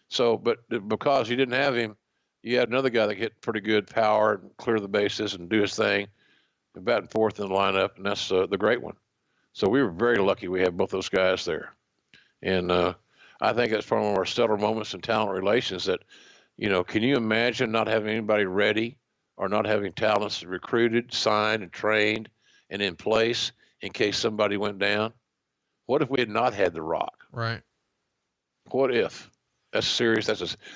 So, but because you didn't have him, you had another guy that hit pretty good power and clear the bases and do his thing, and batting fourth in the lineup, and that's the great one. So we were very lucky we had both those guys there. And I think that's probably one of our stellar moments in talent relations that, can you imagine not having anybody ready or not having talents recruited, signed, and trained and in place in case somebody went down? What if we had not had The Rock? Right. What if? That's serious.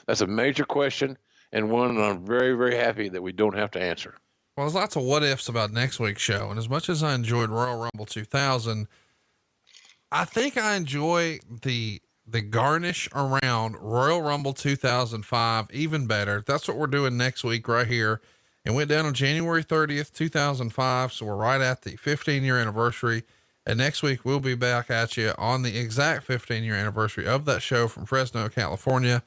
That's a major question, and one that I'm very, very happy that we don't have to answer. Well, there's lots of what ifs about next week's show. And as much as I enjoyed Royal Rumble 2000, I think I enjoy the garnish around Royal Rumble 2005 even better. That's what we're doing next week right here. It went down on January 30th, 2005. So we're right at the 15-year anniversary. And next week we'll be back at you on the exact 15-year anniversary of that show from Fresno, California.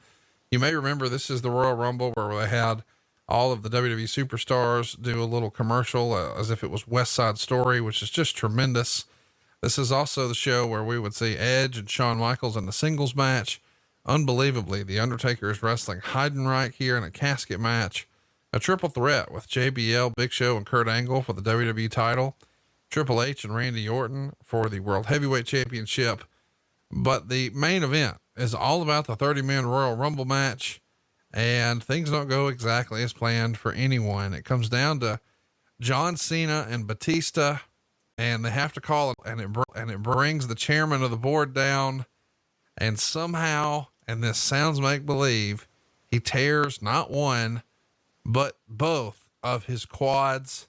You may remember this is the Royal Rumble where they had all of the WWE superstars do a little commercial as if it was West Side Story, which is just tremendous. This is also the show where we would see Edge and Shawn Michaels in the singles match. Unbelievably, The Undertaker is wrestling Heidenreich here in a casket match, a triple threat with JBL, Big Show, and Kurt Angle for the WWE title, Triple H and Randy Orton for the World Heavyweight Championship. But the main event is all about the 30-man Royal Rumble match, and things don't go exactly as planned for anyone. It comes down to John Cena and Batista, and they have to call it, and it brings the chairman of the board down, and somehow, and this sounds make believe, he tears not one, but both of his quads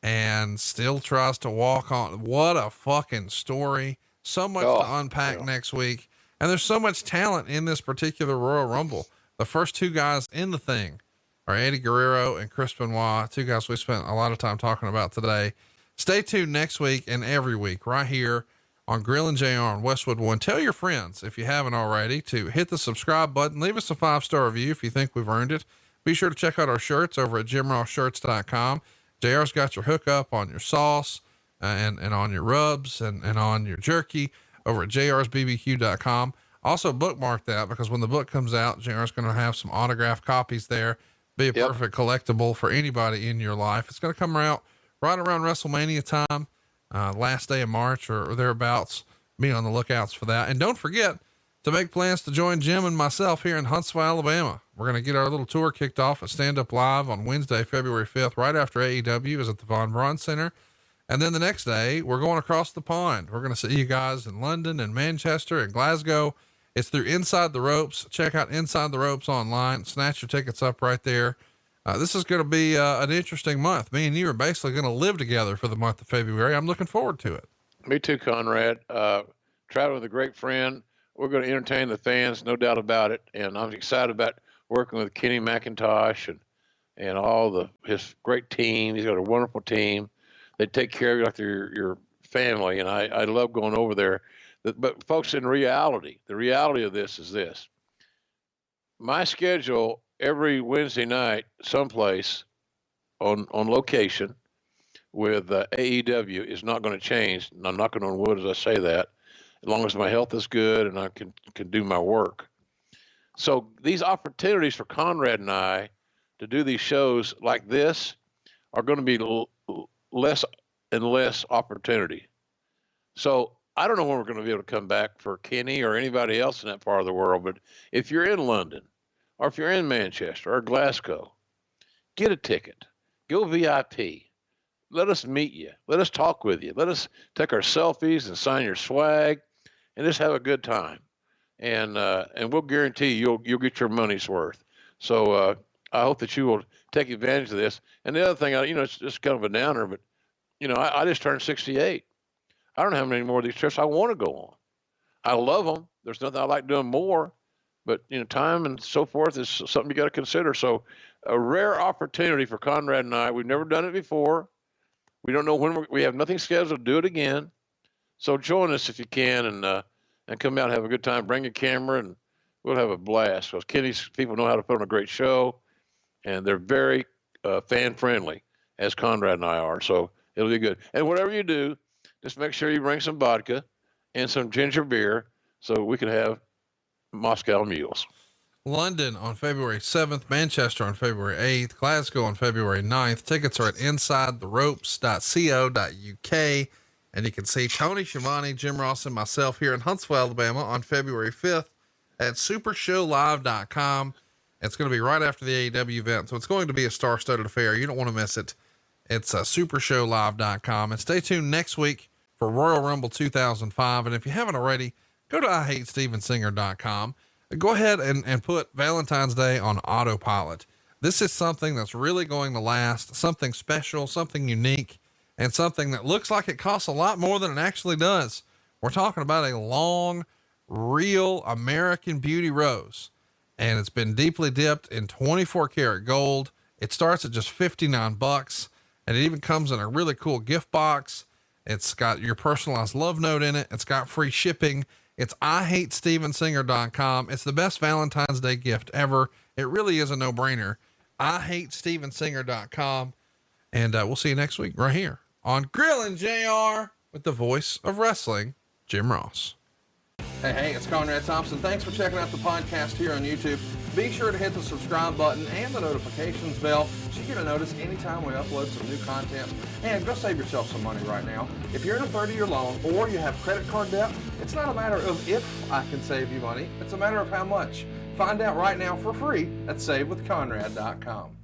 and still tries to walk on. What a fucking story. So much to unpack next week. And there's so much talent in this particular Royal Rumble. The first two guys in the thing are Eddie Guerrero and Chris Benoit, two guys we spent a lot of time talking about today. Stay tuned next week and every week right here on Grill and JR on Westwood One. Tell your friends, if you haven't already, to hit the subscribe button. Leave us a 5-star review if you think we've earned it. Be sure to check out our shirts over at jimrossshirts.com. JR's got your hookup on your sauce and on your rubs and on your jerky over at jrsbbq.com. Also bookmark that, because when the book comes out, JR's going to have some autographed copies there. Be a perfect collectible for anybody in your life. It's going to come out right around WrestleMania time, last day of March or thereabouts. Be on the lookouts for that. And don't forget to make plans to join Jim and myself here in Huntsville, Alabama. We're going to get our little tour kicked off at Stand Up Live on Wednesday, February 5th, right after AEW is at the Von Braun Center. And then the next day we're going across the pond. We're going to see you guys in London and Manchester and Glasgow. It's through Inside the Ropes. Check out Inside the Ropes online. Snatch your tickets up right there. This is going to be an interesting month. Me and you are basically going to live together for the month of February. I'm looking forward to it. Me too, Conrad. Traveling with a great friend. We're going to entertain the fans, no doubt about it. And I'm excited about working with Kenny McIntosh and all his great team. He's got a wonderful team. They take care of you like they're your family. And I love going over there. But folks, in reality, the reality of this is this. My schedule every Wednesday night, someplace on location with AEW is not going to change. And I'm knocking on wood as I say that, as long as my health is good and I can do my work. So these opportunities for Conrad and I to do these shows like this are going to be less and less opportunity. So I don't know when we're going to be able to come back for Kenny or anybody else in that part of the world, but if you're in London or if you're in Manchester or Glasgow, get a ticket, go VIP. Let us meet you. Let us talk with you. Let us take our selfies and sign your swag and just have a good time. And we'll guarantee you'll get your money's worth. So, I hope that you will take advantage of this. And the other thing, it's just kind of a downer, but I just turned 68. I don't know how many more of these trips I want to go on. I love them. There's nothing I like doing more, but time and so forth is something you got to consider. So a rare opportunity for Conrad and I. We've never done it before. We don't know when we have nothing scheduled to do it again. So join us if you can and come out and have a good time. Bring a camera and we'll have a blast, because Kenny's people know how to put on a great show, and they're very fan friendly, as Conrad and I are. So it'll be good. And whatever you do, just make sure you bring some vodka and some ginger beer so we can have Moscow mules. London on February 7th, Manchester on February 8th, Glasgow on February 9th. Tickets are at insidetheropes.co.uk. And you can see Tony Schiavone, Jim Ross, and myself here in Huntsville, Alabama on February 5th at supershowlive.com. It's going to be right after the AEW event. So it's going to be a star-studded affair. You don't want to miss it. It's supershowlive.com. And stay tuned next week for Royal Rumble 2005. And if you haven't already, go to IHateStevenSinger.com. Go ahead and put Valentine's Day on autopilot. This is something that's really going to last, something special, something unique, and something that looks like it costs a lot more than it actually does. We're talking about a long, real American Beauty rose, and it's been deeply dipped in 24 karat gold. It starts at just $59, and it even comes in a really cool gift box. It's got your personalized love note in it. It's got free shipping. It's IHateStevenSinger.com. It's the best Valentine's Day gift ever. It really is a no-brainer. IHateStevenSinger.com. And we'll see you next week right here on Grillin' JR with the voice of wrestling, Jim Ross. Hey, it's Conrad Thompson. Thanks for checking out the podcast here on YouTube. Be sure to hit the subscribe button and the notifications bell so you get a notice anytime we upload some new content. And go save yourself some money right now. If you're in a 30-year loan or you have credit card debt, it's not a matter of if I can save you money. It's a matter of how much. Find out right now for free at SaveWithConrad.com.